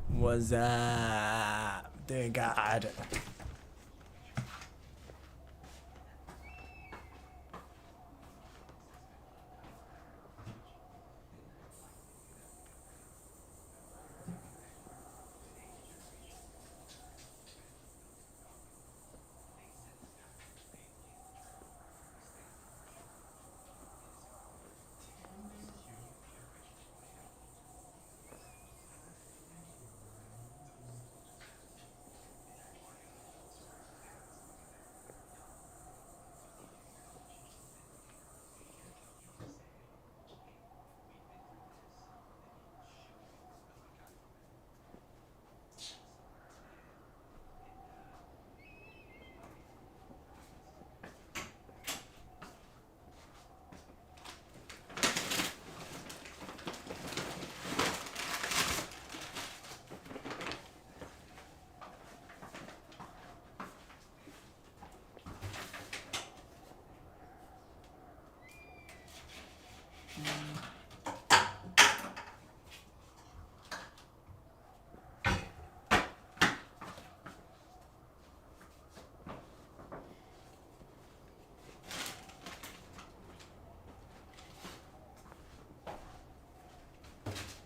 What's up? Thank God.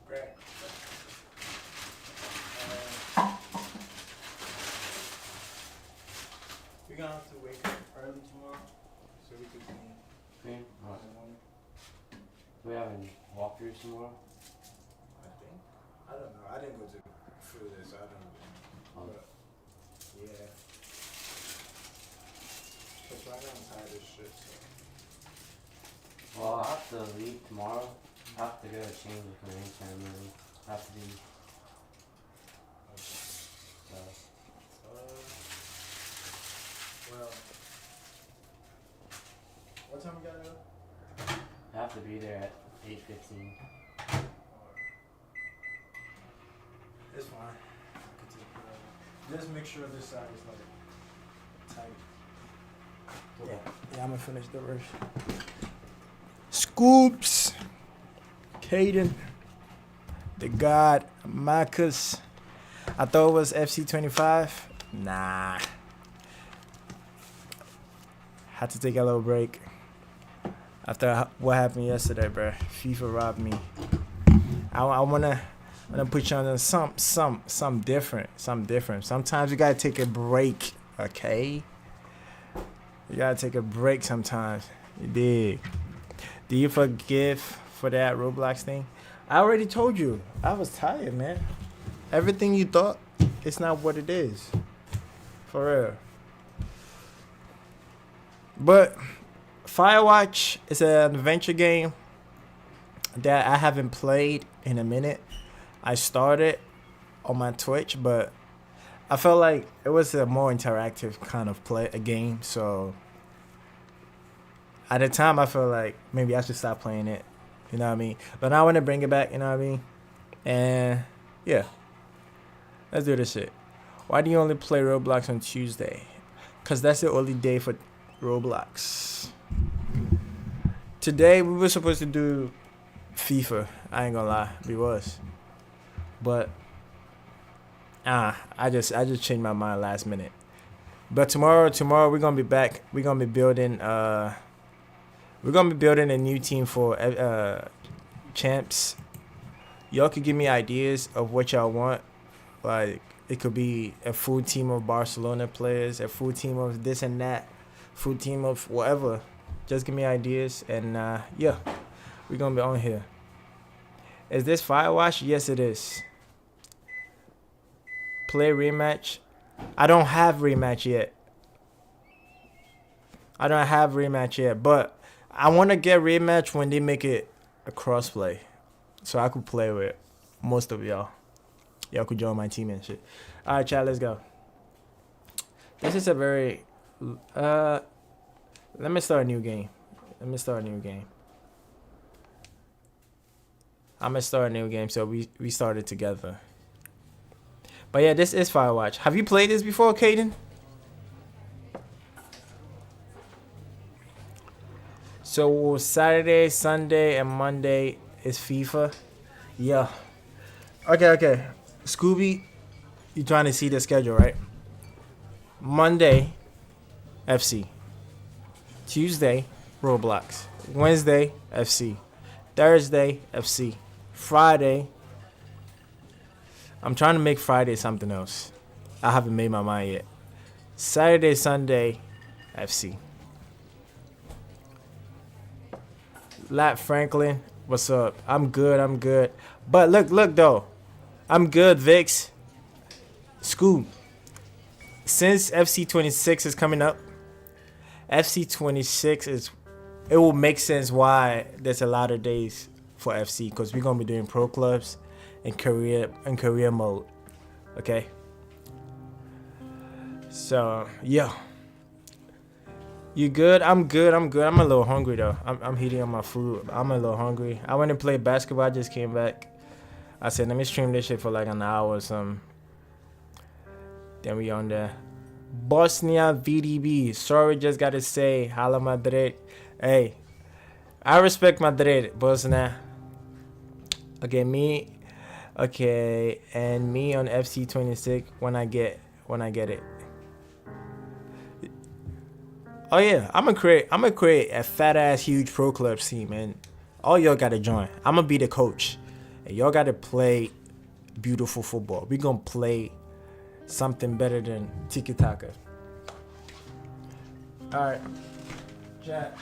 Great. We're gonna have to wake up early tomorrow so we could clean. Clean? In the morning. We having walkthroughs tomorrow? I think. I don't know. I didn't go through this. I don't know. But, yeah. Because right now I'm tired of shit, so. Well, I have to leave tomorrow. I have to go change the ring ceremony. I have to be. So. Well. What time we gotta go? I have to be there at 8:15. It's fine. I can take care of it. Just make sure this side is like tight. Yeah, I'm gonna finish the rest. Scoops, Caden, the God, Marcus. I thought it was FC25. Nah. Had to take a little break after what happened yesterday, bro. FIFA robbed me. I wanna put you on some different, Sometimes you gotta take a break, okay? You gotta take a break sometimes. You dig? Do you forgive for that Roblox thing? I already told you. I was tired, man. Everything you thought, it's not what it is. For real. But Firewatch is an adventure game that I haven't played in a minute. I started on my Twitch, but I felt like it was a more interactive kind of a game, so at the time I felt like maybe I should stop playing it, you know what I mean? But now I want to bring it back, you know what I mean? And yeah, let's do this shit. Why do you only play Roblox on Tuesday? Because that's the only day for Roblox. Today we were supposed to do FIFA. I ain't gonna lie, we was. But I just changed my mind last minute. But tomorrow we're gonna be back. We're gonna be building a new team for champs. Y'all could give me ideas of what y'all want. Like it could be a full team of Barcelona players, a full team of this and that, full team of whatever. Just give me ideas, and yeah, we're gonna be on here. Is this Firewatch? Yes, it is. Play rematch. I don't have rematch yet. But I want to get rematch when they make it a crossplay, so I could play with most of y'all. Y'all could join my team and shit. All right, chat, let's go. This is a very let me start a new game. I'm gonna start a new game, so we started together. But yeah, this is Firewatch. Have you played this before, Caden? So Saturday, Sunday, and Monday is FIFA. Yeah. Okay. Scooby, you trying to see the schedule, right? Monday, FC. Tuesday, Roblox. Wednesday, FC. Thursday, FC. Friday, I'm trying to make Friday something else. I haven't made my mind yet. Saturday, Sunday, FC. Lat Franklin, what's up? I'm good. But look though. I'm good, Vix. Scoop. Since FC 26 is coming up, FC 26 is, it will make sense why there's a lot of days for FC, because we're gonna be doing pro clubs and career mode. Okay. So yeah. You good? I'm good. I'm a little hungry though. I'm heating up my food. I'm a little hungry. I went and played basketball. I just came back. I said, let me stream this shit for like an hour or something. Then we on there. Bosnia VDB. Sorry, just gotta say, Hala Madrid. Hey, I respect Madrid, Bosnia. Okay, and me on FC 26 when I get it. Oh yeah, I'm gonna create a fat ass huge pro club team, and all y'all gotta join. I'm gonna be the coach, and y'all gotta play beautiful football. We gonna play something better than tiki taka. All right, chat.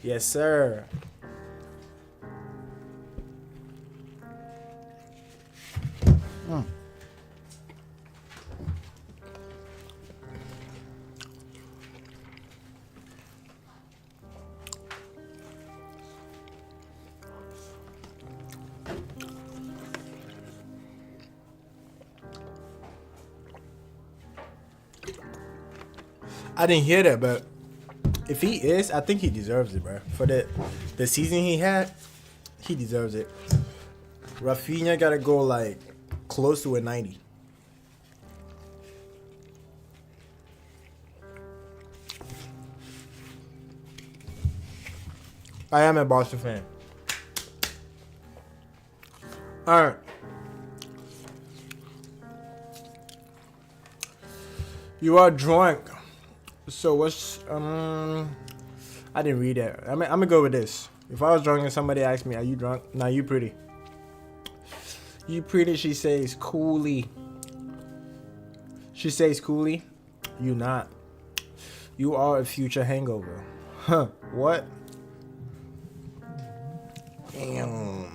Yes, sir. I didn't hear that, but if he is, I think he deserves it, bro. For the season he had, he deserves it. Rafinha gotta go like close to a 90. I am a Boston fan. All right. You are drunk. So what's I didn't read that. I'm gonna go with this. If I was drunk and somebody asked me, "Are you drunk?" Nah, you pretty. You pretty. She says coolly. She says coolly. You not. You are a future hangover. Huh? What? Damn.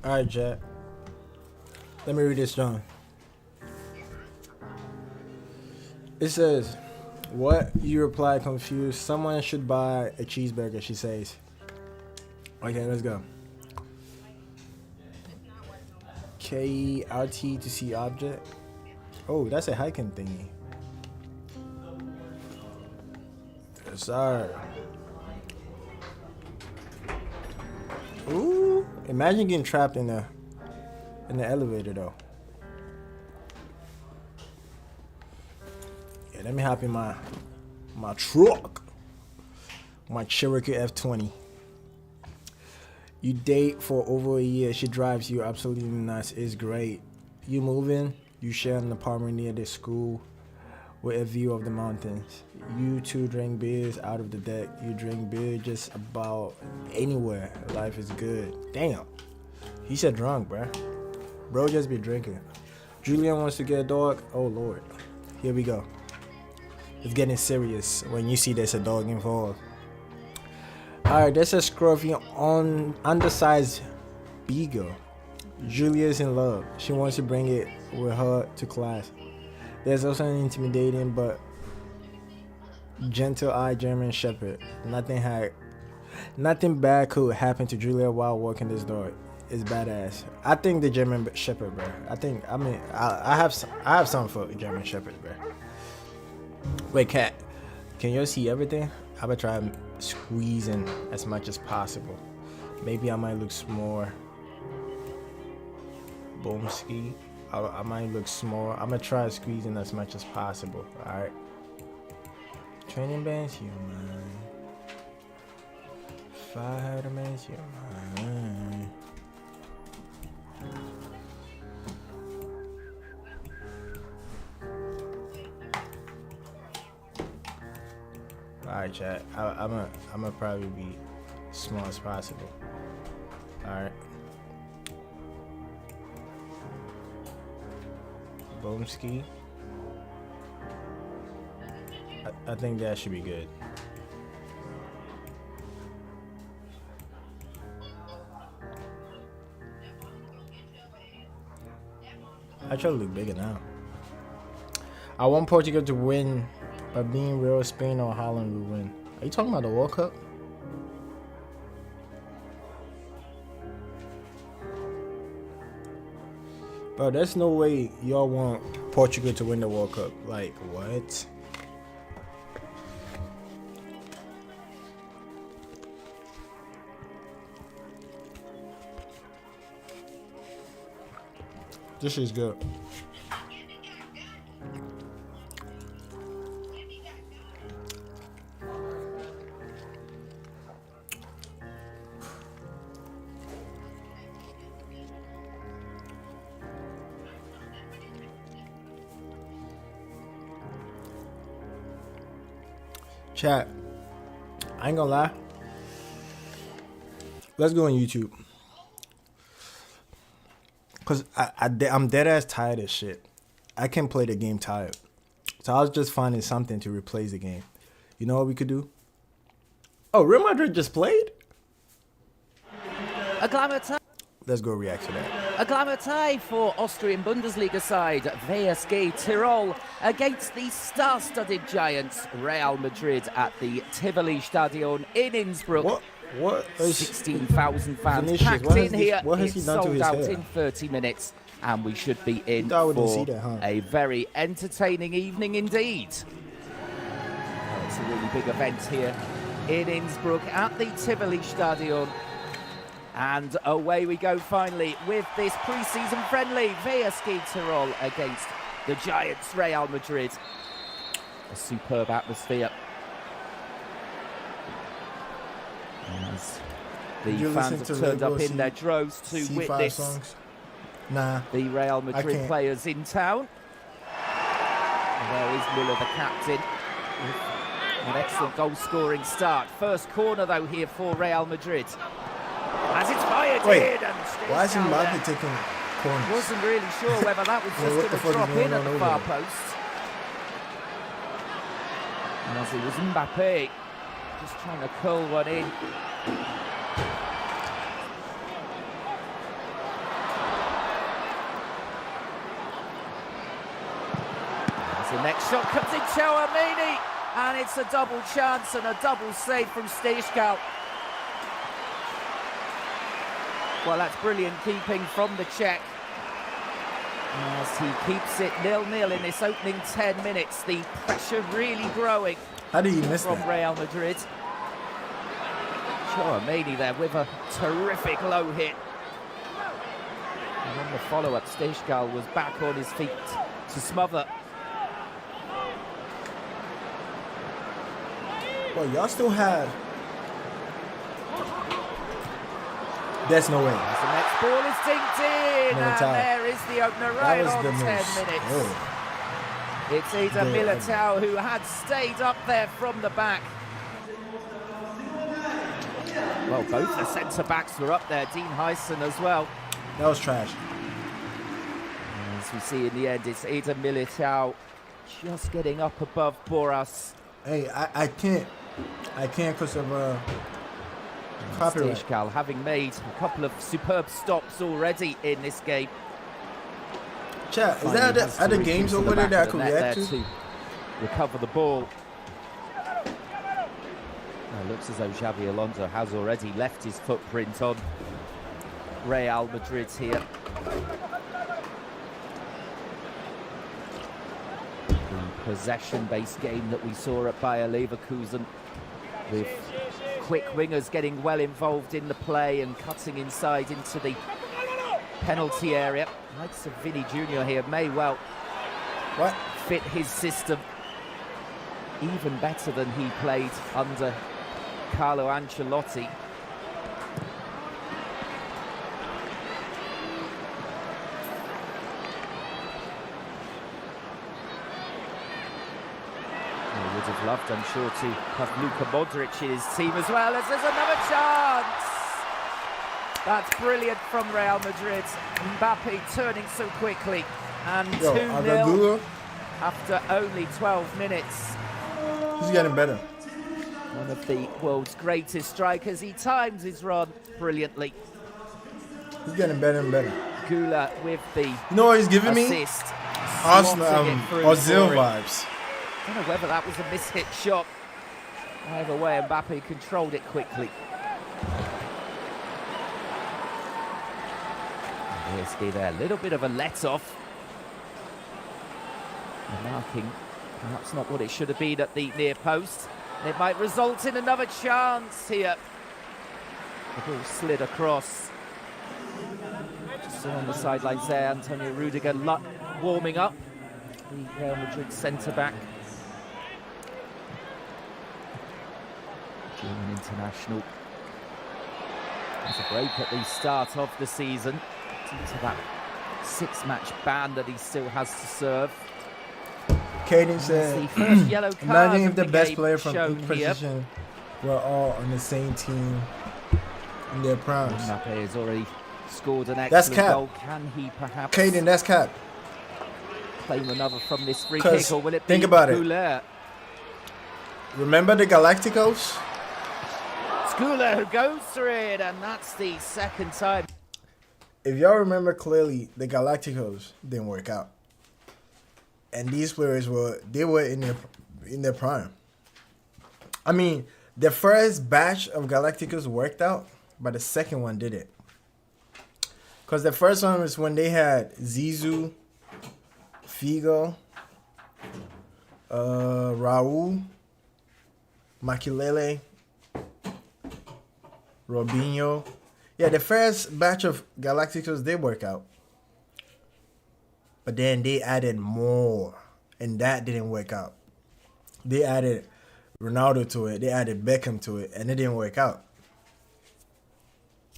All right, Jack. Let me read this, John. It says, what? You reply confused. Someone should buy a cheeseburger, she says. Okay, let's go. KRT to see object. Oh, that's a hiking thingy. Yes, sir. Ooh, imagine getting trapped in the elevator though. Yeah, let me hop in my truck. My Cherokee F20. You date for over a year. She drives you absolutely nuts. It's great. You move in. You share an apartment near the school with a view of the mountains. You two drink beers out of the deck. You drink beer just about anywhere. Life is good. Damn. He said drunk, bruh. Bro just be drinking. Julian wants to get a dog. Oh, Lord. Here we go. It's getting serious when you see there's a dog involved. Alright, there's a scruffy undersized beagle. Julia's in love. She wants to bring it with her to class. There's also an intimidating but gentle-eyed German Shepherd. Nothing bad could happen to Julia while walking this dog. It's badass. I think the German Shepherd, bro. I have something for German Shepherd, bro. Wait, cat. Can you see everything? I'm gonna try squeezing as much as possible. Maybe I might look more boomski. I might look small. I'm gonna try squeezing as much as possible. All right. Training bands, you man. Fire bands, you man. Alright, chat. I'm gonna probably be small as possible. Alright. Boomski. I think that should be good. I try to look bigger now. I want Portugal to win, but being real, Spain or Holland will win. Are you talking about the World Cup? Bro, there's no way y'all want Portugal to win the World Cup. Like, what? This is good. Chat, I ain't gonna lie. Let's go on YouTube. Cause I'm dead ass tired of shit. I can't play the game tired. So I was just finding something to replace the game. You know what we could do? Oh, Real Madrid just played? A glamour tie. Let's go react to that. A glamour tie for Austrian Bundesliga side VSG Tirol against the star-studded giants Real Madrid at the Tivoli Stadion in Innsbruck. What? 16,000 fans Vinicius, packed in here. It's sold out in 30 minutes, and we should be in for a very entertaining evening indeed. Oh, it's a really big event here in Innsbruck at the Tivoli Stadion. And away we go finally with this pre-season friendly VSG Tirol against the giants Real Madrid. A superb atmosphere. As the fans have turned up in their droves to witness the Real Madrid players in town. And there is Müller, the captain, with an excellent goal-scoring start. First corner, though, here for Real Madrid. As it's fired in and why is Mbappe taking corners? Wasn't really sure whether that was just going to drop in at the far post. And as it was Mbappe just trying to curl one in. next shot comes in Chouameni, and it's a double chance and a double save from Stejskal. Well, that's brilliant keeping from the Czech. As he keeps it 0-0 in this opening 10 minutes, the pressure really growing. How did you miss from that? Real Madrid. Chouameni there with a terrific low hit. And on the follow-up, Stejskal was back on his feet to smother. Well, y'all still have. There's no way. As the next ball is dinked in, and there is the opener right on 10 minutes. It's Eder Militao who had stayed up there from the back. Well, both the centre-backs were up there, Dean Huyson as well. That was trash. As we see in the end, it's Eder Militao just getting up above Boras. Hey, I can't because of copyright. Stejskal having made a couple of superb stops already in this game. Chat, is that other games over there that I could react to? Recover the ball. It looks as though Xabi Alonso has already left his footprint on Real Madrid here. The possession-based game that we saw at Bayer Leverkusen, with quick wingers getting well involved in the play and cutting inside into the penalty area. Likes of Vinny Jr. here may well fit his system even better than he played under Carlo Ancelotti. He would have loved, I'm sure, to have Luka Modric in his team as well, as there's another chance. That's brilliant from Real Madrid. Mbappe turning so quickly, and 2-0 after only 12 minutes. He's getting better. One of the world's greatest strikers. He times his run brilliantly. He's getting better and better. Gula with the You know what he's giving assist. me? Arsenal, Ozil vibes. I don't know whether that was a mishit shot. Either way, Mbappe controlled it quickly. Risky there, a little bit of a let-off. The marking, perhaps not what it should have been at the near post. It might result in another chance here. The ball slid across. Just saw on the sidelines there, Antonio Rudiger warming up. The Real Madrid centre-back. German international. There's a break at the start of the season. Into that 6-match ban that he still has to serve. Caden said, imagine if the best player from each position were all on the same team in their primes. Mbappe has already scored an excellent goal. Can he perhaps Caden, that's cap. claim another from this free kick, or will it be think about Goulet? It. Remember the Galacticos? It's Goulet who goes through it, and that's the second time. If y'all remember clearly, the Galacticos didn't work out. And these players were in their prime. I mean, the first batch of Galacticos worked out, but the second one didn't. Because the first one was when they had Zizou, Figo, Raul, Makelele, Robinho. Yeah, the first batch of Galacticos did work out. But then they added more, and that didn't work out. They added Ronaldo to it. They added Beckham to it, and it didn't work out.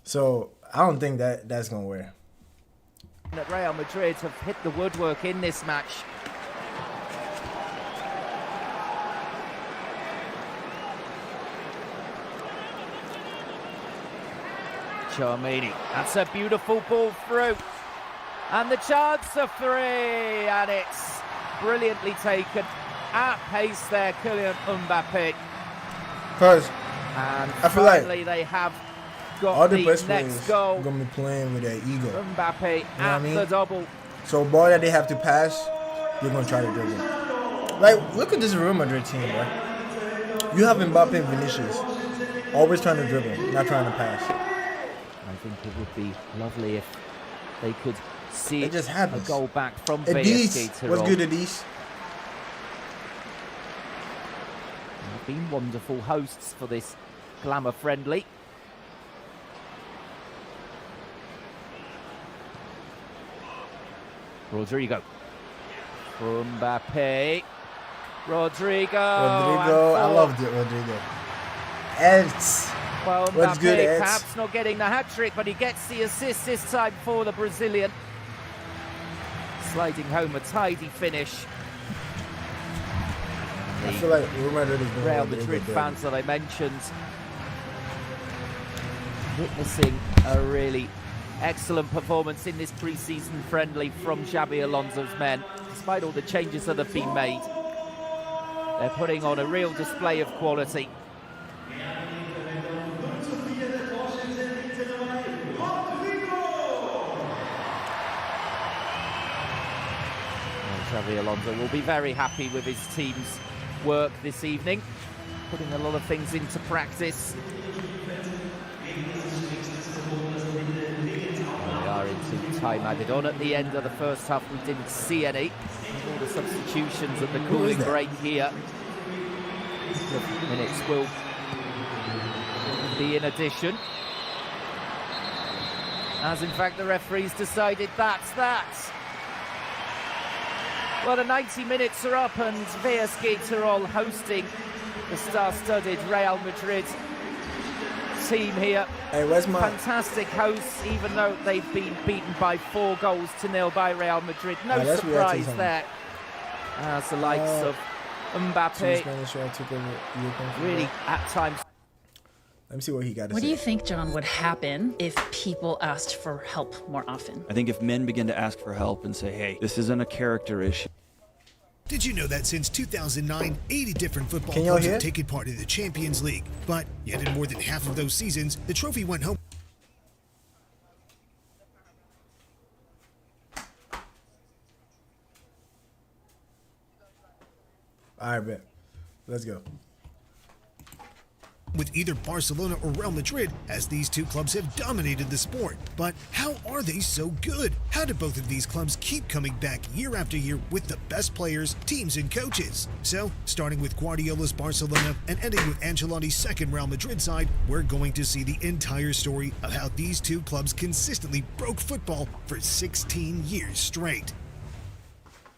So I don't think that's going to work. That Real Madrid have hit the woodwork in this match. Chouameni, that's a beautiful ball through. And the chance for 3, and it's brilliantly taken at pace there, Kylian Mbappe. Because and I feel finally they have got all the the best next goal. Going to be playing with their ego. Mbappe at the double. So ball that they have to pass, they're going to try to dribble. Like, look at this Real Madrid team, bro. You have Mbappe and Vinicius. Always trying to dribble, not trying to pass. I think it would be lovely if they could see it just happens. A goal back from Edis. PSG. What's good, Edis? They've been wonderful hosts for this glamour friendly. Rodrigo. Mbappe. Rodrigo. I loved it, Rodrigo. Else. Well, What's Mbappe good, perhaps not getting the hat-trick, but he gets the assist this time for the Brazilian. Sliding home a tidy finish. I feel like Real Madrid is doing Real Madrid fans that I mentioned witnessing a really excellent performance in this pre-season friendly from Xabi Alonso's men. Despite all the changes that have been made, they're putting on a real display of quality. Xabi Alonso will be very happy with his team's work this evening, putting a lot of things into practice. We are into time added on at the end of the first half. We didn't see any. All the substitutions at the cooling break here. The minutes will be in addition. As in fact the referees decided that's that. Well, the 90 minutes are up and PSG Tirol hosting the star-studded Real Madrid team here. Hey, where's my... Fantastic hosts, even though they've been beaten by 4-0 by Real Madrid. No surprise there. As the likes of Mbappe really at times. Let me see what he got to say. What do you think, John, would happen if people asked for help more often? I think if men begin to ask for help and say, hey, this isn't a character issue. Did you know that since 2009, 80 different football clubs have taken part in the Champions League? But yet in more than half of those seasons, the trophy went home. All right, bet. Let's go. With either Barcelona or Real Madrid, as these two clubs have dominated the sport. But how are they so good? How do both of these clubs keep coming back year after year with the best players, teams, and coaches? So, starting with Guardiola's Barcelona and ending with Ancelotti's second Real Madrid side, we're going to see the entire story of how these two clubs consistently broke football for 16 years straight.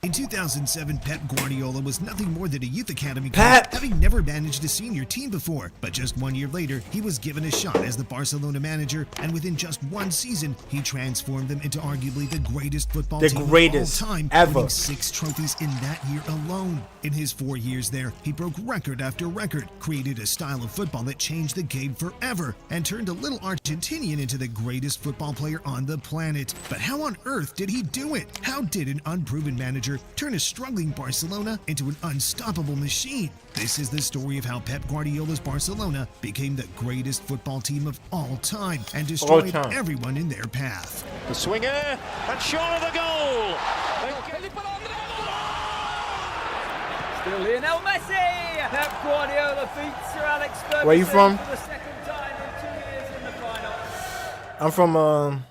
In 2007, Pep Guardiola was nothing more than a youth academy coach, having never managed a senior team before. But just 1 year later, he was given a shot as the Barcelona manager, and within just one season, he transformed them into arguably the greatest football team of all time, winning 6 trophies in that year alone. In his 4 years there, he broke record after record, created a style of football that changed the game forever, and turned a little Argentinian into the greatest football player on the planet. But how on earth did he do it? How did an unproven manager turn a struggling Barcelona into an unstoppable machine? This is the story of how Pep Guardiola's Barcelona became the greatest football team of all time and destroyed everyone in their path. The swinger, and shot of the goal! Still Lionel Messi! Pep Guardiola beats Sir Alex Ferguson. Where are you from? For the second time in 2 years in the final. I'm from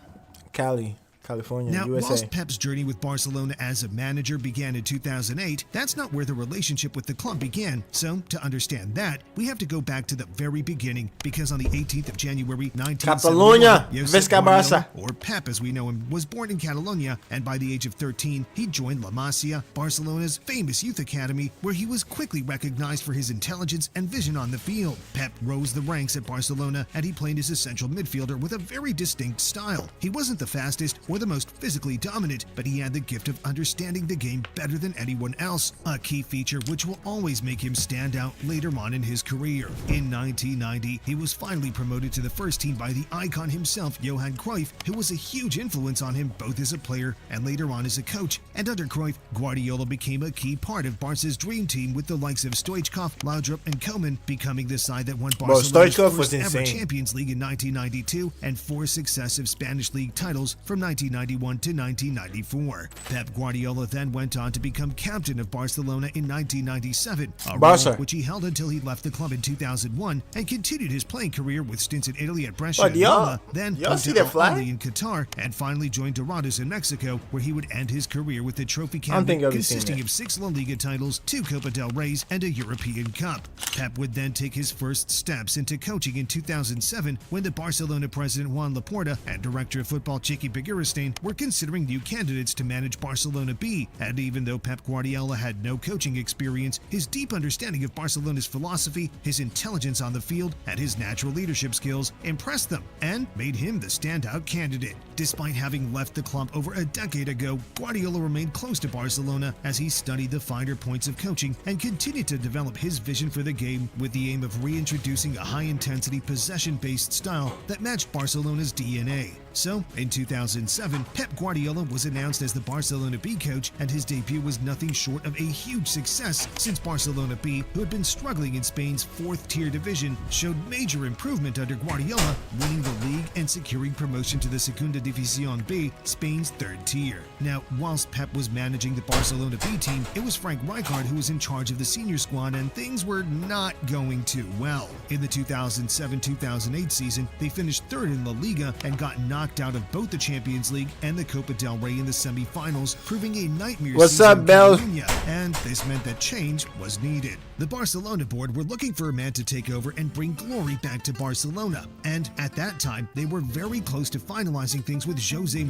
Cali. California, now, USA. Whilst Pep's journey with Barcelona as a manager began in 2008, that's not where the relationship with the club began. So, to understand that, we have to go back to the very beginning, because on the 18th of January 1971, Josep Guardiola, or Pep as we know him, was born in Catalonia, and by the age of 13, he joined La Masia, Barcelona's famous youth academy, where he was quickly recognized for his intelligence and vision on the field. Pep rose the ranks at Barcelona, and he played as a central midfielder with a very distinct style. He wasn't the fastest or the most physically dominant, but he had the gift of understanding the game better than anyone else, a key feature which will always make him stand out later on in his career. In 1990, he was finally promoted to the first team by the icon himself, Johan Cruyff, who was a huge influence on him both as a player and later on as a coach. And under Cruyff, Guardiola became a key part of Barca's dream team, with the likes of Stoichkov, Laudrup, and Koeman becoming the side that won Barcelona's first ever Champions League in 1992 and 4 successive Spanish League titles from 1993 1991 to 1994. Pep Guardiola then went on to become captain of Barcelona in 1997, a Barca. role which he held until he left the club in 2001 and continued his playing career with stints in Italy at Brescia But and Roma, then y'all moved see to that flag? Al Ahly in Qatar, and finally joined Dorados in Mexico, where he would end his career with the trophy I don't think cabinet I've seen consisting that. of 6 La Liga titles, 2 Copa del Reys, and a European Cup. Pep would then take his first steps into coaching in 2007 when the Barcelona president Juan Laporta and director of football Chiqui Begiristain were considering new candidates to manage Barcelona B, and even though Pep Guardiola had no coaching experience, his deep understanding of Barcelona's philosophy, his intelligence on the field, and his natural leadership skills impressed them and made him the standout candidate. Despite having left the club over a decade ago, Guardiola remained close to Barcelona as he studied the finer points of coaching and continued to develop his vision for the game with the aim of reintroducing a high-intensity, possession-based style that matched Barcelona's DNA. So, in 2007, Pep Guardiola was announced as the Barcelona B coach, and his debut was nothing short of a huge success since Barcelona B, who had been struggling in Spain's 4th-tier division, showed major improvement under Guardiola, winning the league and securing promotion to the Segunda División B, Spain's 3rd tier. Now, whilst Pep was managing the Barcelona B team, it was Frank Rijkaard who was in charge of the senior squad, and things were not going too well. In the 2007-2008 season, they finished 3rd in La Liga and got knocked out of both the Champions League and the Copa del Rey in the semi-finals, proving a nightmare What's season up, Bell? for Mourinho, and this meant that change was needed. The Barcelona board were looking for a man to take over and bring glory back to Barcelona, and at that time, they were very close to finalizing things with Jose.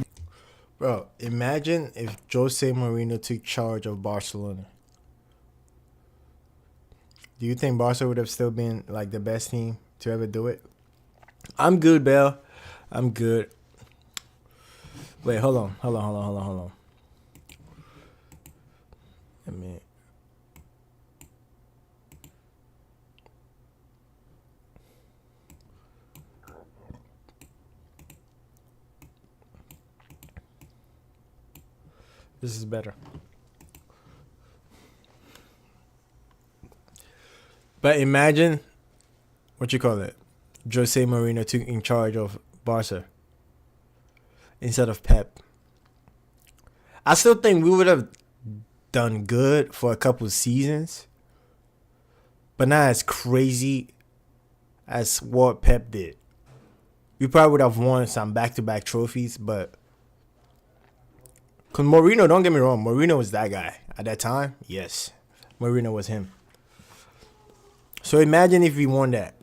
Bro, imagine if Jose Mourinho took charge of Barcelona. Do you think Barca would have still been like the best team to ever do it? I'm good, Bell. I'm good. Wait, hold on. Let me. This is better. But imagine, what you call it, Jose Mourinho took in charge of Barca instead of Pep. I still think we would have done good for a couple of seasons, but not as crazy as what Pep did. We probably would have won some back-to-back trophies, but because Mourinho, don't get me wrong, Mourinho was that guy. At that time, yes, Mourinho was him. So imagine if we won that.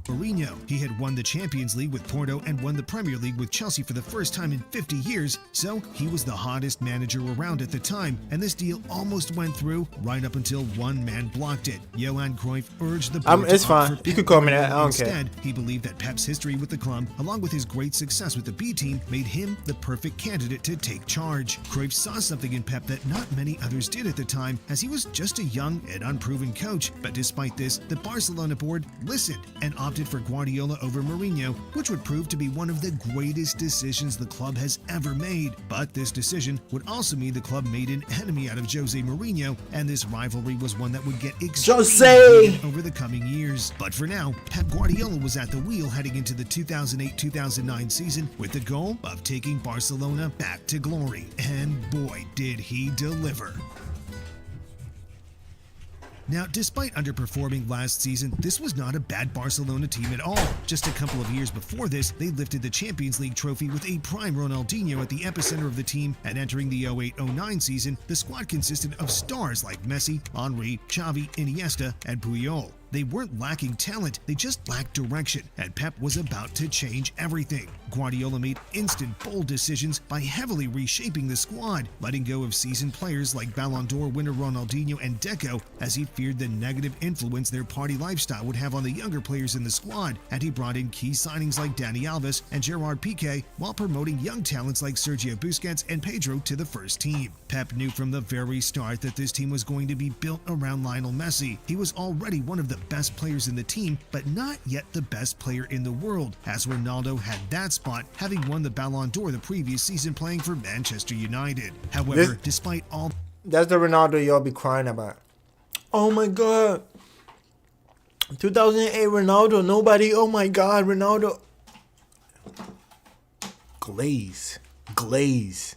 Mourinho. He had won the Champions League with Porto and won the Premier League with Chelsea for the first time in 50 years, so he was the hottest manager around at the time, and this deal almost went through right up until one man blocked it. Johan Cruyff urged the board It's to opt fine. for You Pep could call me that. Guardiola I don't care. instead. He believed that Pep's history with the club, along with his great success with the B team, made him the perfect candidate to take charge. Cruyff saw something in Pep that not many others did at the time, as he was just a young and unproven coach. But despite this, the Barcelona board listened and opted for Guardiola over Mourinho, which would prove to be one of the greatest decisions the club has ever made. But this decision would also mean the club made an enemy out of Jose Mourinho, and this rivalry was one that would get extremely heated over the coming years. But for now, Pep Guardiola was at the wheel heading into the 2008-2009 season with the goal of taking Barcelona back to glory. And boy, did he deliver. Now, despite underperforming last season, this was not a bad Barcelona team at all. Just a couple of years before this, they lifted the Champions League trophy with a prime Ronaldinho at the epicenter of the team, and entering the 08-09 season, the squad consisted of stars like Messi, Henry, Xavi, Iniesta, and Puyol. They weren't lacking talent, they just lacked direction, and Pep was about to change everything. Guardiola made instant, bold decisions by heavily reshaping the squad, letting go of seasoned players like Ballon d'Or winner Ronaldinho and Deco, as he feared the negative influence their party lifestyle would have on the younger players in the squad, and he brought in key signings like Dani Alves and Gerard Piqué, while promoting young talents like Sergio Busquets and Pedro to the first team. Pep knew from the very start that this team was going to be built around Lionel Messi. He was already one of the best players in the team, but not yet the best player in the world, as Ronaldo had that spot, having won the Ballon d'Or the previous season playing for Manchester United. However, despite all... That's the Ronaldo y'all be crying about. Oh my God. 2008 Ronaldo, nobody, oh my God, Ronaldo. Glaze. glaze.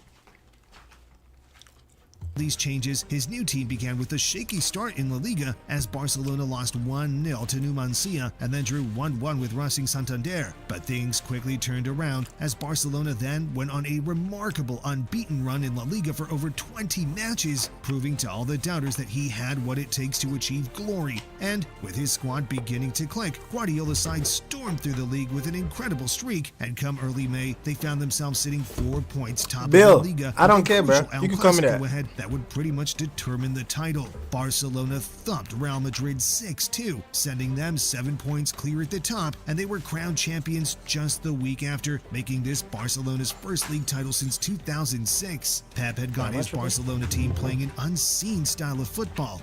These changes, his new team began with a shaky start in La Liga as Barcelona lost 1-0 to Numancia and then drew 1-1 with Racing Santander. But things quickly turned around as Barcelona then went on a remarkable unbeaten run in La Liga for over 20 matches, proving to all the doubters that he had what it takes to achieve glory. And with his squad beginning to click, Guardiola's side stormed through the league with an incredible streak, and come early May, they found themselves sitting 4 points top Bill, of La Liga. I don't care, bro. El You can call me that. Clasico ahead that would pretty much determine the title. Barcelona thumped Real Madrid 6-2, sending them 7 points clear at the top, and they were crowned champions just the week after, making this Barcelona's first league title since 2006. Pep had got his Barcelona team playing an unseen style of football.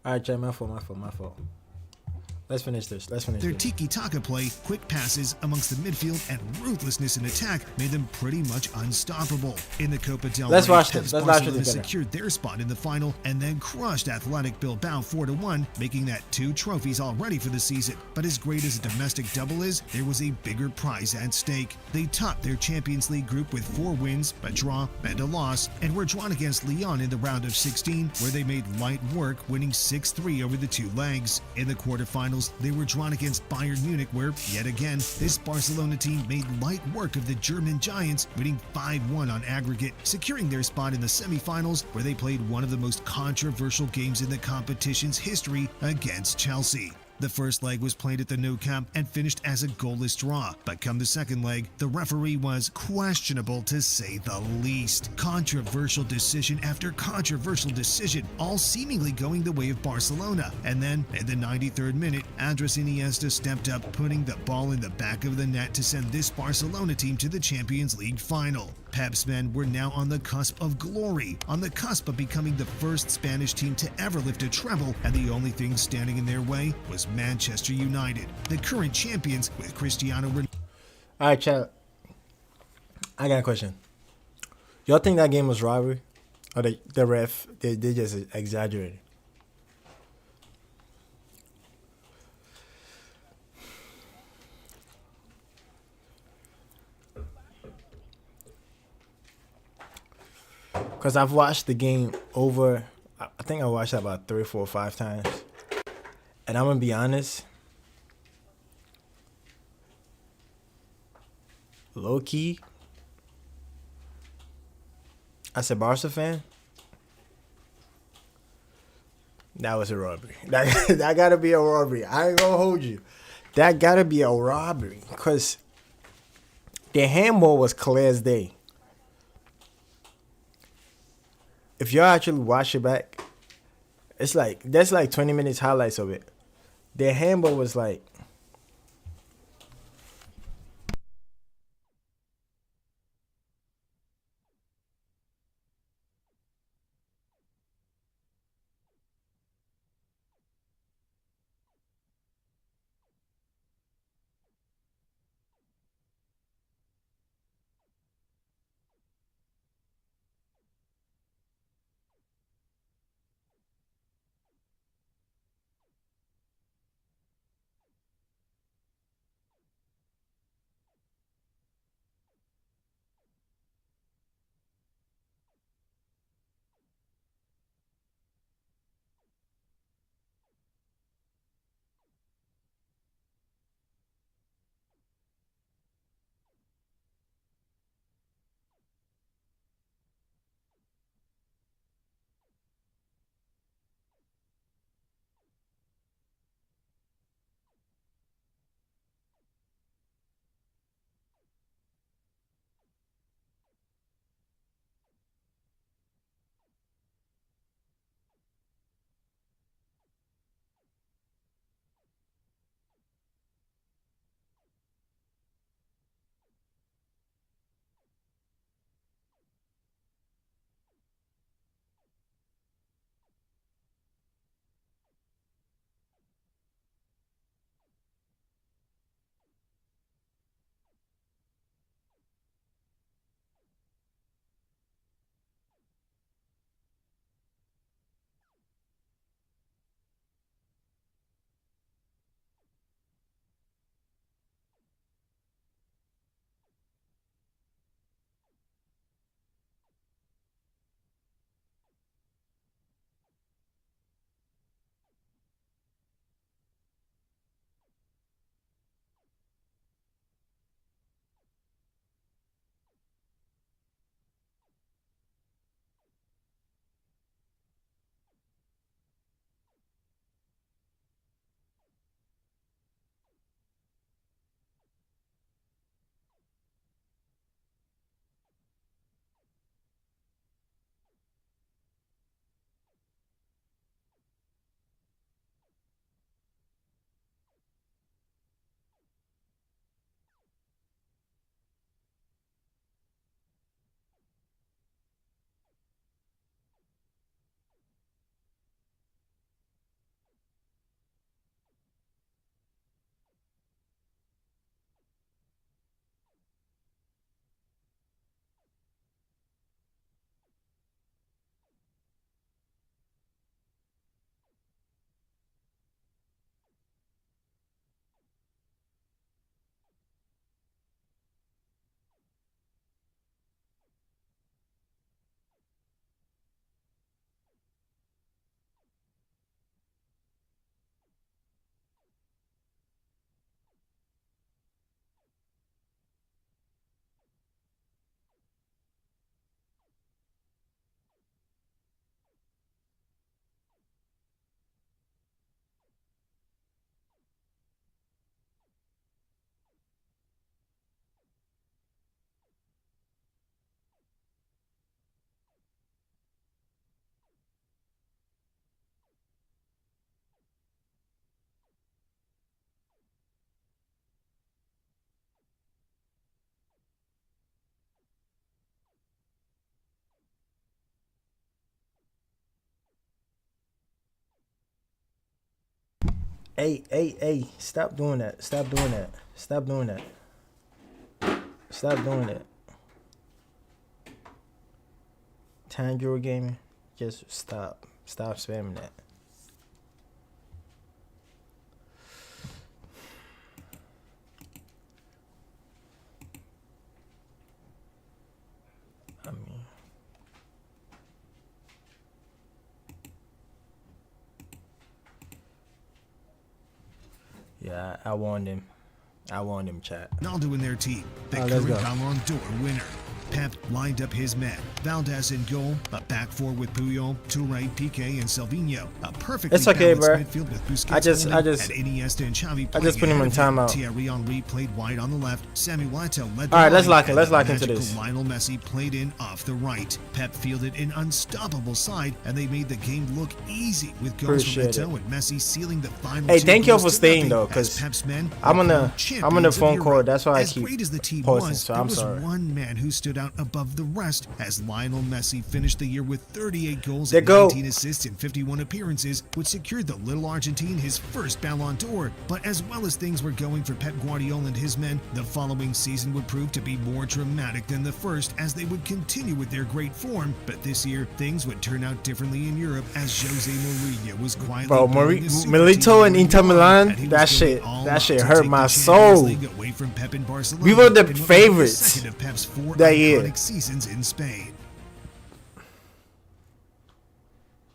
All right, Chad, my fault. Let's finish this. Their tiki-taka play, quick passes amongst the midfield, and ruthlessness in attack made them pretty much unstoppable. In the Copa del Rey, Let's watch this. Let's watch Barcelona this. secured their spot in the final and then crushed Athletic Bilbao 4-1, making that 2 trophies already for the season. But as great as a domestic double is, there was a bigger prize at stake. They topped their Champions League group with 4 wins, a draw, and a loss, and were drawn against Lyon in the round of 16, where they made light work, winning 6-3 over the 2 legs. In the quarterfinals, they were drawn against Bayern Munich, where, yet again, this Barcelona team made light work of the German giants, winning 5-1 on aggregate, securing their spot in the semifinals, where they played one of the most controversial games in the competition's history against Chelsea. The first leg was played at the Nou Camp and finished as a goalless draw, but come the second leg, the referee was questionable to say the least. Controversial decision after controversial decision, all seemingly going the way of Barcelona. And then, in the 93rd minute, Andres Iniesta stepped up, putting the ball in the back of the net to send this Barcelona team to the Champions League final. Pep's men were now on the cusp of glory, on the cusp of becoming the first Spanish team to ever lift a treble, and the only thing standing in their way was Manchester United, the current champions with Cristiano Ronaldo. All right, Chad. I got a question. Y'all think that game was rivalry? Or the ref, they just exaggerated? Because I've watched the game over, I think I watched it about 3, 4, 5 times. And I'm gonna be honest, low key, as a Barca fan, that was a robbery. That gotta be a robbery. I ain't gonna hold you. That gotta be a robbery. Cause the handball was clear as day. If y'all actually watch it back, it's like there's like 20 minutes highlights of it. The handball was like, hey, stop doing that. Stop doing that. Stop doing that. Stop doing it. Tanjiro Gaming, just stop. Stop spamming that. I mean, Yeah, I warned him. I warned him, chat. Ronaldo in their team, the Oh, let's current go. Ballon d'Or winner. Pep lined up his men. Valdez in goal, a back four with Puyol, Touré, Piqué, and Silvinho. A perfectly It's okay, balanced bro. midfield with Busquets I just and Iniesta and Xavi I just put him in timeout. Thierry Henry played wide on the left. Samuel Eto'o led the All right, let's line, lock in. and Let's the lock into magical this. Lionel Messi played in off the right. Pep fielded an unstoppable side, and they made the game look easy with goals Appreciate from Eto'o and Messi sealing the final. Hey, two thank y'all goals for to staying, nothing though, as 'cause Pep's men I'm on were the champions of phone Europe. call. That's why I As keep great as the team posting, was, so there I'm was sorry. one man who stood out above the rest as Lionel Messi finished the year with 38 goals There and go. 19 assists in 51 appearances, which secured the little Argentine his first Ballon d'Or. But as well as things were going for Pep Guardiola and his men, the following season would prove to be more dramatic than the first as they would continue with their great form. But this year, things would turn out differently in Europe as Jose Mourinho was quietly Bro, building the super Milito team and in Inter Milan, Milan, and he that was shit- going all that out shit to hurt take my the Champions soul. League away from Pep in Barcelona. We were the in what would be favorites second of Pep's four that year. iconic seasons in Spain.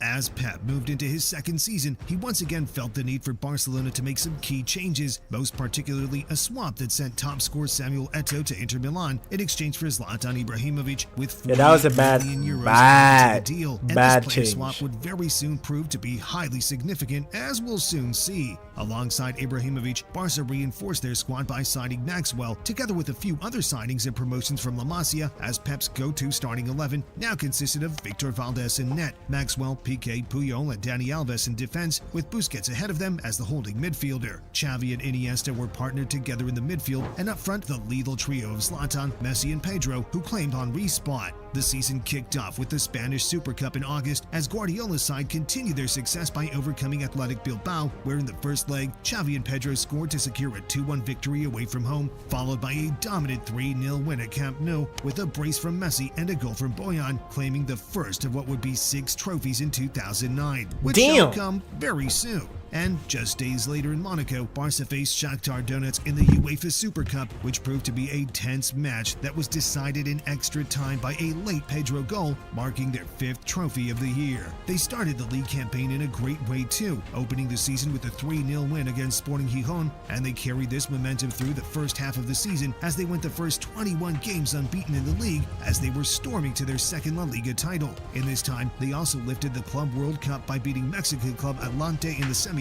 As Pep moved into his second season, he once again felt the need for Barcelona to make some key changes, most particularly a swap that sent top scorer Samuel Eto'o to Inter Milan in exchange for Zlatan Ibrahimovic with Yeah, that was a 48 bad- million euros bad- added to the deal. And bad this player change. swap would very soon prove to be highly significant, as we'll soon see. Alongside Ibrahimovic, Barca reinforced their squad by signing Maxwell, together with a few other signings and promotions from La Masia, as Pep's go-to starting 11 now consisted of Victor Valdez in net, Maxwell, Piqué, Puyol, and Dani Alves in defense, with Busquets ahead of them as the holding midfielder. Xavi and Iniesta were partnered together in the midfield, and up front the lethal trio of Zlatan, Messi, and Pedro, who claimed Henry's spot. The season kicked off with the Spanish Super Cup in August as Guardiola's side continued their success by overcoming Athletic Bilbao, where in the first leg, Xavi and Pedro scored to secure a 2-1 victory away from home, followed by a dominant 3-0 win at Camp Nou with a brace from Messi and a goal from Boyan, claiming the first of what would be 6 trophies in 2009, which shall Damn. come very soon. And just days later in Monaco, Barca faced Shakhtar Donetsk in the UEFA Super Cup, which proved to be a tense match that was decided in extra time by a late Pedro goal, marking their 5th trophy of the year. They started the league campaign in a great way too, opening the season with a 3-0 win against Sporting Gijón, and they carried this momentum through the first half of the season as they went the first 21 games unbeaten in the league as they were storming to their second La Liga title. In this time, they also lifted the Club World Cup by beating Mexican club Atlante in the semi-final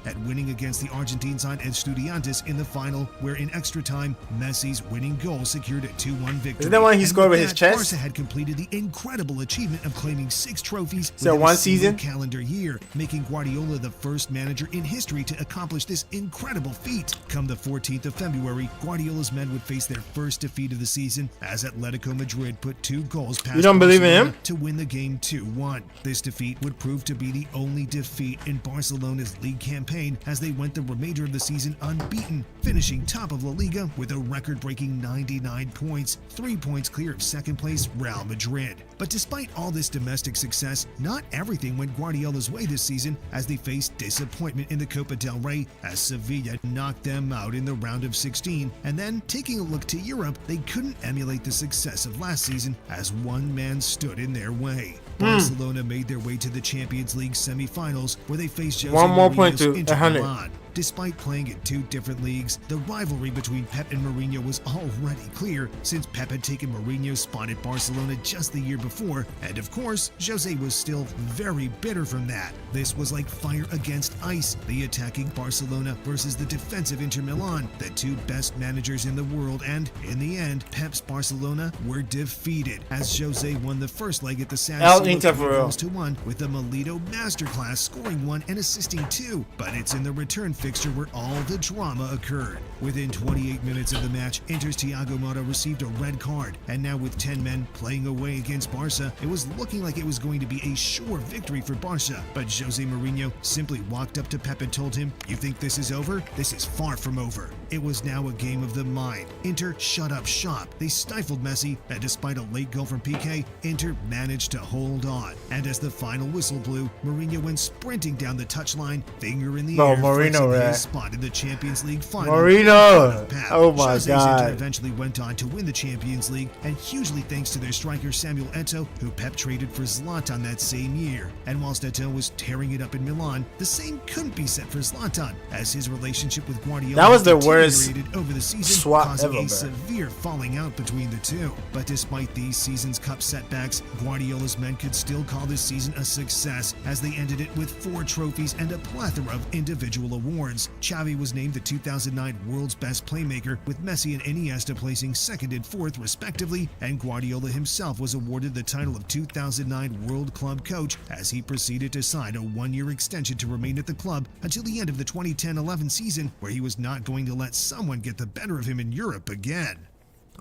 and winning against the Argentine side Estudiantes in the final, where in extra time, Messi's winning goal secured a 2-1 victory. Isn't that one he And scored with his that, chest? Barca had completed the incredible achievement of claiming 6 trophies So within one a single season? calendar year, making Guardiola the first manager in history to accomplish this incredible feat. Come the 14th of February, Guardiola's men would face their first defeat of the season as Atletico Madrid put 2 goals past You don't believe in Barcelona him? to win the game 2-1. This defeat would prove to be the only defeat in Barcelona's league campaign as they went the remainder of the season unbeaten, finishing top of La Liga with a record-breaking 99 points, 3 points clear of second place Real Madrid. But despite all this domestic success, not everything went Guardiola's way this season as they faced disappointment in the Copa del Rey as Sevilla knocked them out in the round of 16. And then, taking a look to Europe, they couldn't emulate the success of last season as one man stood in their way. Barcelona made their way to the Champions League semi-finals where they faced Jose One more point Mourinho's to Inter 100. Milan. Despite playing in 2 different leagues, the rivalry between Pep and Mourinho was already clear since Pep had taken Mourinho's spot at Barcelona just the year before, and of course, Jose was still very bitter from that. This was like fire against ice, the attacking Barcelona versus the defensive Inter Milan, the 2 best managers in the world, and in the end, Pep's Barcelona were defeated as Jose won the first leg at the San El Siro Inter for real. 3-1 with a Melito masterclass, scoring 1 and assisting 2, but it's in the return fixture where all the drama occurred. Within 28 minutes of the match, Inter's Thiago Motta received a red card, and now with 10 men playing away against Barca, it was looking like it was going to be a sure victory for Barca, but Jose Mourinho simply walked up to Pep and told him, "You think this is over? This is far from over." It was now a game of the mind. Inter shut up shop. They stifled Messi, and despite a late goal from Piqué, Inter managed to hold on. And as the final whistle blew, Mourinho went sprinting down the touchline, finger in the Bro, air, Mourinho flexing right? his spot in the Champions League final. Mourinho. Oh my Jose's God. Inter eventually went on to win the Champions League, and hugely thanks to their striker Samuel Eto'o, who Pep traded for Zlatan that same year. And whilst Eto'o was tearing it up in Milan, the same couldn't be said for Zlatan, as his relationship with Guardiola That was the worst deteriorated over the season, swap causing ever, a bro. severe falling out between the two. But despite these season's cup setbacks, Guardiola's men could still call this season a success, as they ended it with 4 trophies and a plethora of individual awards. Xavi was named the 2009 World's Best Playmaker, with Messi and Iniesta placing 2nd and 4th respectively, and Guardiola himself was awarded the title of 2009 World Club Coach, as he proceeded to sign a 1-year extension to remain at the club until the end of the 2010-11 season, where he was not going to let someone get the better of him in Europe again.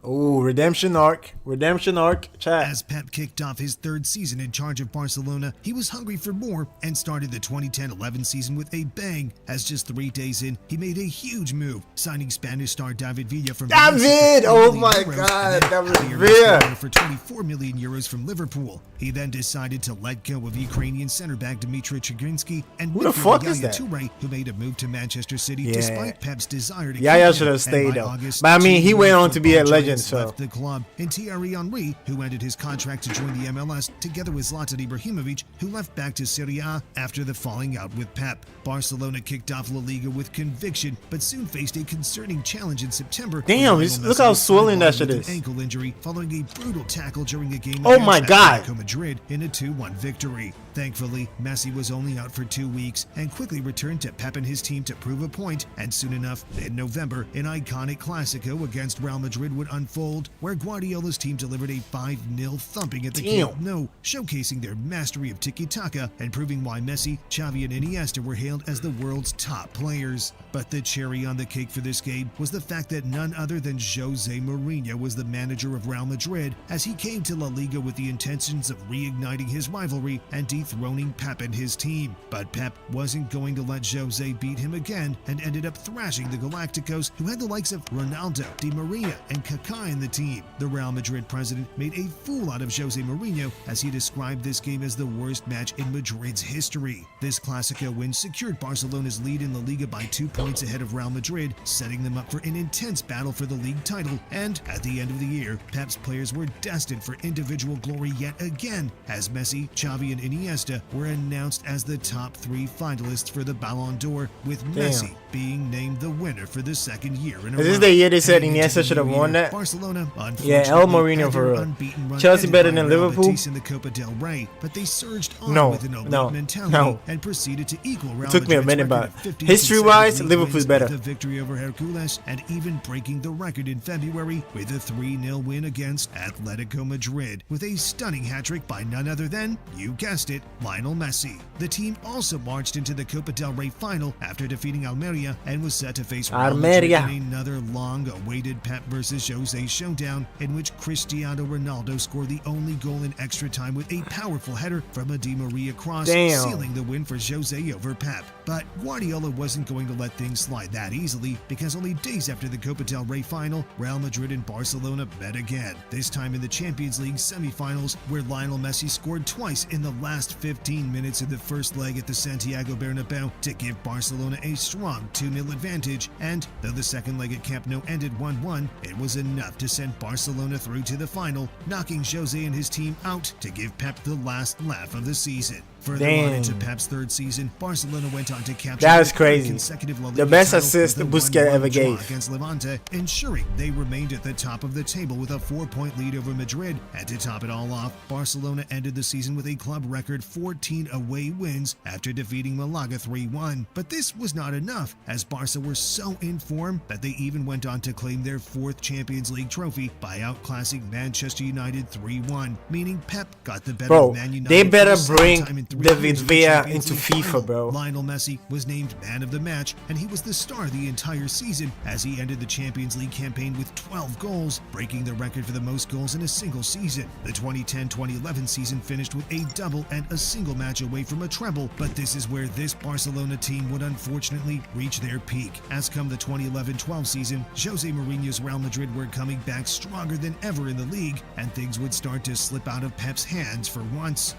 Oh, redemption arc. Redemption arc. Chat. As Pep kicked off his 3rd season in charge of Barcelona, he was hungry for more and started the 2010-11 season with a bang, as just 3 days in, he made a huge move, signing Spanish star David Villa from David! Oh my God, David Villa! for 24 million euros from Liverpool. He then decided to let go of Ukrainian center back Dmitry Chigrinsky and Who the fuck is Yaya that? Toure, who made a move to Manchester City Yeah. despite Pep's desire to Yaya keep should him. have stayed And by though. August, But I mean, he two went more on to be a football legend, giants so. left the club, and Thierry Henry, who ended his contract to join the MLS, together with Zlatan Ibrahimovic, who left back to Serie A after the falling out with Pep. Barcelona kicked off La Liga with conviction, but soon faced a concerning challenge in September. Damn, when he's- Lionel look Messi how was swollen that sidelined shit with is. an ankle injury following a brutal tackle during a game Oh my against God. Atletico Madrid in a 2-1 victory. Thankfully, Messi was only out for 2 weeks and quickly returned to Pep and his team to prove a point, and soon enough, in November, an iconic Clásico against Real Madrid would unfold, where Guardiola's team delivered a 5-0 thumping at the Camp Nou, showcasing their mastery of tiki-taka and proving why Messi, Xavi, and Iniesta were hailed as the world's top players. But the cherry on the cake for this game was the fact that none other than Jose Mourinho was the manager of Real Madrid, as he came to La Liga with the intentions of reigniting his rivalry and dethroning Pep and his team. But Pep wasn't going to let Jose beat him again, and ended up thrashing the Galacticos, who had the likes of Ronaldo, Di Maria, and Kaká in the team. The Real Madrid president made a fool out of Jose Mourinho, as he described this game as the worst match in Madrid's history. This Clásico win secured Barcelona's lead in La Liga by 2 points ahead of Real Madrid, setting them up for an intense battle for the league title. And at the end of the year, Pep's players were destined for individual glory yet again, as Messi, Xavi, and Iniesta were announced as the top 3 finalists for the Ballon d'Or, with Messi being named the winner for the 2nd year in a row. Is this the year they said Heading into Iniesta the should have new won year, that? Barcelona, Yeah, El unfortunately, Mourinho had for their real. unbeaten run Chelsea ended better by than Real Liverpool? Betis in the Copa del Rey, but they surged on No, with an elite no, mentality no. and proceeded to equal Real Took me a Madrid's minute, record but of 15 history-wise, consecutive league Liverpool's wins better. with a victory over Hercules, and even breaking the record in February with a 3-0 win against Atletico Madrid, with a stunning hat-trick by none other than, you guessed it, Lionel Messi. The team also marched into the Copa del Rey final after defeating Almeria, and was set to face Real Madrid Almeria. in another long-awaited Pep versus Jose showdown, in which Cristiano Ronaldo scored the only goal in extra time with a powerful header from a Di Maria cross, Damn. sealing the win for Jose over Pep. But Guardiola wasn't going to let things slide that easily, because only days after the Copa del Rey final, Real Madrid and Barcelona met again, this time in the Champions League semifinals, where Lionel Messi scored twice in the last 15 minutes of the first leg at the Santiago Bernabeu to give Barcelona a strong 2-0 advantage, and though the second leg at Camp Nou ended 1-1, it was enough to send Barcelona through to the final, knocking Jose and his team out to give Pep the last laugh of the season. Further on Dang. into Pep's 3rd season, Barcelona went on to capture That is the 3rd crazy. consecutive La The Liga best title assist with a Busquets 1-1 ever draw gave. against Levante, ensuring they remained at the top of the table with a 4-point lead over Madrid. And to top it all off, Barcelona ended the season with a club record 14 away wins after defeating Malaga 3-1. But this was not enough, as Barca were so in form that they even went on to claim their 4th Champions League trophy by outclassing Manchester United 3-1, meaning Pep got the better Bro, of Man United. they for better the second bring time in 3 David years in the Villa Champions into League FIFA, final. bro. Lionel Messi was named man of the match, and he was the star the entire season, as he ended the Champions League campaign with 12 goals, breaking the record for the most goals in a single season. The 2010-2011 season finished with a double and a single match away from a treble, but this is where this Barcelona team would unfortunately reach their peak, as come the 2011-12 season, Jose Mourinho's Real Madrid were coming back stronger than ever in the league, and things would start to slip out of Pep's hands for once.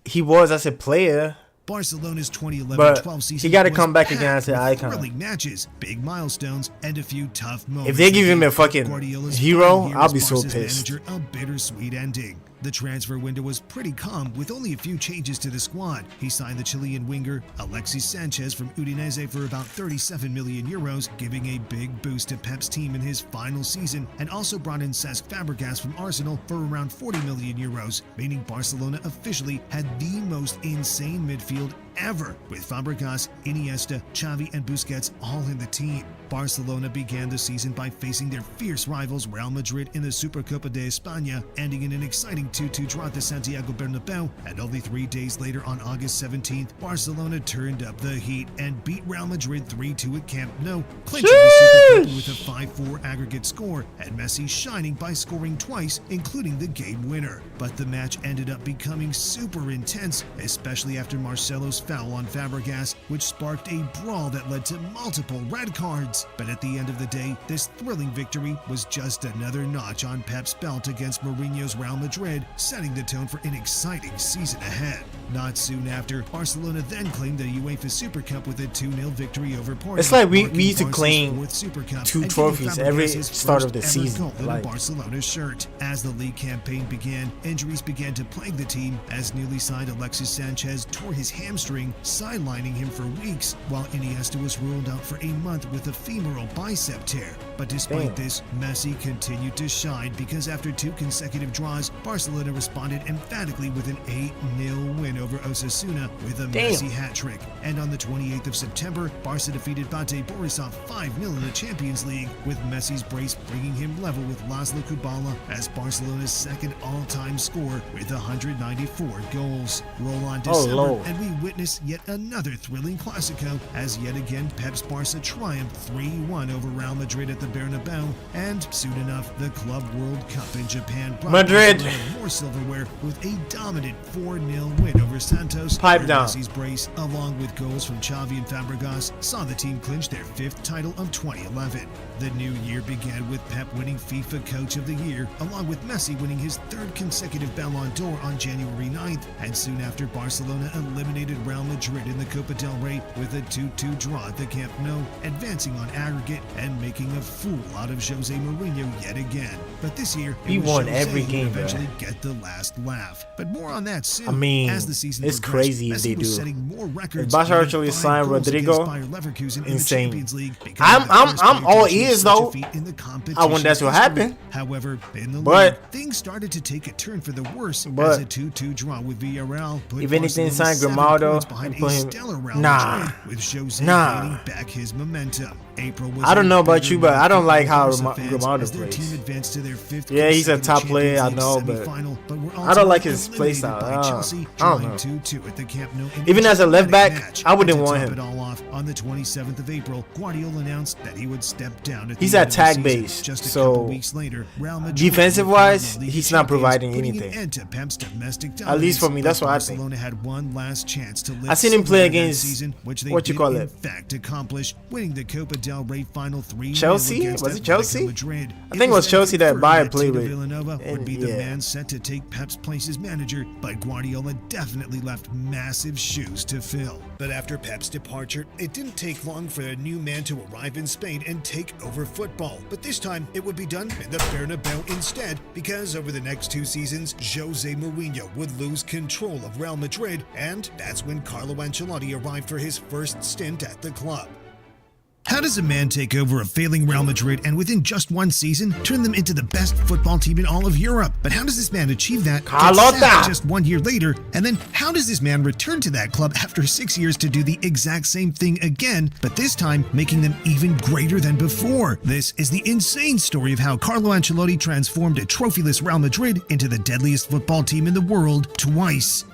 He was as a player. Barcelona's 2011-12 But season he got to was come back packed against the with icon. thrilling matches, big milestones, and a few tough moments. If they give him a fucking Guardiola's hero, final year I'll as be so Barca's pissed. manager, a bittersweet ending. The transfer window was pretty calm with only a few changes to the squad. He signed the Chilean winger Alexis Sanchez from Udinese for about 37 million euros, giving a big boost to Pep's team in his final season, and also brought in Cesc Fabregas from Arsenal for around 40 million euros, meaning Barcelona officially had the most insane midfield ever, with Fabregas, Iniesta, Xavi, and Busquets all in the team. Barcelona began the season by facing their fierce rivals Real Madrid in the Supercopa de España, ending in an exciting 2-2 draw at the Santiago Bernabeu, and only 3 days later on August 17th, Barcelona turned up the heat and beat Real Madrid 3-2 at Camp Nou, clinching the Supercopa with a 5-4 aggregate score, and Messi shining by scoring twice, including the game winner. But the match ended up becoming super intense, especially after Marcelo's foul on Fabregas, which sparked a brawl that led to multiple red cards. But at the end of the day, this thrilling victory was just another notch on Pep's belt against Mourinho's Real Madrid, setting the tone for an exciting season ahead. Not soon after, Barcelona then claimed the UEFA Super Cup with a 2-0 victory over Porto. It's like we marking used to Barca's claim fourth Super Cup 2 and trophies giving every Fabregas his start of first the ever season. goal in a Like, Barcelona shirt. As the league campaign began, injuries began to plague the team as newly signed Alexis Sanchez tore his hamstring, sidelining him for weeks, while Iniesta was ruled out for a month with a femoral bicep tear. But despite this, Messi continued to shine because after 2 consecutive draws, Barcelona responded emphatically with an 8-0 win over Osasuna with a Messi hat-trick. And on the 28th of September, Barca defeated Bate Borisov 5-0 in the Champions League, with Messi's brace bringing him level with Laszlo Kubala as Barcelona's second all-time scorer with 194 goals. Roll on December, and we witness yet another thrilling Clásico as yet again Pep's Barca triumphed 3-1 over Real Madrid at the Bernabeu, and soon enough the Club World Cup in Japan brought Madrid more silverware with a dominant 4-0 win over Santos. Pipe down. Messi's brace, along with goals from Xavi and Fabregas, saw the team clinch their 5th title of 2011. The new year began with Pep winning FIFA Coach of the Year, along with Messi winning his 3rd consecutive Ballon d'Or on January 9th, and soon after Barcelona eliminated Real Madrid in the Copa del Rey with a 2-2 draw at the Camp Nou, advancing on aggregate and making a fool out of Jose Mourinho yet again. But this year, he won every who game, would eventually bro. get the last laugh. But more on that soon. I mean, as the season it's progressed, crazy if Messi they was do. setting more records, If Barca winning actually 5 signed goals Rodrigo, against Bayer Leverkusen in the insane. Champions League, becoming I'm the first all player to ears, achieve such a though. feat in the competition. I want that's what happened. However, in the But- league, things started to take a turn for the worse But- as a 2-2 draw with Villarreal put If anything, Barcelona sign 7 Grimaldo points behind and put a him- stellar Real Nah. Madrid, with Jose Nah. gaining back his momentum. April was I don't a know about bitter you, but month I don't for like how Barca fans Grimaldo as their plays. team advanced to their 5th Yeah, he's a consecutive top player, I Champions know, League but semi-final, but were I don't like ultimately his play style. eliminated by Chelsea, I don't drawing know. 2-2 at the Camp Nou in Even a as a left back, dramatic match. I wouldn't And to want top him. it all off, on the 27th of April, Guardiola announced that he would step down at the He's end at of the tag season. base, Just a so couple weeks later, Real Madrid defensive-wise, won the League he's of not Champions, providing putting anything. an end to Pep's domestic At least for dominance, me, that's but what I think. Barcelona had one last chance to lift I seen him play silver that against- season, which they what you did call in it? fact accomplish, winning the Copa del Rey final 3-0 Chelsea? against Was it Atletico Chelsea? Madrid. I think it was then Chelsea that confirmed Bayern played Tito with. Villanova would And be the yeah. man set to take Pep's place as manager, but Guardiola definitely left massive shoes to fill. But after Pep's departure, it didn't take long for a new man to arrive in Spain and take over football. But this time, it would be done in the Bernabeu instead, because over the next 2 seasons, Jose Mourinho would lose control of Real Madrid, and that's when Carlo Ancelotti arrived for his first stint at the club. How does a man take over a failing Real Madrid and within just 1 season turn them into the best football team in all of Europe? But how does this man achieve that? Get Carlota! sacked just 1 year later, and then how does this man return to that club after 6 years to do the exact same thing again, but this time making them even greater than before? This is the insane story of how Carlo Ancelotti transformed a trophyless Real Madrid into the deadliest football team in the world twice.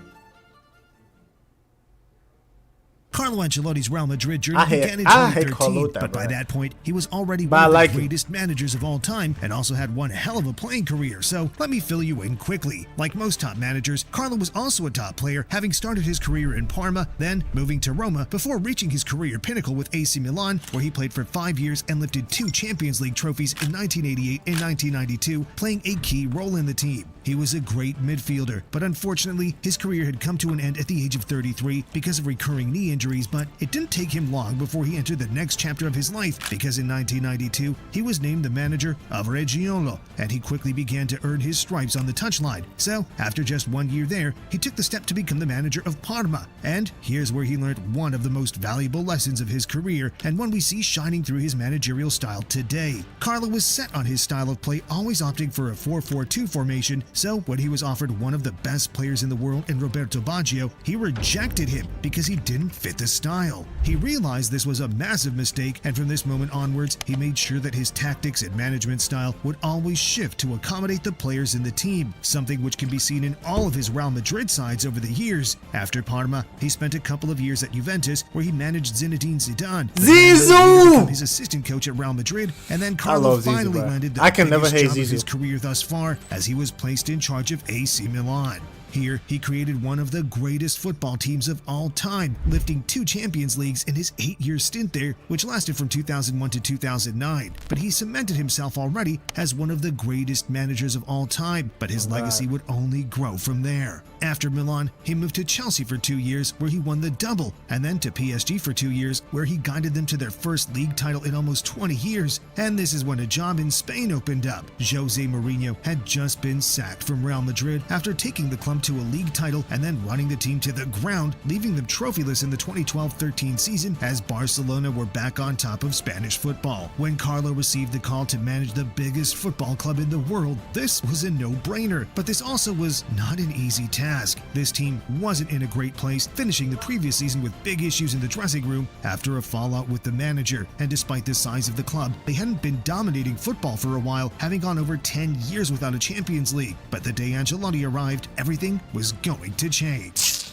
Carlo Ancelotti's Real Madrid journey began in I hate 2013, Carlota, but by bro. that point, he was already But one I of like the him. greatest managers of all time and also had one hell of a playing career, so let me fill you in quickly. Like most top managers, Carlo was also a top player, having started his career in Parma, then moving to Roma, before reaching his career pinnacle with AC Milan, where he played for 5 years and lifted 2 Champions League trophies in 1988 and 1992, playing a key role in the team. He he was a great midfielder, but unfortunately, his career had come to an end at the age of 33 because of recurring knee injuries, but it didn't take him long before he entered the next chapter of his life, because in 1992, he was named the manager of Guardiola, and he quickly began to earn his stripes on the touchline. So, after just 1 year there, he took the step to become the manager of Parma, and here's where he learned one of the most valuable lessons of his career, and one we see shining through his managerial style today. Carlo was set on his style of play, always opting for a 4-4-2 formation, so when he was offered one of the best players in the world in Roberto Baggio, he rejected him because he didn't fit the style. He realized this was a massive mistake, and from this moment onwards, he made sure that his tactics and management style would always shift to accommodate the players in the team, something which can be seen in all of his Real Madrid sides over the years. After Parma, he spent a couple of years at Juventus, where he managed Zinedine Zidane. Zizou! His assistant coach at Real Madrid, and then Carlo finally landed the biggest job of his career thus far, as he was placed in charge of AC Milan. Here, he created one of the greatest football teams of all time, lifting 2 Champions Leagues in his 8-year stint there, which lasted from 2001 to 2009. But he cemented himself already as one of the greatest managers of all time, but his legacy would only grow from there. After Milan, he moved to Chelsea for 2 years, where he won the double, and then to PSG for 2 years, where he guided them to their first league title in almost 20 years. And this is when a job in Spain opened up. Jose Mourinho had just been sacked from Real Madrid after taking the club to a league title and then running the team to the ground, leaving them trophyless in the 2012-13 season, as Barcelona were back on top of Spanish football. When Carlo received the call to manage the biggest football club in the world, this was a no-brainer, but this also was not an easy task. This team wasn't in a great place, finishing the previous season with big issues in the dressing room after a fallout with the manager, and despite the size of the club, they hadn't been dominating football for a while, having gone over 10 years without a Champions League. But the day Ancelotti arrived, everything was going to change.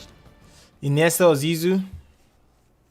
Iniesta or Zizou?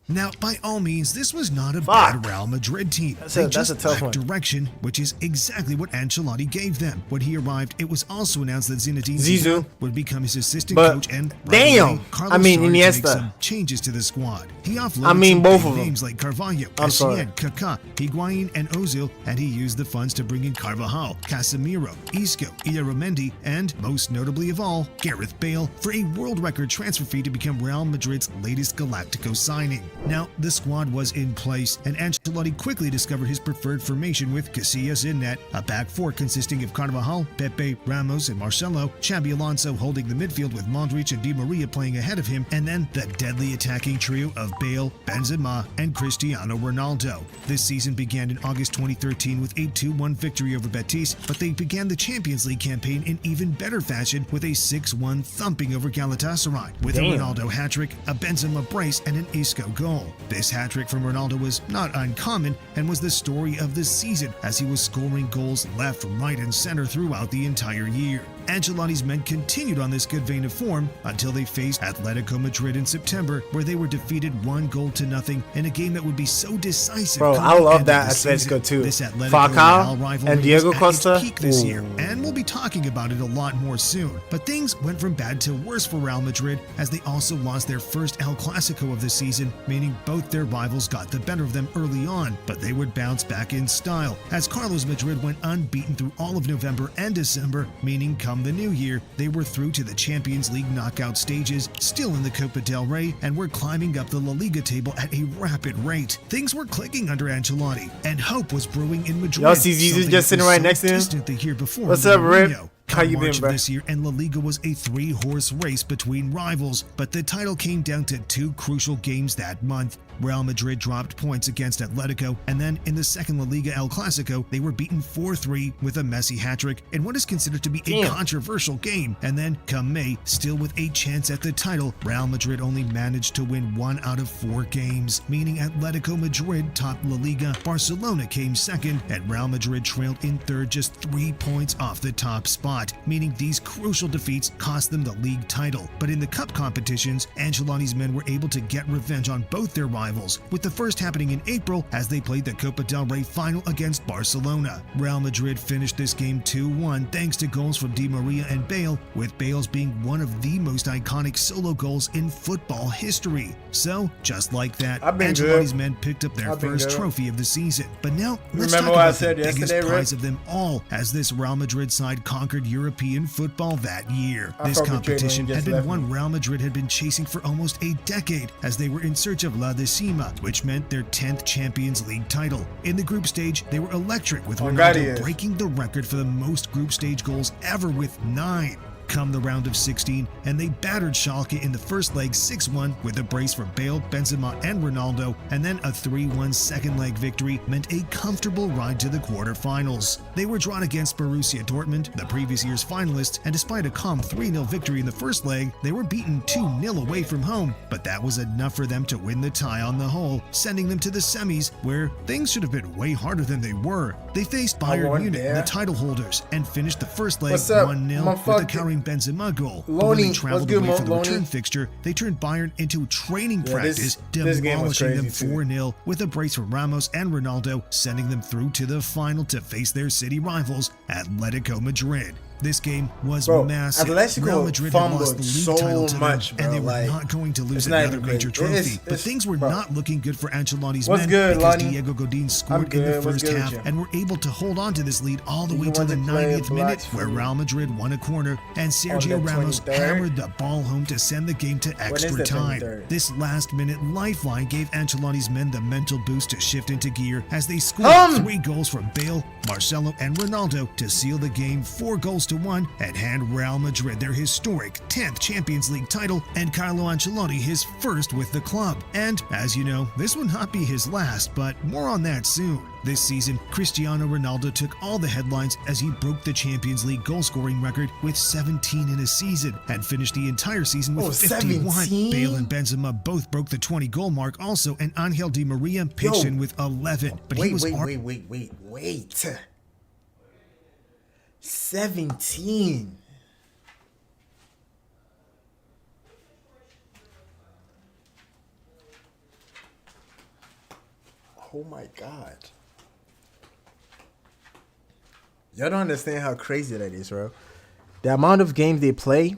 Now, by all means, this was not a bad Real Madrid team. They just tough lacked direction, which is exactly what Ancelotti gave them. When he arrived, it was also announced that Zinedine Zidane would become his assistant coach, and Iniesta some changes to the squad. He offloaded both of them. names like Carvalho, Essien, Kaká, Higuain, and Ozil, and he used the funds to bring in Carvajal, Casemiro, Isco, Illarramendi, and most notably of all, Gareth Bale, for a world record transfer fee to become Real Madrid's latest Galactico signing. Now, the squad was in place, and Ancelotti quickly discovered his preferred formation with Casillas in net, a back four consisting of Carvajal, Pepe, Ramos, and Marcelo, Xabi Alonso holding the midfield with Modric and Di Maria playing ahead of him, and then the deadly attacking trio of Bale, Benzema, and Cristiano Ronaldo. This season began in August 2013 with a 2-1 victory over Betis, but they began the Champions League campaign in even better fashion with a 6-1 thumping over Galatasaray, with a Ronaldo hat-trick, a Benzema brace, and an Isco goal. This hat-trick from Ronaldo was not uncommon and was the story of the season, as he was scoring goals left, right, and center throughout the entire year. Ancelotti's men continued on this good vein of form until they faced Atletico Madrid in September, where they were defeated 1-0 in a game that would be so decisive. Bro, I love that Atletico too. This Falcao and Diego Costa peak this year, and we'll be talking about it a lot more soon. But things went from bad to worse for Real Madrid, as they also lost their first El Clasico of the season, meaning both their rivals got the better of them early on, but they would bounce back in style, as Carlos Madrid went unbeaten through all of November and December, meaning come the new year, they were through to the Champions League knockout stages, still in the Copa del Rey, and were climbing up the La Liga table at a rapid rate. Things were clicking under Ancelotti, and hope was brewing in Madrid. Y'all see Zizou just sitting right next to him? The year before, what's up, Rip? How you March been, bro? This year, and La Liga was a 3-horse race between rivals, but the title came down to 2 crucial games that month. Real Madrid dropped points against Atletico, and then in the second La Liga El Clasico, they were beaten 4-3 with a Messi hat-trick in what is considered to be a controversial game. And then, come May, still with a chance at the title, Real Madrid only managed to win 1 out of 4 games, meaning Atletico Madrid topped La Liga, Barcelona came second, and Real Madrid trailed in third, just 3 points off the top spot, meaning these crucial defeats cost them the league title. But in the cup competitions, Ancelotti's men were able to get revenge on both their rivals, with the first happening in April as they played the Copa del Rey final against Barcelona. Real Madrid finished this game 2-1 thanks to goals from Di Maria and Bale, with Bale's being one of the most iconic solo goals in football history. So, just like that, Ancelotti's men picked up their first trophy of the season. But now, let's talk about the biggest prize of them all, as this Real Madrid side conquered dominated European football that year. I This felt betrayed when he competition just had been left one me. Real Madrid had been chasing for almost a decade as they were in search of La Decima, which meant their 10th Champions League title. In the group stage, they were electric, with Ronaldo breaking the record for the most group stage goals ever with 9. Come the round of 16, and they battered Schalke in the first leg 6-1 with a brace for Bale, Benzema, and Ronaldo, and then a 3-1 second leg victory meant a comfortable ride to the quarterfinals. They were drawn against Borussia Dortmund, the previous year's finalists, and despite a calm 3-0 victory in the first leg, they were beaten 2-0 away from home, but that was enough for them to win the tie on the whole, sending them to the semis, where things should have been way harder than they were. They faced Bayern Munich, the title holders, and finished the first leg 1-0 with a cowering Benzema goal. But when they traveled away for the return fixture, they turned Bayern into training practice, demolishing them 4-0 with a brace from Ramos and Ronaldo, sending them through to the final to face their city rivals, Atletico Madrid. This game was massive. Real Madrid had lost the league title to them, and they were not going to lose another major trophy. But things were not looking good for Ancelotti's men because Diego Godin scored in the first half and were able to hold on to this lead all the way to the 90th minute, where Real Madrid won a corner and Sergio Ramos hammered the ball home to send the game to extra time. This last-minute lifeline gave Ancelotti's men the mental boost to shift into gear as they scored 3 goals from Bale, Marcelo, and Ronaldo to seal the game 4-1 and hand Real Madrid their historic 10th Champions League title and Carlo Ancelotti his first with the club. And, as you know, this would not be his last, but more on that soon. This season, Cristiano Ronaldo took all the headlines as he broke the Champions League goal-scoring record with 17 in a season and finished the entire season with 51. 17? Bale and Benzema both broke the 20-goal mark also, and Angel Di Maria pitched in with 11. But wait. 17. Oh my God. Y'all don't understand how crazy that is, bro. The amount of games they play.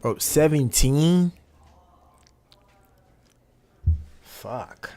Bro, 17? Fuck.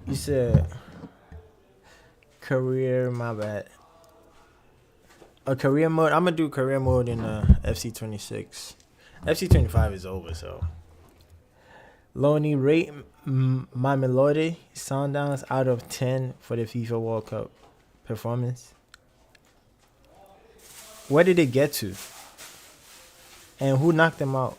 You said career, my bad. A career mode. I'm gonna do career mode in FC26. FC25 is over, so. Loney, rate Mamelodi Sundowns out of 10 for the FIFA World Cup performance. Where did it get to? And who knocked him out?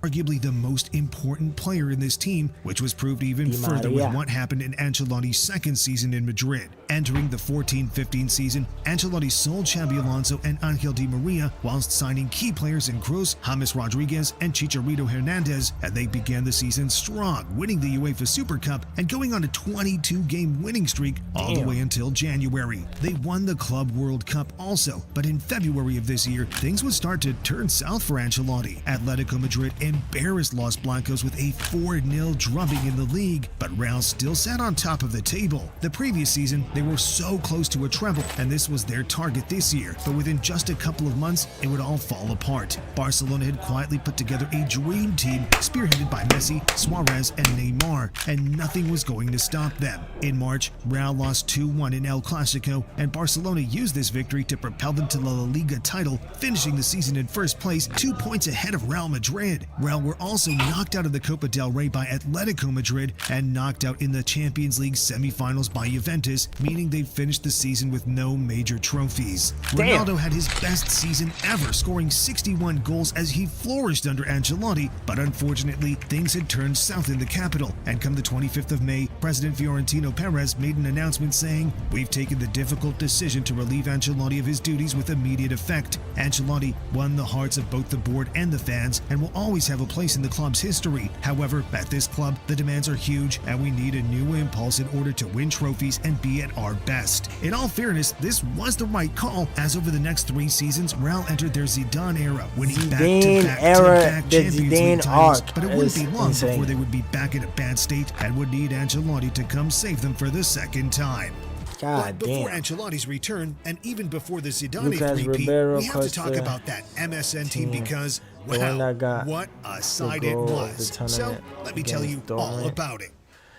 Arguably the most important player in this team, which was proved even Di further with Maria. what happened in Ancelotti's second season in Madrid. Entering the 14-15 season, Ancelotti sold Xabi Alonso and Angel Di Maria whilst signing key players in Kroos, James Rodriguez, and Chicharito Hernandez, and they began the season strong, winning the UEFA Super Cup and going on a 22-game winning streak all the way until January. They won the Club World Cup also, but in February of this year, things would start to turn south for Ancelotti. Atletico Madrid embarrassed Los Blancos with a 4-0 drubbing in the league, but Real still sat on top of the table. The previous season, they were so close to a treble, and this was their target this year, but within just a couple of months, it would all fall apart. Barcelona had quietly put together a dream team spearheaded by Messi, Suarez, and Neymar, and nothing was going to stop them. In March, Real lost 2-1 in El Clasico, and Barcelona used this victory to propel them to the La Liga title, finishing the season in first place, 2 points ahead of Real Madrid. Real were also knocked out of the Copa del Rey by Atletico Madrid and knocked out in the Champions League semifinals by Juventus, meaning they finished the season with no major trophies. Damn. Ronaldo had his best season ever, scoring 61 goals as he flourished under Ancelotti, but unfortunately, things had turned south in the capital, and come the 25th of May, President Florentino Perez made an announcement saying, "We've taken the difficult decision to relieve Ancelotti of his duties with immediate effect." Ancelotti won the hearts of both the board and the fans and will always have a place in the club's history. However, at this club, the demands are huge and we need a new impulse in order to win trophies and be at our best. In all fairness, this was the right call, as over the next 3 seasons, Real entered their Zidane era, winning Zidane back-to-back era, the Champions Zidane League titles, arc but it wouldn't is be long insane. before they would be back in a bad state and would need Ancelotti to come save them for the second time. God But before damn. Ancelotti's return, and even before the Zidane Lucas three-peat, Ribeiro we have to talk Costa about that MSN team team. because, The one that got what a side the it goal of was. the So, tournament let me tell you against all Dortmund. about it.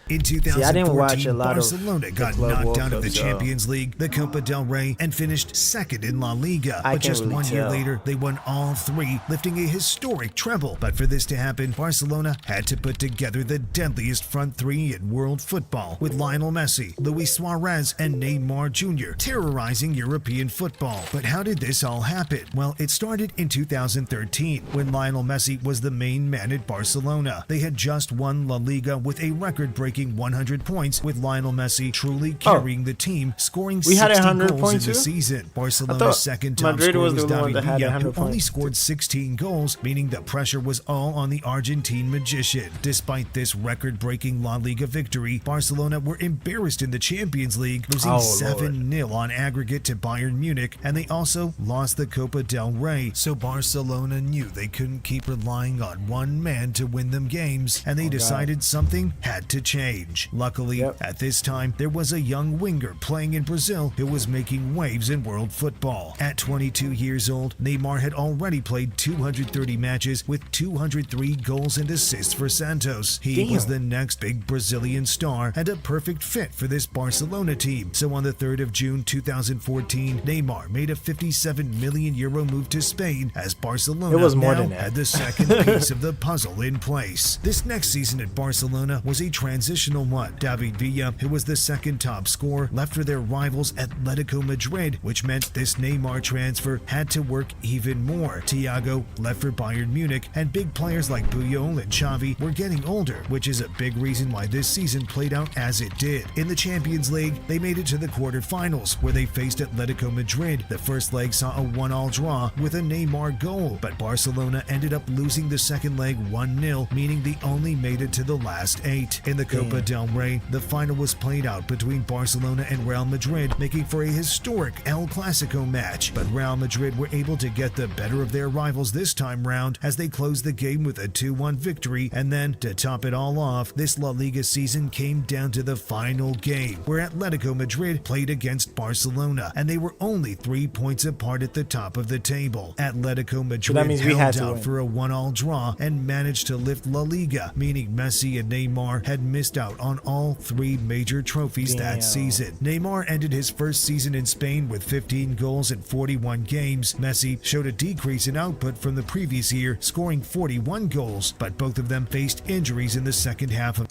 In I didn't watch 2014, a lot of Barcelona the got Club knocked World out of the Cup, so Champions League, the Copa del Rey, and finished second in La Liga. I But can't just really 1 year tell. later, they won all 3, lifting a historic treble. But for this to happen, Barcelona had to put together the deadliest front 3 in world football, with Lionel Messi, Luis Suarez, and Neymar Jr. terrorizing European football. But how did this all happen? Well, it started in 2013, when Lionel Messi was the main man at Barcelona. They had just won La Liga with a record-breaking 100 points, with Lionel Messi truly carrying the team, scoring We had 60 100 goals points in the too? season. I Barcelona's thought second top Madrid scorer was was the one David that had Villa, 100 who only points. scored 16 goals, meaning the pressure was all on the Argentine magician. Despite this record-breaking La Liga victory, Barcelona were embarrassed in the Champions League, losing Oh, 7-0 on aggregate to Bayern Munich, and they also lost the Copa del Rey. So Barcelona knew they couldn't keep relying on one man to win them games, and they decided something had to change. Luckily, at this time, there was a young winger playing in Brazil who was making waves in world football. At 22 years old, Neymar had already played 230 matches with 203 goals and assists for Santos. He was the next big Brazilian star and a perfect fit for this Barcelona team. So on the 3rd of June 2014, Neymar made a €57 million move to Spain, as Barcelona It was more now than that. had the second piece of the puzzle in place. This next season at Barcelona was a transitional one. David Villa, who was the second top scorer, left for their rivals Atletico Madrid, which meant this Neymar transfer had to work even more. Thiago left for Bayern Munich, and big players like Puyol and Xavi were getting older, which is a big reason why this season played out as it did. In the Champions League, they made it to the quarterfinals, where they faced Atletico Madrid. The first leg saw a 1-1 draw with a Neymar goal, but Barcelona ended up losing the second leg 1-0, meaning they only made it to the last 8. In the Copa del Rey, the final was played out between Barcelona and Real Madrid, making for a historic El Clasico match. But Real Madrid were able to get the better of their rivals this time round, as they closed the game with a 2-1 victory. And then, to top it all off, this La Liga season came down to the final game, where Atletico Madrid played against Barcelona, and they were only 3 points apart at the top of the table. Atletico Madrid means we had held to out win. for a 1-1 draw and managed to lift La Liga, meaning Messi and Neymar had missed out on all 3 major trophies that season. Neymar ended his first season in Spain with 15 goals in 41 games. Messi showed a decrease in output from the previous year, scoring 41 goals, but both of them faced injuries in the second half of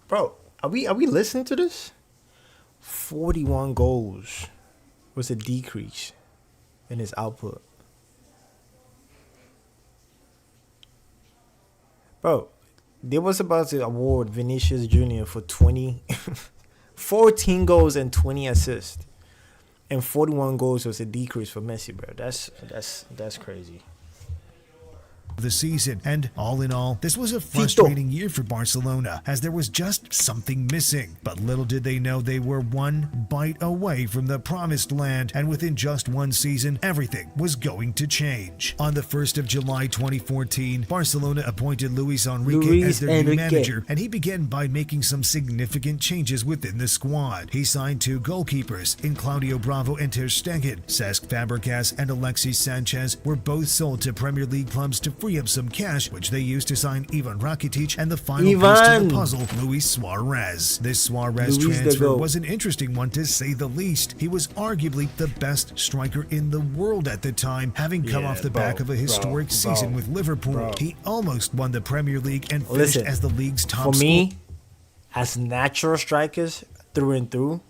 Bro, are we listening to this? 41 goals was a decrease in his output. Bro, they was about to award Vinicius Jr. for 14 goals and 20 assists. And 41 goals was a decrease for Messi, bro. That's crazy. The season, and all in all, this was a frustrating year for Barcelona, as there was just something missing. But little did they know they were one bite away from the promised land, and within just one season, everything was going to change. On the 1st of July 2014, Barcelona appointed Luis Enrique as their new manager, and he began by making some significant changes within the squad. He signed 2 goalkeepers in Claudio Bravo and Ter Stegen. Cesc Fabregas and Alexis Sanchez were both sold to Premier League clubs to free up some cash, which they used to sign Ivan Rakitic and the final piece to the puzzle, Luis Suarez. This Suarez transfer was an interesting one, to say the least. He was arguably the best striker in the world at the time, having come off the back of a historic season with Liverpool. He almost won the Premier League and finished as the league's top For me, as natural strikers through and through,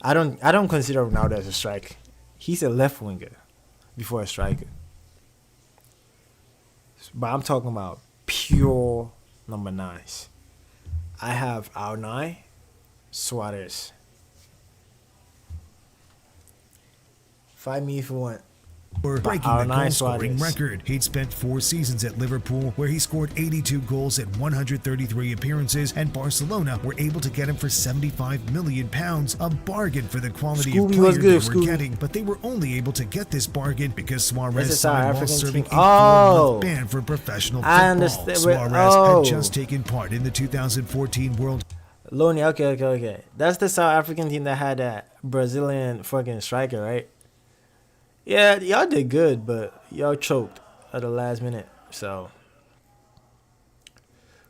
I don't consider Ronaldo as a striker. He's a left winger before a striker. But I'm talking about pure number 9s. I have R9, Suarez. Fight me if you want. Breaking the goal-scoring record. He'd spent 4 seasons at Liverpool, where he scored 82 goals at 133 appearances, and Barcelona were able to get him for £75 million, a bargain for the quality of player they were getting. But they were only able to get this bargain because Suarez signed while serving a 4-month ban for professional football. Suarez had just taken part in the 2014 World Loney, okay. That's the South African team that had that Brazilian fucking striker, right? Yeah, y'all did good, but y'all choked at the last minute. So,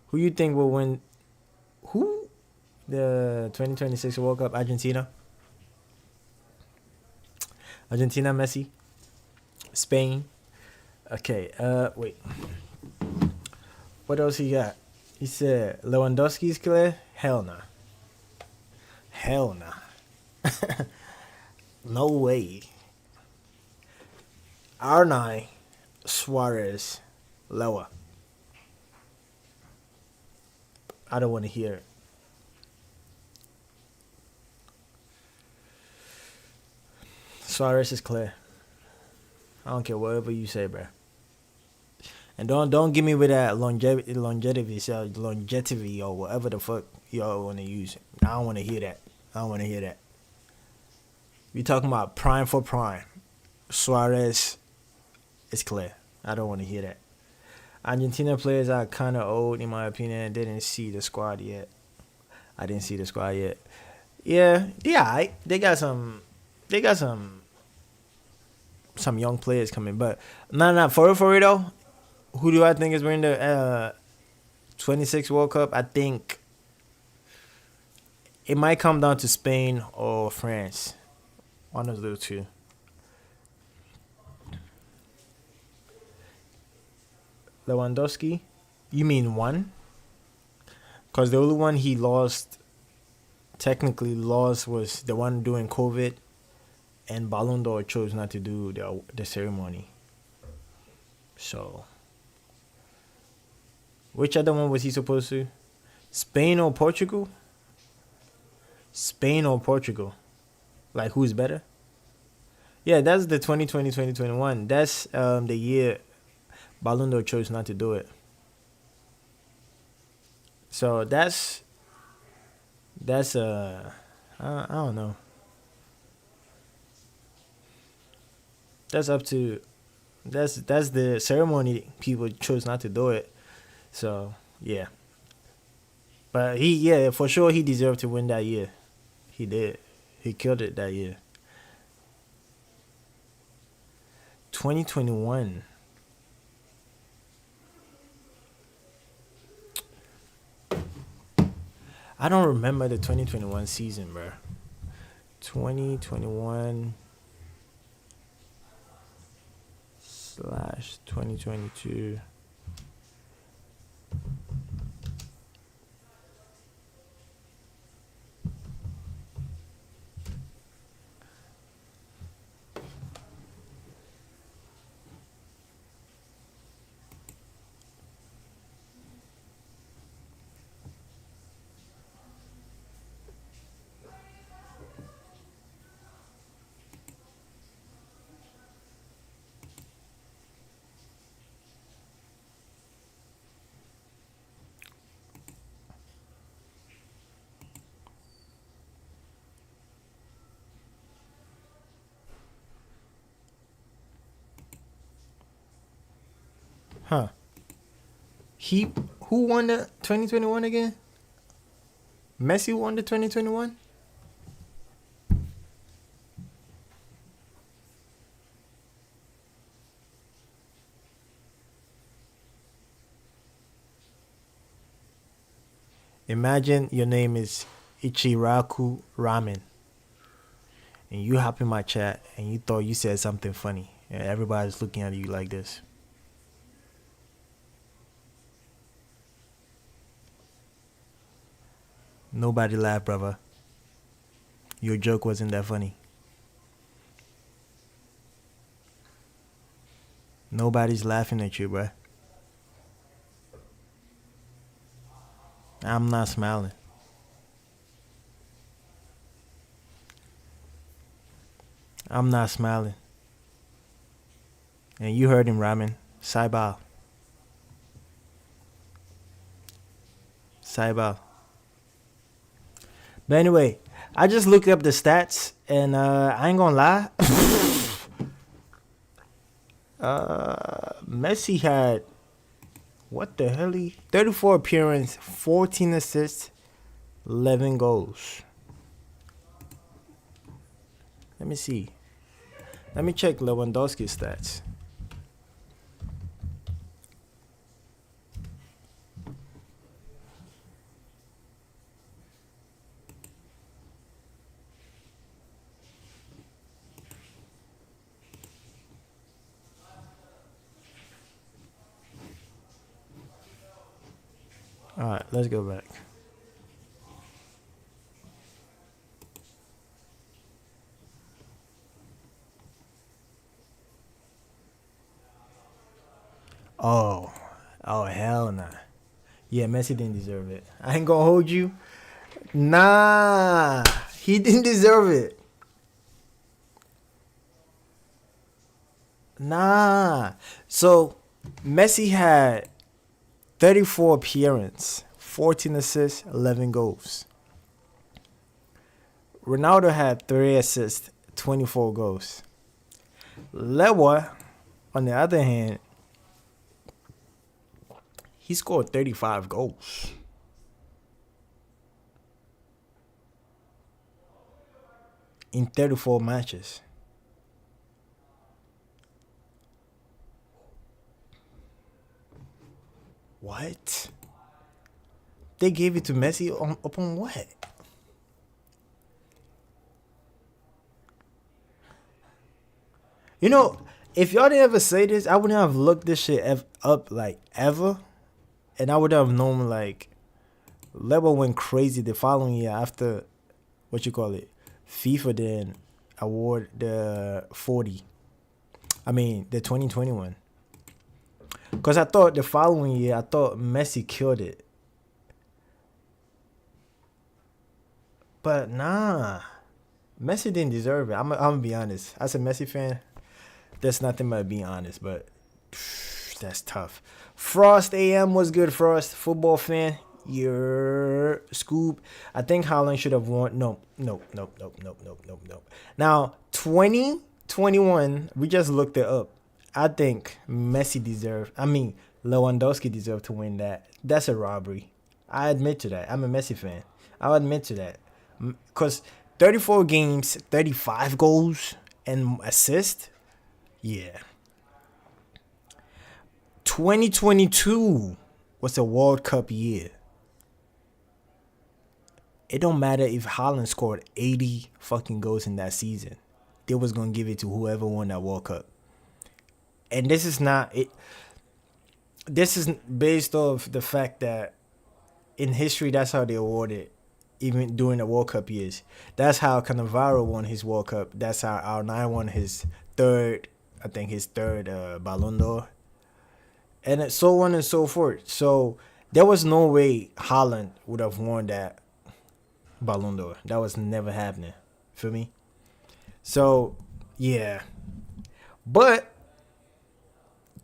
who you think will win? Who? The 2026 World Cup? Argentina, Messi, Spain. Okay. Wait. What else he got? He said Lewandowski's clear. Hell nah. No way. R9, Suarez, Lewa. I don't want to hear it. Suarez is clear. I don't care whatever you say, bro. And don't give me with that longevity or whatever the fuck y'all want to use. I don't want to hear that. We talking about prime for prime. Suarez. It's clear. I don't want to hear that. Argentina players are kind of old, in my opinion. They didn't see the squad yet. I didn't see the squad yet. Yeah, they got some young players coming, but no, for real though. Who do I think is winning the 26 World Cup? I think it might come down to Spain or France. One of those two. Lewandowski? You mean one? Because the only one he technically lost, was the one doing COVID, and Ballon d'Or chose not to do the ceremony. So, which other one was he supposed to? Spain or Portugal? Like, who's better? Yeah, that's the 2020-2021. That's the year Ballon d'Or chose not to do it. So that's I don't know. That's the ceremony. People chose not to do it. So yeah. But for sure he deserved to win that year. He did. He killed it that year. 2021. I don't remember the 2021 season, bro. 2021/2022. Huh. Who won the 2021 again? Messi won the 2021? Imagine your name is Ichiraku Ramen, and you hop in my chat and you thought you said something funny, and everybody's looking at you like this. Nobody laughed, brother. Your joke wasn't that funny. Nobody's laughing at you, bruh. I'm not smiling. I'm not smiling. And you heard him, Ramen. Saibal. Saibal. But anyway, I just looked up the stats, and I ain't gonna lie. Messi had, what the hell? 34 appearances, 14 assists, 11 goals. Let me see. Let me check Lewandowski's stats. All right, let's go back. Oh hell nah. Yeah, Messi didn't deserve it. I ain't gonna hold you. Nah, he didn't deserve it. Nah. So Messi had 34 appearances, 14 assists, 11 goals. Ronaldo had 3 assists, 24 goals. Lewa, on the other hand, he scored 35 goals. In 34 matches. What? They gave it to Messi upon what? You know, if y'all didn't ever say this, I wouldn't have looked this shit up like ever. And I would have known like Lebo went crazy the following year after FIFA then award the 40. I mean the 2021. Because I thought the following year, I thought Messi killed it. But nah. Messi didn't deserve it. I'm going to be honest. As a Messi fan, there's nothing but being honest. But that's tough. Frost AM was good, Frost. Football fan. Your scoop. I think Haaland should have won. No. Now, 2021, we just looked it up. I think Lewandowski deserved to win that. That's a robbery. I admit to that. I'm a Messi fan. I'll admit to that. Because 34 games, 35 goals, and assists. Yeah. 2022 was a World Cup year. It don't matter if Haaland scored 80 fucking goals in that season. They was going to give it to whoever won that World Cup. And this is not it. This is based off the fact that in history, that's how they award it, even during the World Cup years. That's how Cannavaro won his World Cup. That's how R9 won his third Ballon d'Or. And so on and so forth. So there was no way Haaland would have won that Ballon d'Or. That was never happening. Feel me? So, yeah. But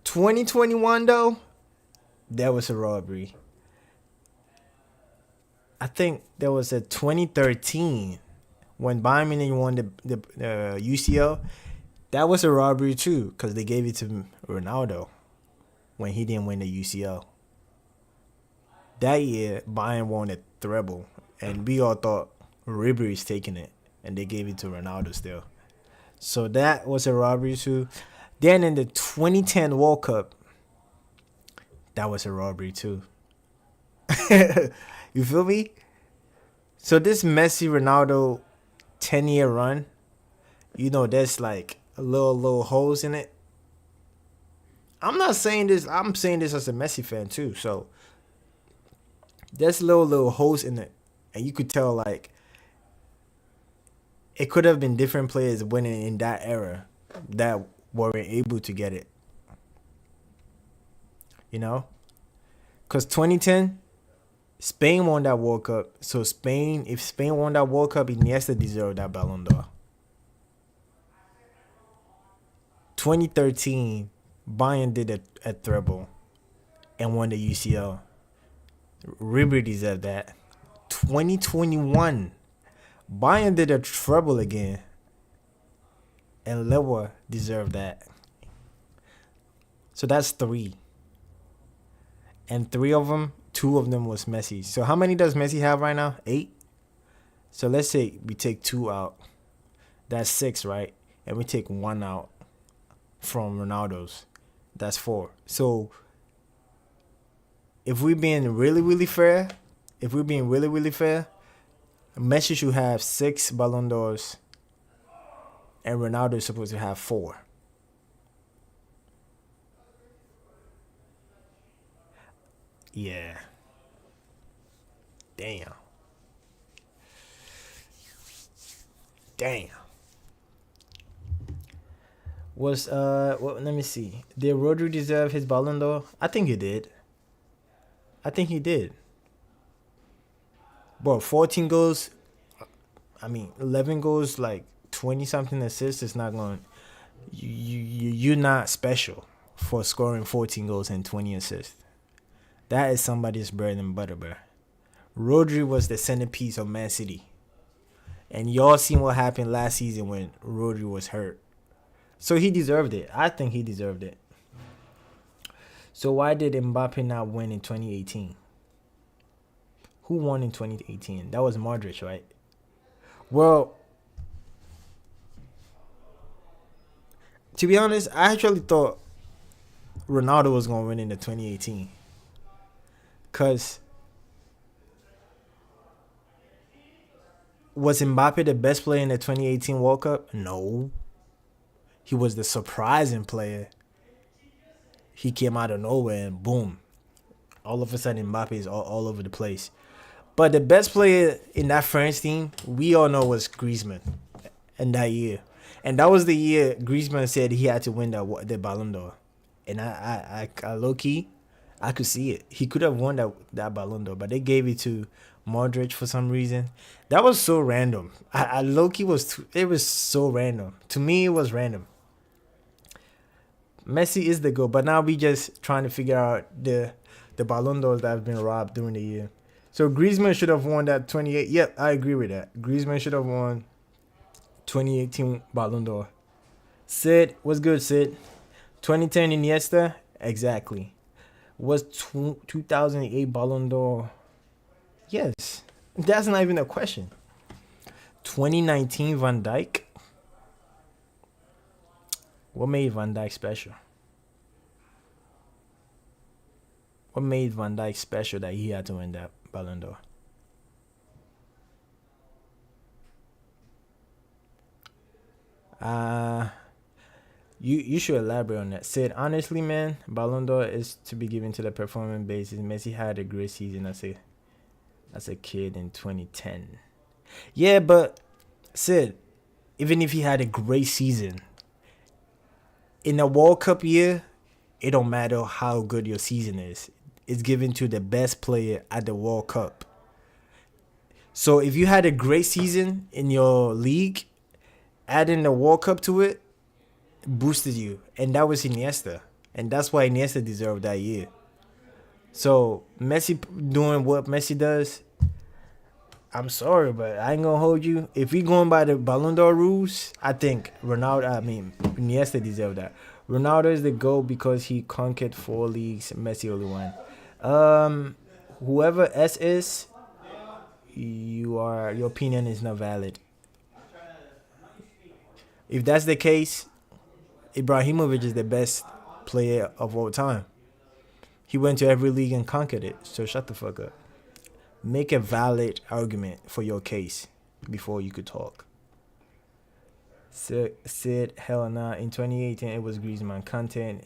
2021 though, that was a robbery. I think there was a 2013 when Bayern Munich won the UCL. That was a robbery too because they gave it to Ronaldo. when he didn't win the UCL. That year, Bayern won a treble, and we all thought Ribery's taking it, and they gave it to Ronaldo still. So that was a robbery too. Then in the 2010 World Cup, that was a robbery too. You feel me? So this Messi Ronaldo 10-year run, you know, there's like a little holes in it. I'm not saying this. I'm saying this as a Messi fan too. So there's little holes in it, and you could tell like it could have been different players winning in that era that weren't able to get it. You know, because 2010, Spain won that World Cup. So if Spain won that World Cup, Iniesta deserved that Ballon d'Or. 2013, Bayern did a treble and won the UCL. Ribery deserved that. 2021, Bayern did a treble again, and Lewa deserved that. So that's 3. And 3 of them, 2 of them was Messi. So how many does Messi have right now? 8? So let's say we take 2 out. That's 6, right? And we take 1 out from Ronaldo's. That's 4. So if we're being really fair, Messi should have 6 Ballon d'Ors, and Ronaldo is supposed to have 4. Yeah. Damn. Let me see. Did Rodri deserve his Ballon d'Or? I think he did. Bro, 14 goals, 11 goals, like 20 something assists is not going. You're not special for scoring 14 goals and 20 assists. That is somebody's bread and butter, bro. Rodri was the centerpiece of Man City. And y'all seen what happened last season when Rodri was hurt. So he deserved it. I think he deserved it. So why did Mbappe not win in 2018? Who won in 2018? That was Madrid, right? Well, to be honest, I actually thought Ronaldo was going to win in the 2018. Because was Mbappe the best player in the 2018 World Cup? No. He was the surprising player. He came out of nowhere and boom. All of a sudden, Mbappe is all over the place. But the best player in that France team, we all know, was Griezmann in that year. And that was the year Griezmann said he had to win the Ballon d'Or. And I low-key, I could see it. He could have won that Ballon d'Or, but they gave it to Modric for some reason. That was so random. I low-key it was so random. To me, it was random. Messi is the GOAT, but now we just trying to figure out the Ballon d'Ors that have been robbed during the year. So Griezmann should have won that 28. Yep, I agree with that. Griezmann should have won 2018 Ballon d'Or. Sid, what's good, Sid? 2010 Iniesta, exactly. Was 2008 Ballon d'Or? Yes, that's not even a question. 2019 Van Dijk. What made Van Dijk special? What made Van Dijk special that he had to win that Ballon d'Or? You should elaborate on that. Said honestly, man, Ballon d'Or is to be given to the performance basis. Messi had a great season as a kid in 2010. Yeah, but Sid, even if he had a great season, in a World Cup year, it don't matter how good your season is. It's given to the best player at the World Cup. So if you had a great season in your league, adding the World Cup to it boosted you. And that was Iniesta. And that's why Iniesta deserved that year. So Messi doing what Messi does, I'm sorry, but I ain't gonna hold you. If we going by the Ballon d'Or rules, I think Iniesta deserved that. Ronaldo is the GOAT because he conquered 4 leagues. Messi only one. Whoever S is, your opinion is not valid. If that's the case, Ibrahimovic is the best player of all time. He went to every league and conquered it. So shut the fuck up. Make a valid argument for your case before you could talk. Sid, hell nah. In 2018, it was Griezmann. Content.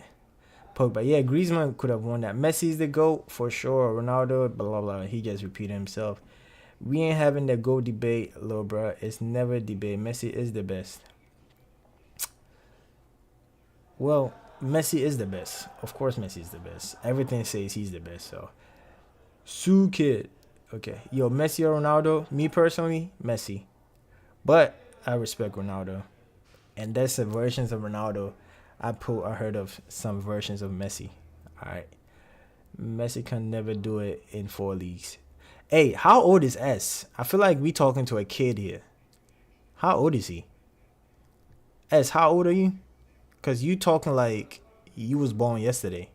Pogba. Yeah, Griezmann could have won that. Messi's the GOAT for sure. Ronaldo, blah, blah, blah. He just repeated himself. We ain't having the GOAT debate, little bruh. It's never a debate. Messi is the best. Well, Messi is the best. Of course Messi is the best. Everything says he's the best, so. Sue kid. Okay. Yo, Messi or Ronaldo? Me personally, Messi. But I respect Ronaldo. And there's some versions of Ronaldo. I heard of some versions of Messi. Alright. Messi can never do it in 4 leagues. Hey, how old is S? I feel like we talking to a kid here. How old is he? S, how old are you? Because you talking like you was born yesterday.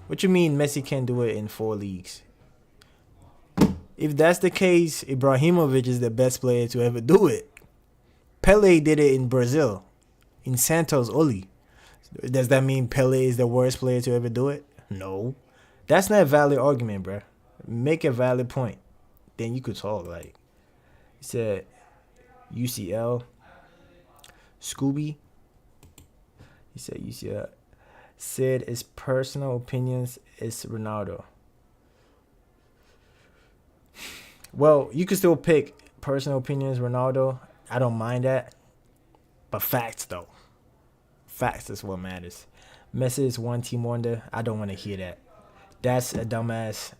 What you mean Messi can't do it in 4 leagues? If that's the case, Ibrahimovic is the best player to ever do it. Pele did it in Brazil. In Santos only. Does that mean Pele is the worst player to ever do it? No. That's not a valid argument, bro. Make a valid point. Then you could talk. Like, he said UCL. Scooby. He said UCL. Said his personal opinions is Ronaldo. Well, you can still pick personal opinions Ronaldo. I don't mind that. But facts, though. Facts is what matters. Messi is one team wonder. I don't want to hear that. That's a dumbass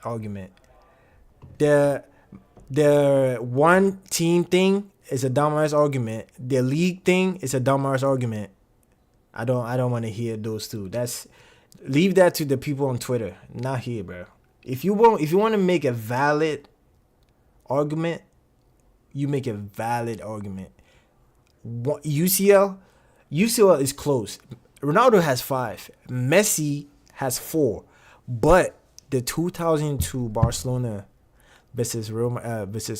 argument. The one team thing is a dumbass argument. The league thing is a dumbass argument. I don't want to hear those two. Leave that to the people on Twitter. Not here, bro. If you want to make a valid argument, you make a valid argument. UCL is close. Ronaldo has 5. Messi has 4. But the 2002 Barcelona versus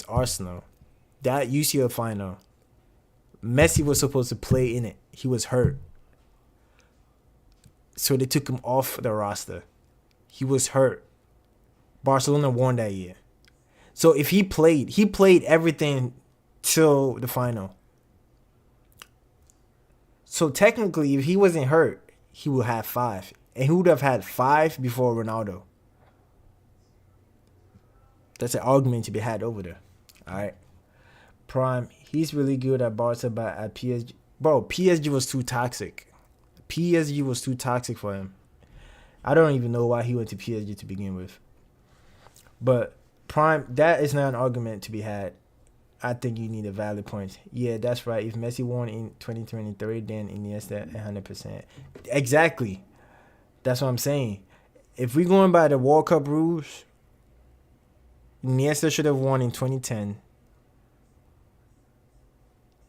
Arsenal, that UCL final, Messi was supposed to play in it. He was hurt. So they took him off the roster. He was hurt. Barcelona won that year. So if he played everything till the final. So technically, if he wasn't hurt, he would have 5. And he would have had 5 before Ronaldo. That's an argument to be had over there. All right. Prime, he's really good at Barca, but at PSG. Bro, PSG was too toxic. PSG was too toxic for him. I don't even know why he went to PSG to begin with. But Prime, that is not an argument to be had. I think you need a valid point. Yeah, that's right. If Messi won in 2023, then Iniesta 100%. Exactly. That's what I'm saying. If we're going by the World Cup rules, Iniesta should have won in 2010.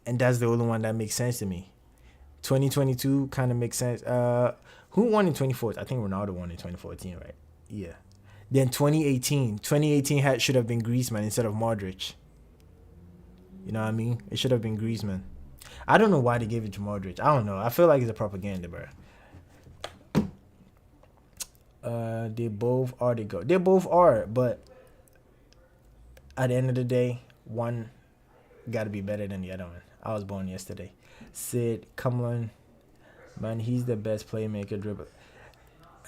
And that's the only one that makes sense to me. 2022 kind of makes sense. Who won in 2014? I think Ronaldo won in 2014, right? Yeah. Then 2018 should have been Griezmann instead of Modric. You know what I mean? It should have been Griezmann. I don't know why they gave it to Modric. I don't know. I feel like it's a propaganda, bro. They both are the GOAT. They both are, but at the end of the day, one got to be better than the other one. I was born yesterday. Sid, come on. Man, he's the best playmaker, dribble.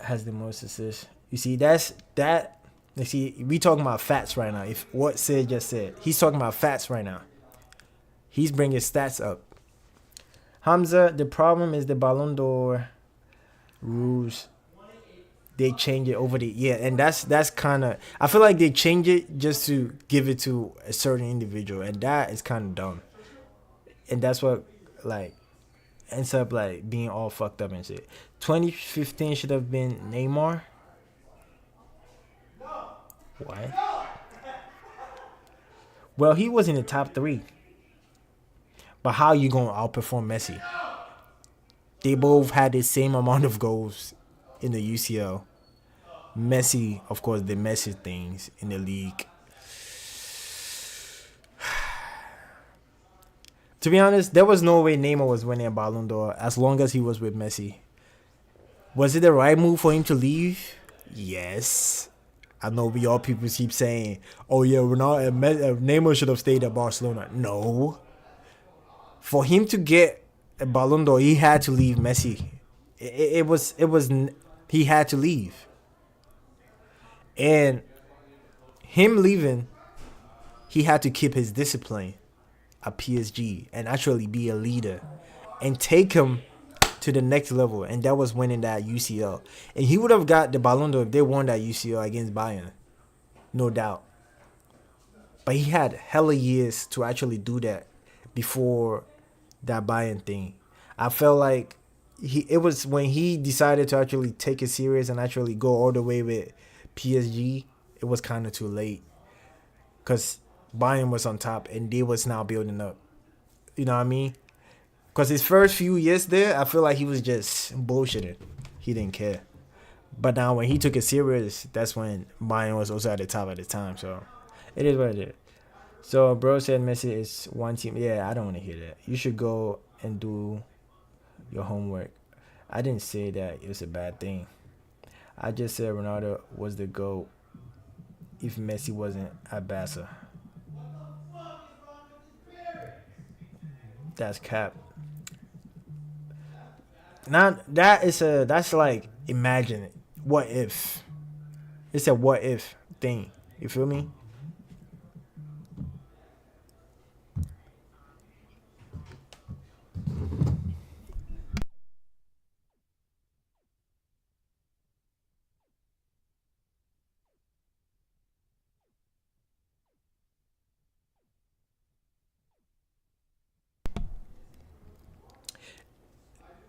Has the most assists. You see, you see, we talking about facts right now. If what Sid just said, he's talking about facts right now. He's bringing stats up. Hamza, the problem is the Ballon d'Or rules. They change it over the year, and that's kind of. I feel like they change it just to give it to a certain individual, and that is kind of dumb. And that's what like ends up like being all fucked up and shit. 2015 should have been Neymar. Why? Well, he was in the top 3. But how you gonna outperform Messi? They both had the same amount of goals in the UCL. Messi, of course, the Messi things in the league. To be honest, there was no way Neymar was winning a Ballon d'Or as long as he was with Messi. Was it the right move for him to leave? Yes. I know we all people keep saying, oh yeah, Neymar should have stayed at Barcelona. No. For him to get a Ballon d'Or, he had to leave Messi. He had to leave. And him leaving, he had to keep his discipline at PSG and actually be a leader and take him to the next level, and that was winning that UCL. And he would have got the Ballon d'Or if they won that UCL against Bayern, no doubt. But he had hella years to actually do that before that Bayern thing. I felt like it was when he decided to actually take it serious and actually go all the way with PSG, it was kind of too late. Because Bayern was on top and they was now building up. You know what I mean? Because his first few years there, I feel like he was just bullshitting. He didn't care. But now when he took it serious, that's when Bayern was also at the top at the time. So it is what it is. So bro said Messi is one team. Yeah, I don't want to hear that. You should go and do your homework. I didn't say that it was a bad thing. I just said Ronaldo was the GOAT if Messi wasn't at Barca. That's cap. Now that's like imagine it. What if? It's a what if thing. You feel me?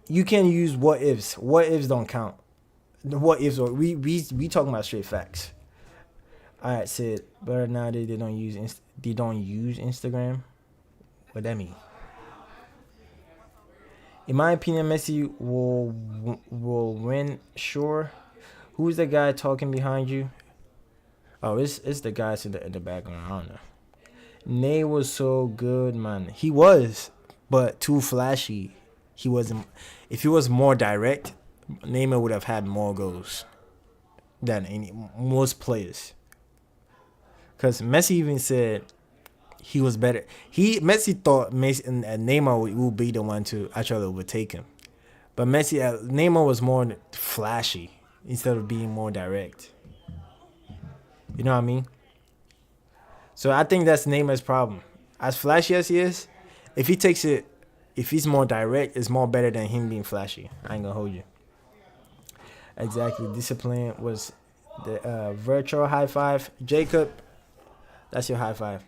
You can't use what ifs. What ifs don't count. The what ifs are we talking about straight facts. Alright, Sid. But nowadays they don't use Instagram. What that mean? In my opinion, Messi will win. Sure. Who's the guy talking behind you? Oh, it's the guys in the background. I don't know. Ney was so good, man. He was, but too flashy. He wasn't. If he was more direct, Neymar would have had more goals than most players. Because Messi even said he was better. Messi thought Neymar would be the one to actually overtake him, but Neymar was more flashy instead of being more direct. You know what I mean? So I think that's Neymar's problem. As flashy as he is, if he takes it. If he's more direct, it's more better than him being flashy. I ain't gonna hold you. Exactly. Discipline was the virtual high five. Jacob, that's your high five.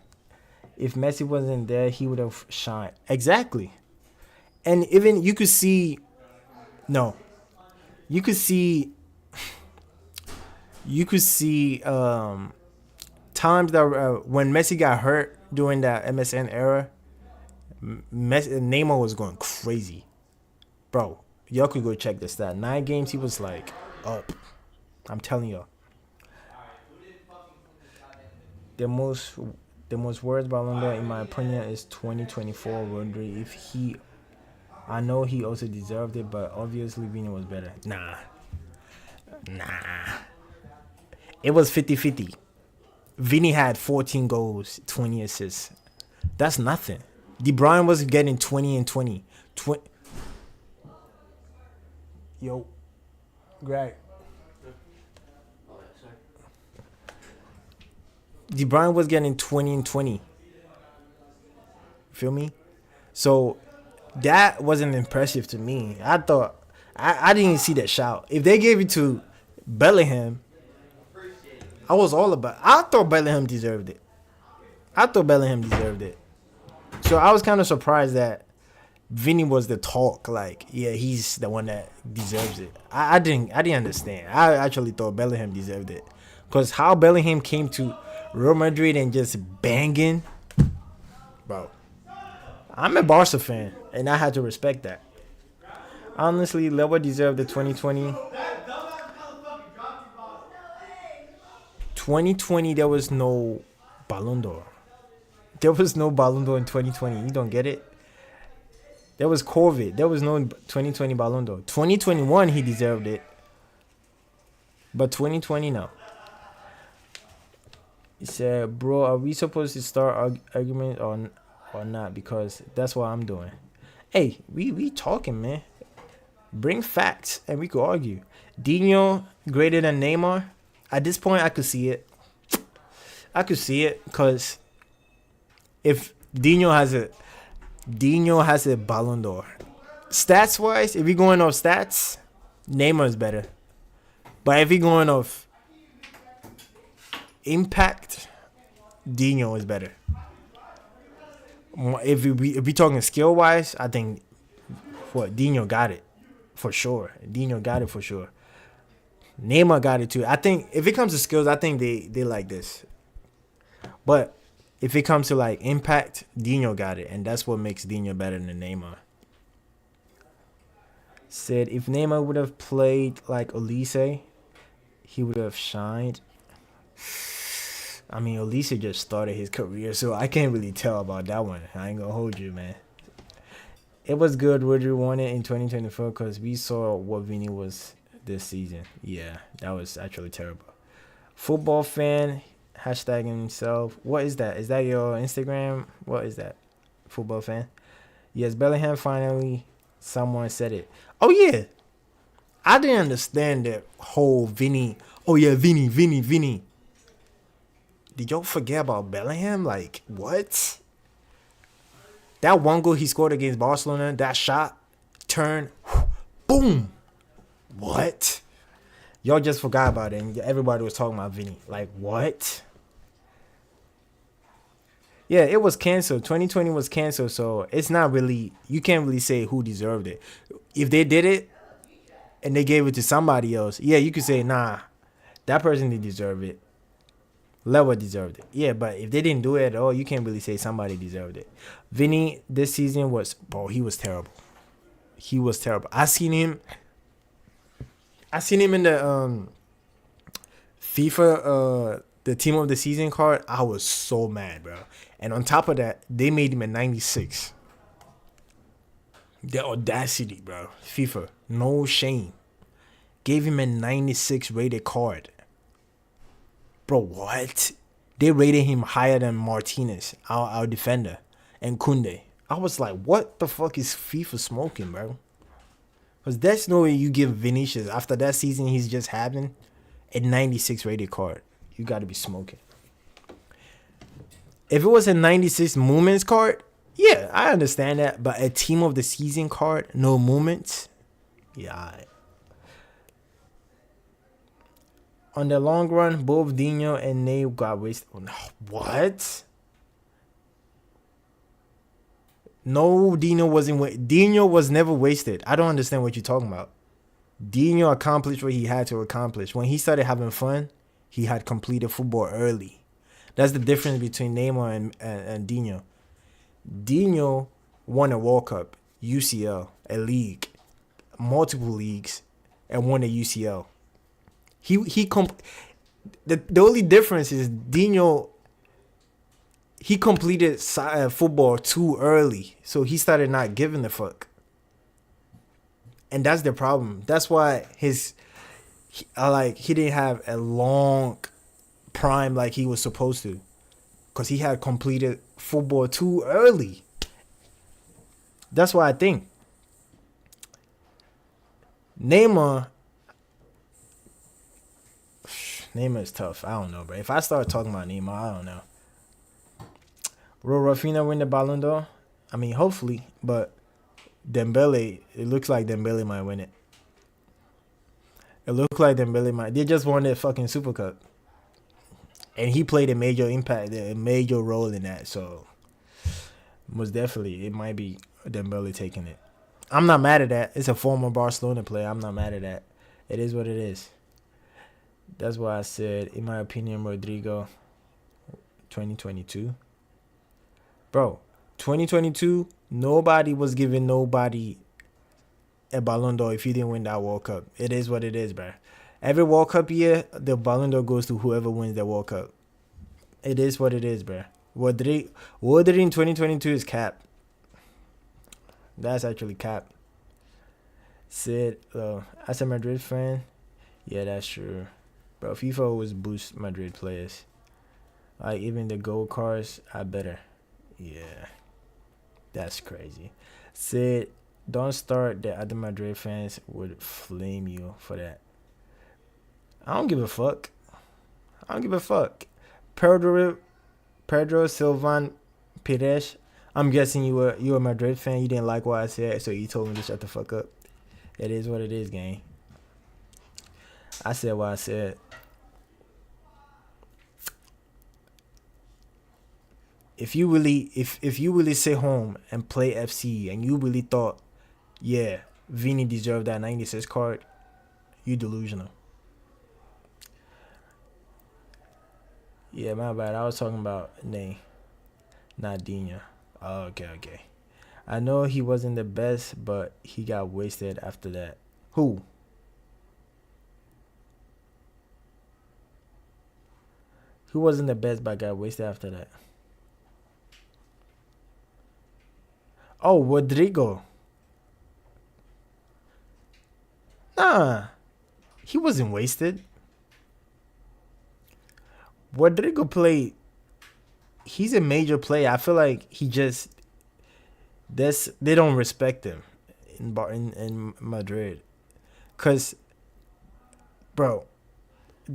If Messi wasn't there, he would have shined. Exactly. And even you could see times that when Messi got hurt during that MSN era, Neymar was going crazy. Bro, y'all could go check this stat. 9 games, he was like up. I'm telling y'all. The most worst Ballon d'Or, in my opinion, is 2024 Rodri. I know he also deserved it, but obviously Vini was better. Nah. It was 50-50. Vini had 14 goals, 20 assists. That's nothing. De Bruyne was getting 20 and 20. Yo. Great. De Bruyne was getting 20 and 20. Feel me? So that wasn't impressive to me. I thought I didn't see that shout. If they gave it to Bellingham, I thought Bellingham deserved it. So I was kind of surprised that Vinny was the talk. Like, yeah, he's the one that deserves it. I didn't understand. I actually thought Bellingham deserved it. Because how Bellingham came to Real Madrid and just banging. Bro, I'm a Barca fan, and I had to respect that. Honestly, Lewa deserved the 2020. 2020, there was no Ballon d'Or. There was no Ballon d'Or in 2020. You don't get it? There was COVID. There was no 2020 Ballon d'Or. 2021, he deserved it. But 2020, no. He said, bro, are we supposed to start argument or not? Because that's what I'm doing. Hey, we talking, man. Bring facts and we could argue. Dino greater than Neymar? At this point, I could see it. I could see it because if Dino has a Ballon d'Or. Stats-wise, if you're going off stats, Neymar is better. But if you're going off impact, Dino is better. If we talking skill-wise, I think Dino got it for sure. Dino got it for sure. Neymar got it too. I think if it comes to skills, I think they like this. But if it comes to like impact, Dino got it, and that's what makes Dino better than Neymar. Said if Neymar would have played like Olise, he would have shined. I mean, Olise just started his career, so I can't really tell about that one. I ain't gonna hold you, man. It was good Rodri won it in 2024 because we saw what Vini was this season. Yeah, that was actually terrible. Football fan, hashtagging himself. What is that? Is that your Instagram? What is that? Football fan? Yes, Bellingham finally, someone said it. Oh, yeah. I didn't understand that whole Vini. Oh, yeah, Vini. Did y'all forget about Bellingham? Like, what? That one goal he scored against Barcelona, that shot, turn, boom. What? Y'all just forgot about it, and everybody was talking about Vini. Like, what? Yeah, it was canceled. 2020 was canceled, so it's not really, you can't really say who deserved it. If they did it and they gave it to somebody else, yeah, you could say, nah, that person didn't deserve it. Lewa deserved it. Yeah, but if they didn't do it at all, you can't really say somebody deserved it. Vinny this season was, bro, he was terrible. He was terrible. I seen him in the FIFA the team of the season card. I was so mad, bro. And on top of that, they made him a 96. The audacity, bro. FIFA, no shame. Gave him a 96 rated card. Bro, what? They rated him higher than Martinez, our defender, and Kunde. I was like, what the fuck is FIFA smoking, bro? Because there's no way you give Vinicius, after that season he's just having, a 96 rated card. You got to be smoking. If it was a 96 movements card, yeah, I understand that. But a team of the season card, no movements, yeah. On the long run, both Dino and Ney got wasted. What? No, Dino wasn't. Dino was never wasted. I don't understand what you're talking about. Dino accomplished what he had to accomplish. When he started having fun, he had completed football early. That's the difference between Neymar and Dino. Dino won a World Cup, UCL, a league, multiple leagues, and won a UCL. The only difference is Dino, he completed football too early, so he started not giving a fuck. And that's the problem. That's why he didn't have a long prime like he was supposed to, because he had completed football too early. That's why I think Neymar is tough. I don't know, bro. If I start talking about Neymar, I don't know. Will Rafinha win the Ballon d'Or? I mean, hopefully, but Dembele, it looks like Dembele might win it. They just won the fucking Super Cup. And he played a major impact, a major role in that. So, most definitely, it might be Dembele taking it. I'm not mad at that. It's a former Barcelona player. I'm not mad at that. It is what it is. That's why I said, in my opinion, Rodrigo, 2022. Bro, 2022, nobody was giving nobody a Ballon d'Or if you didn't win that World Cup. It is what it is, bro. Every World Cup year, the Ballon d'Or goes to whoever wins the World Cup. It is what it is, bro. Rodri in 2022 is cap. That's actually cap. Sid, as a Madrid fan, yeah, that's true. Bro, FIFA always boosts Madrid players. Like, even the gold cards are better. Yeah. That's crazy. Sid, don't start. The other Madrid fans would flame you for that. I don't give a fuck. Pedro Silvan Pires, I'm guessing you a Madrid fan. You didn't like what I said, so you told me to shut the fuck up. It is what it is, gang. I said what I said. If you really sit home and play FC and you really thought, yeah, Vini deserved that 96 card, you delusional. Yeah, my bad. I was talking about Ney, not Dina. Oh, okay. I know he wasn't the best, but he got wasted after that. Who? Who wasn't the best, but got wasted after that? Oh, Rodrigo. Nah, he wasn't wasted. Rodrigo played. He's a major player. I feel like they don't respect him in Madrid, cause, bro,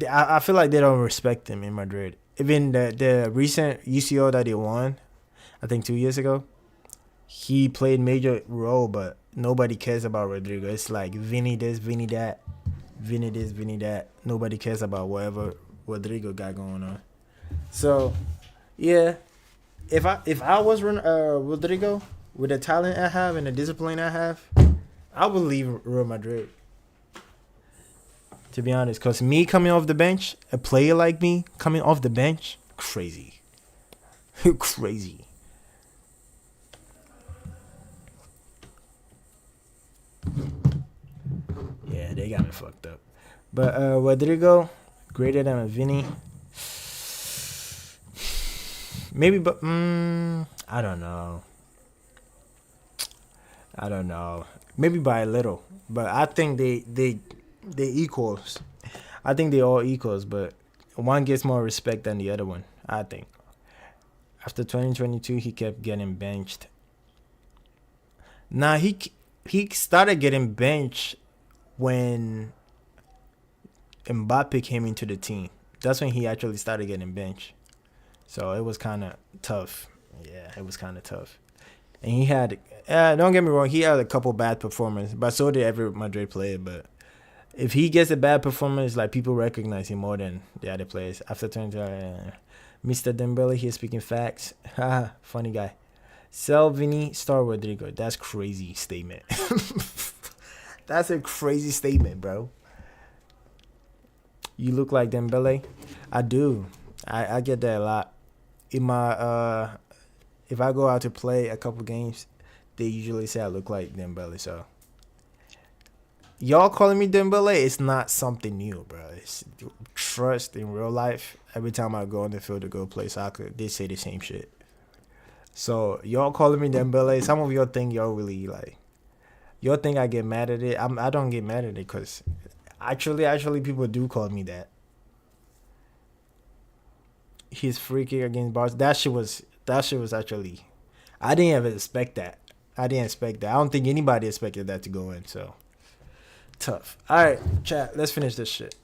I feel like they don't respect him in Madrid. Even the recent UCL that they won, I think 2 years ago, he played major role, but nobody cares about Rodrigo. It's like Vini this, Vini that, Vini this, Vini that. Nobody cares about whatever Rodrigo got going on. So, yeah, if I was Rodrigo with the talent I have and the discipline I have, I would leave Real Madrid. To be honest, because me coming off the bench, a player like me coming off the bench, crazy, crazy. Yeah, they got me fucked up. But Rodrigo, greater than Vini. Maybe, but I don't know. Maybe by a little, but I think they equals. I think they all equals, but one gets more respect than the other one. I think. After 2022, he kept getting benched. Nah, he started getting benched when Mbappe came into the team. That's when he actually started getting benched. So it was kind of tough. Yeah, it was kind of tough. And he had, don't get me wrong, he had a couple bad performances, but so did every Madrid player. But if he gets a bad performance, like, people recognize him more than the other players. After 20, Mr. Dembele here speaking facts. Haha, funny guy. Sell Vini, star Rodrigo. That's crazy statement. That's a crazy statement, bro. You look like Dembele. I do. I get that a lot. In my if I go out to play a couple games, they usually say I look like Dembele. So y'all calling me Dembele, it's not something new, bro. It's trust in real life. Every time I go on the field to go play soccer, they say the same shit. So y'all calling me Dembele, some of y'all think y'all really like, y'all think I get mad at it. I don't get mad at it, because actually people do call me that. His free kick against Barcelona, that shit was actually, I didn't even expect that. I don't think anybody expected that to go in. So tough. All right, chat. Let's finish this shit.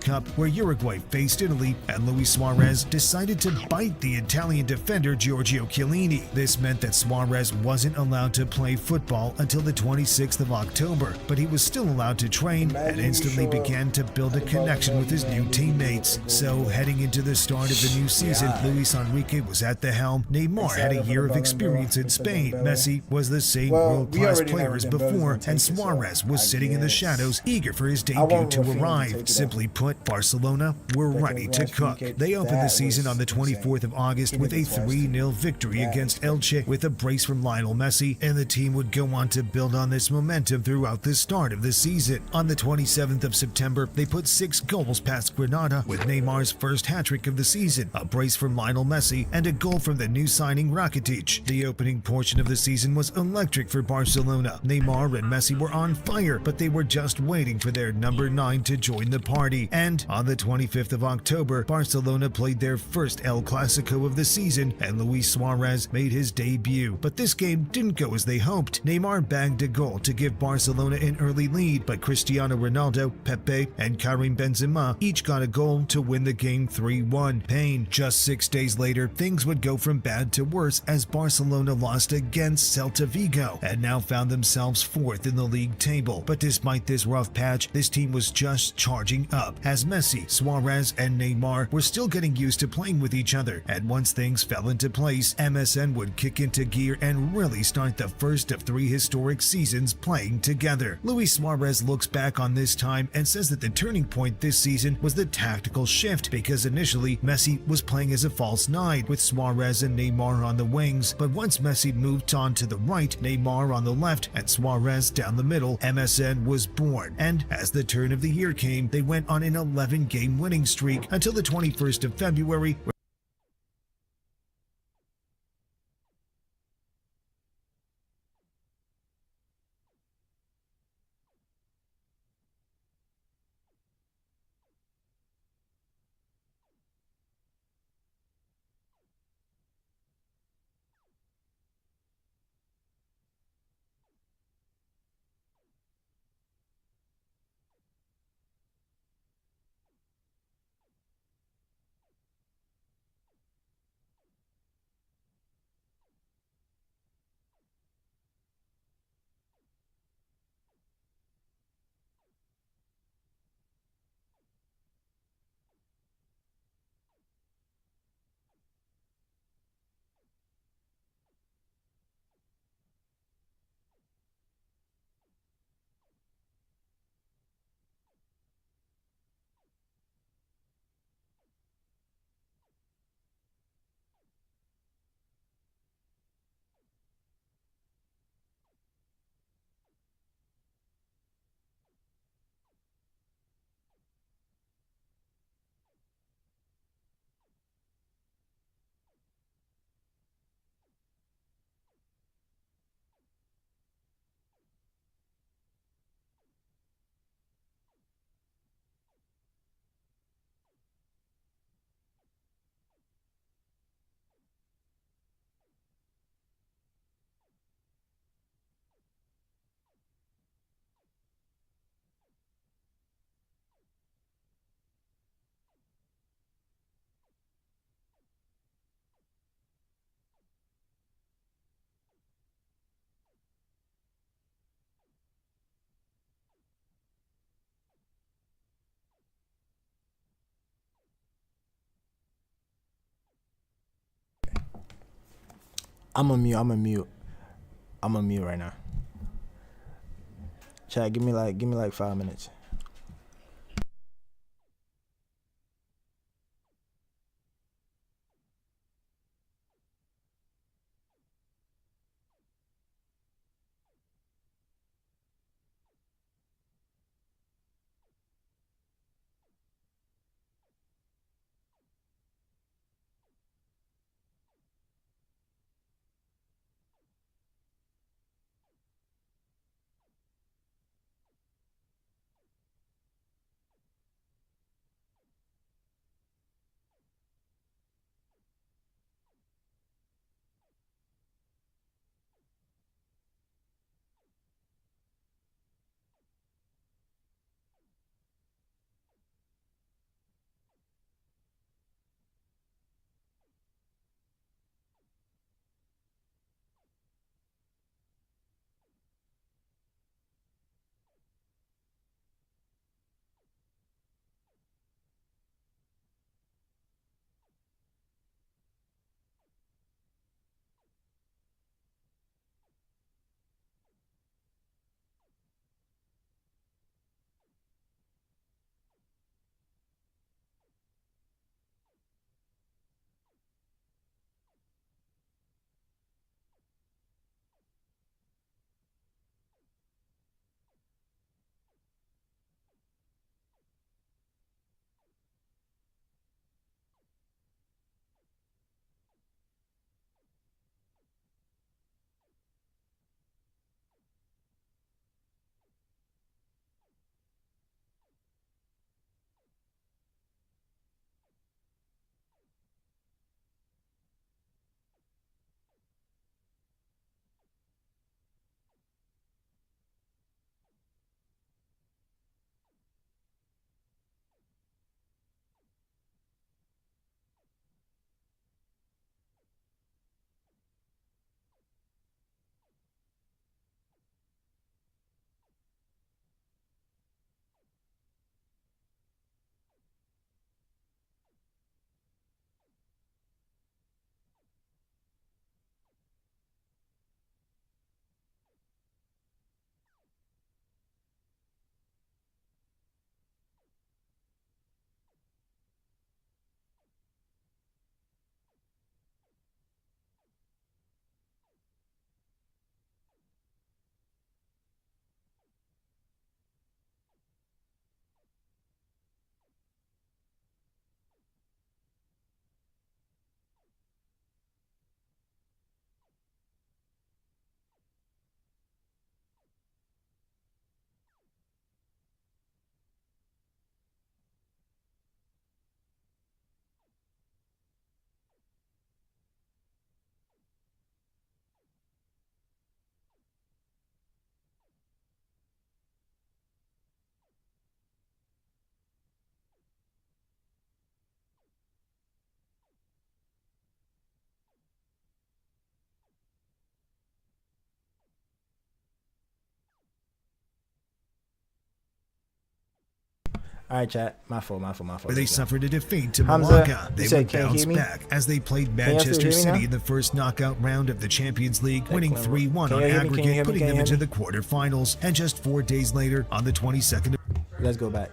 Cup, where Uruguay faced Italy, and Luis Suarez decided to bite the Italian defender Giorgio Chiellini. This meant that Suarez wasn't allowed to play football until the 26th of October, but he was still allowed to train and instantly began to build a connection with his new teammates. So, heading into the start of the new season, Luis Enrique was at the helm. Neymar had a year of experience in Spain. Messi was the same world-class player as before, and Suarez was sitting in the shadows, eager for his debut to arrive. Simply put, but Barcelona were ready to cook. They opened the season on the 24th of August with a 3-0 victory against Elche with a brace from Lionel Messi, and the team would go on to build on this momentum throughout the start of the season. On the 27th of September, they put 6 goals past Granada with Neymar's first hat-trick of the season, a brace from Lionel Messi, and a goal from the new signing Rakitic. The opening portion of the season was electric for Barcelona. Neymar and Messi were on fire, but they were just waiting for their number 9 to join the party. And on the 25th of October, Barcelona played their first El Clasico of the season, and Luis Suarez made his debut. But this game didn't go as they hoped. Neymar bagged a goal to give Barcelona an early lead, but Cristiano Ronaldo, Pepe, and Karim Benzema each got a goal to win the game 3-1. Pain. Just 6 days later, things would go from bad to worse as Barcelona lost against Celta Vigo and now found themselves 4th in the league table. But despite this rough patch, this team was just charging up as Messi, Suarez, and Neymar were still getting used to playing with each other. And once things fell into place, MSN would kick into gear and really start the first of 3 historic seasons playing together. Luis Suarez looks back on this time and says that the turning point this season was the tactical shift, because initially Messi was playing as a false 9 with Suarez and Neymar on the wings, but once Messi moved on to the right, Neymar on the left, and Suarez down the middle, MSN was born. And as the turn of the year came, they went on an 11-game winning streak until the 21st of February, I'm a mute right now. Chat, give me like 5 minutes. All right, chat. My fault. Where they suffered a defeat to Hamza, Malaga. They you said, would can you bounce hear me? back as they played you still Manchester hear me City now? in the first knockout round of the Champions League, winning Can 3-1 you on hear me? Can you aggregate, hear me? putting Can you them hear into me? the quarterfinals. And just 4 days later, on the 22nd of Let's go back.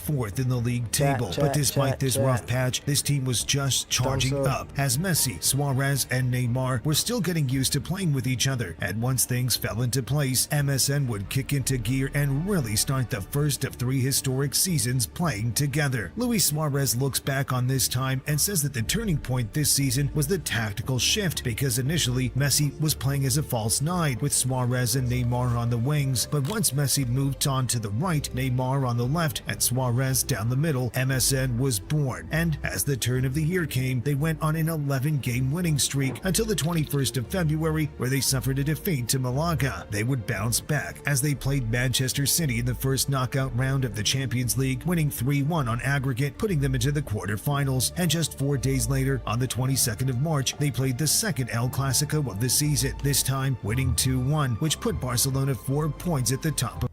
fourth in the league table. But despite this rough patch, this team was just charging Thumbs up as Messi, Suarez, and Neymar were still getting used to playing with each other. And once things fell into place, MSN would kick into gear and really start the first of 3 historic seasons playing together. Luis Suarez looks back on this time and says that the turning point this season was the tactical shift, because initially Messi was playing as a false 9 with Suarez and Neymar on the wings, but once Messi moved on to the right, Neymar on the left, and Suarez down the middle, MSN was born. And as the turn of the year came, they went on an 11-game winning streak until the 21st of February, where they suffered a defeat to Malaga. They would bounce back as they played Manchester City in the first knockout round of the Champions League, winning 3-1 on aggregate, putting them into the quarterfinals. And just 4 days later, on the 22nd of March, they played the second El Clasico of the season, this time winning 2-1, which put Barcelona 4 points at the top.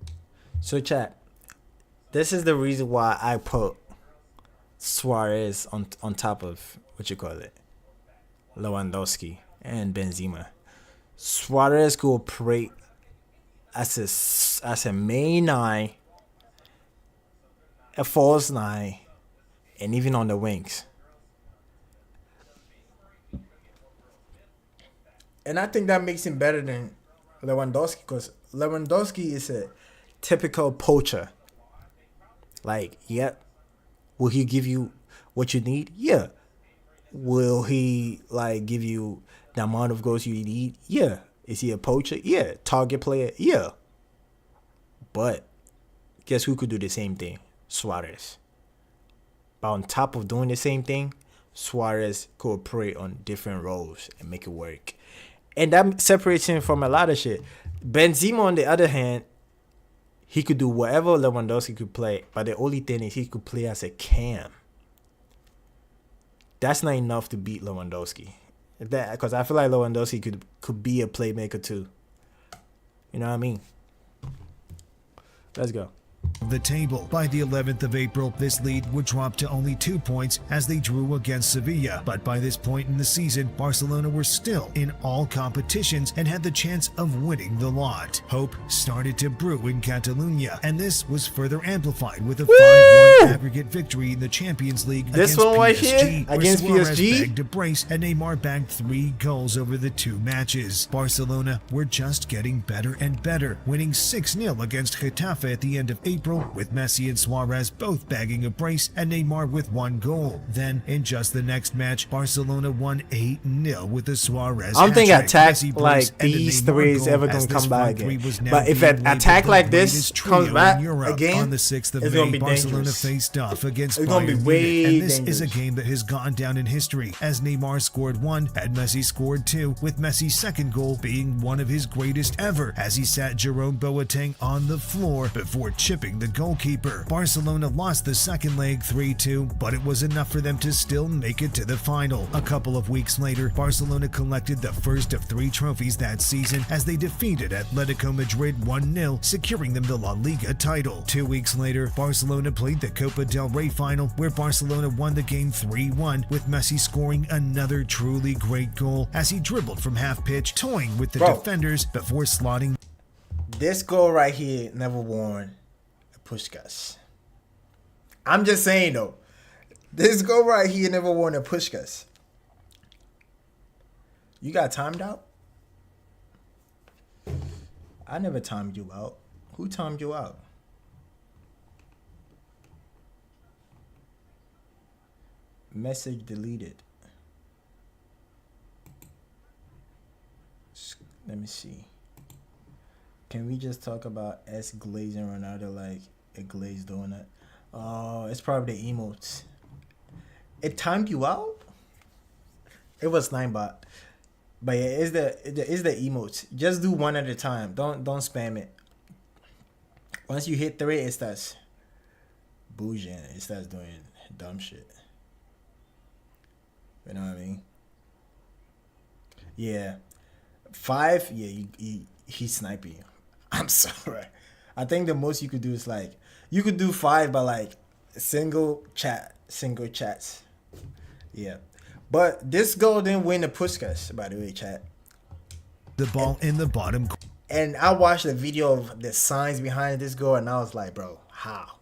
So chat, this is the reason why I put Suarez on top of Lewandowski and Benzema. Suarez could operate as a main 9, a false 9, and even on the wings. And I think that makes him better than Lewandowski, because Lewandowski is a typical poacher. Like, yep. Will he give you what you need? Yeah. Will he give you the amount of goals you need? Yeah. Is he a poacher? Yeah. Target player? Yeah. But guess who could do the same thing? Suarez. But on top of doing the same thing, Suarez could operate on different roles and make it work. And that separates him from a lot of shit. Benzema, on the other hand, he could do whatever Lewandowski could play, but the only thing is he could play as a cam. That's not enough to beat Lewandowski. Because I feel like Lewandowski could be a playmaker too. You know what I mean? Let's go. The table. By the 11th of April, this lead would drop to only 2 points as they drew against Sevilla. But by this point in the season, Barcelona were still in all competitions and had the chance of winning the lot. Hope started to brew in Catalonia, and this was further amplified with a 5-1 aggregate victory in the Champions League this against one right PSG, here against Suarez PSG bagged a brace and Neymar bagged 3 goals over the 2 matches. Barcelona were just getting better and better, winning 6-0 against Getafe at the end of April, with Messi and Suarez both bagging a brace and Neymar with 1 goal. Then, in just the next match, Barcelona won 8-0 with the Suarez I don't think hat-trick. attack Messi like brace and these Neymar 3 is goal, ever as going to this come back front three again. was now But if being an labeled attack the like this greatest comes trio back in Europe. again, On the 6th of it's May, gonna be Barcelona dangerous. faced off against It's gonna be Bayern way Munich, and this is a dangerous. game that has gone down in history, as Neymar scored 1 and Messi scored 2, with Messi's second goal being one of his greatest ever, as he sat Jerome Boateng on the floor before chipping the goalkeeper. Barcelona lost the second leg 3-2, but it was enough for them to still make it to the final. A couple of weeks later, Barcelona collected the first of 3 trophies that season as they defeated Atletico Madrid 1-0, securing them the La Liga title. 2 weeks later, Barcelona played the Copa del Rey final, where Barcelona won the game 3-1, with Messi scoring another truly great goal as he dribbled from half pitch, toying with the defenders before slotting. This goal right here never won a Puskás. I'm just saying though. This goal right here never won a Puskás. You got timed out? I never timed you out. Who timed you out? Message deleted. Let me see. Can we just talk about S glazing Ronaldo like a glazed donut? Oh, it's probably the emotes. It timed you out? It was 9 bot. But yeah, it's the emotes. Just do one at a time. Don't spam it. Once you hit 3, it starts bouging. It starts doing dumb shit. You know what I mean? Yeah. 5, yeah, he's sniping you. I'm sorry. I think the most you could do is like, You could do 5 by like single chats. Yeah. But this goal didn't win the Puskas, by the way, chat. The ball in the bottom. And I watched the video of the signs behind this goal, and I was like, bro, how?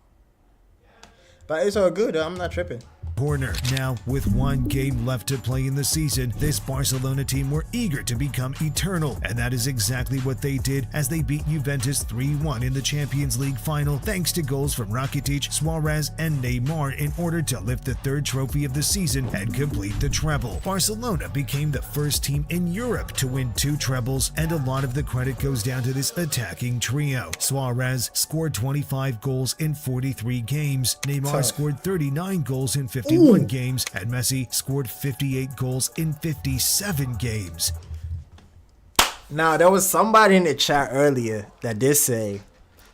But it's all good, though. I'm not tripping. Corner. Now, with one game left to play in the season, this Barcelona team were eager to become eternal, and that is exactly what they did as they beat Juventus 3-1 in the Champions League final, thanks to goals from Rakitic, Suarez, and Neymar in order to lift the 3rd trophy of the season and complete the treble. Barcelona became the first team in Europe to win 2 trebles, and a lot of the credit goes down to this attacking trio. Suarez scored 25 goals in 43 games, Neymar scored 39 goals in 51 games, and Messi scored 58 goals in 57 games. Now, there was somebody in the chat earlier that did say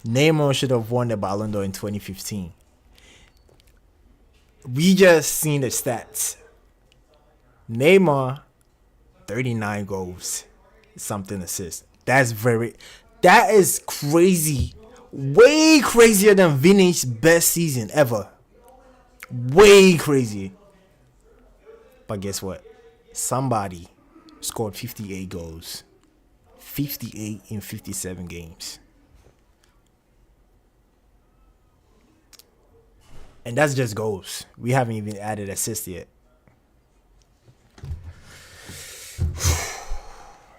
Neymar should have won the Ballon d'Or in 2015. We just seen the stats. Neymar, 39 goals, something assists. That is crazy. Way crazier than Vini's best season ever. Way crazy. But guess what? Somebody scored 58 goals. 58 in 57 games. And that's just goals. We haven't even added assists yet.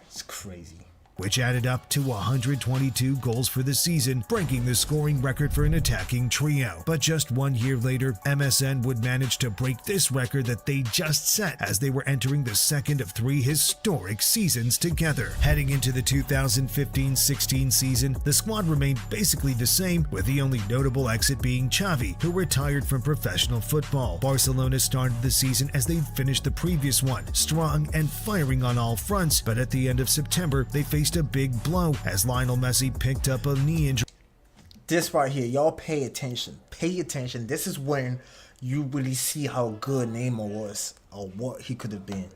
It's crazy. Which added up to 122 goals for the season, breaking the scoring record for an attacking trio. But just 1 year later, MSN would manage to break this record that they just set as they were entering the 2nd of 3 historic seasons together. Heading into the 2015-16 season, the squad remained basically the same, with the only notable exit being Xavi, who retired from professional football. Barcelona started the season as they'd finished the previous one, strong and firing on all fronts, but at the end of September, they faced a big blow as Lionel Messi picked up a knee injury. This right here, y'all pay attention. Pay attention. This is when you really see how good Neymar was or what he could have been.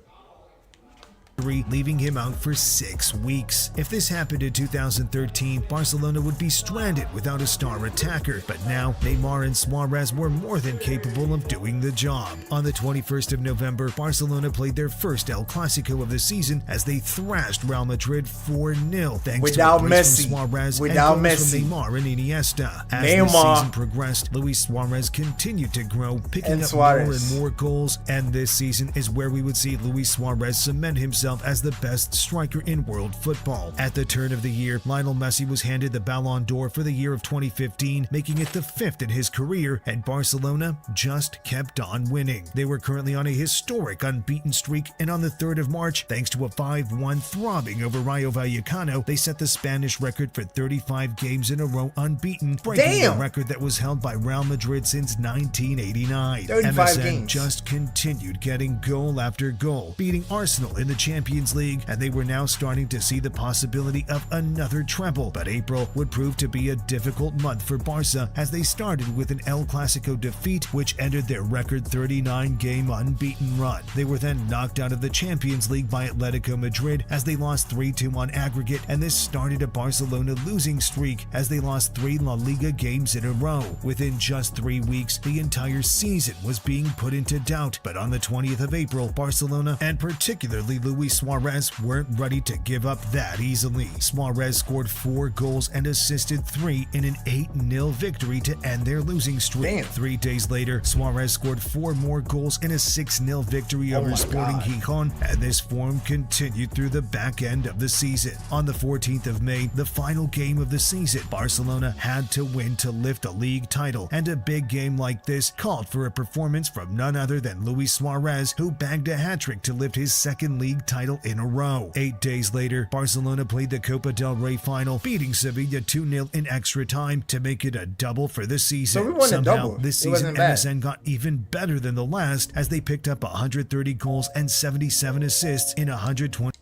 Leaving him out for 6 weeks. If this happened in 2013, Barcelona would be stranded without a star attacker, but now Neymar and Suarez were more than capable of doing the job. On the 21st of November, Barcelona played their first El Clasico of the season as they thrashed Real Madrid 4-0 thanks without to a brace Messi. from Suarez Without and goals Messi. from Neymar and Iniesta. As the Neymar. season progressed, Luis Suarez continued to grow, picking And up Suarez. more and more goals, and this season is where we would see Luis Suarez cement himself as the best striker in world football. At the turn of the year, Lionel Messi was handed the Ballon d'Or for the year of 2015, making it the 5th in his career, and Barcelona just kept on winning. They were currently on a historic unbeaten streak, and on the 3rd of March, thanks to a 5-1 throbbing over Rayo Vallecano, they set the Spanish record for 35 games in a row unbeaten, breaking the record that was held by Real Madrid since 1989. 35 MSN games. just continued getting goal after goal, beating Arsenal in the Champions League, and they were now starting to see the possibility of another treble. But April would prove to be a difficult month for Barca as they started with an El Clasico defeat, which ended their record 39-game unbeaten run. They were then knocked out of the Champions League by Atletico Madrid as they lost 3-2 on aggregate, and this started a Barcelona losing streak as they lost 3 La Liga games in a row. Within just 3 weeks, the entire season was being put into doubt, but on the 20th of April, Barcelona, and particularly Luis Suarez, weren't ready to give up that easily. Suarez scored 4 goals and assisted 3 in an 8-0 victory to end their losing streak. 3 days later, Suarez scored 4 more goals in a 6-0 victory over Sporting Gijón, and this form continued through the back end of the season. On the 14th of May, the final game of the season, Barcelona had to win to lift a league title, and a big game like this called for a performance from none other than Luis Suarez, who bagged a hat-trick to lift his 2nd league title in a row. 8 days later, Barcelona played the Copa del Rey final, beating Sevilla 2-0 in extra time to make it a double for the season. So we won a double. This It wasn't season, bad. MSN got even better than the last as they picked up 130 goals and 77 assists in 120.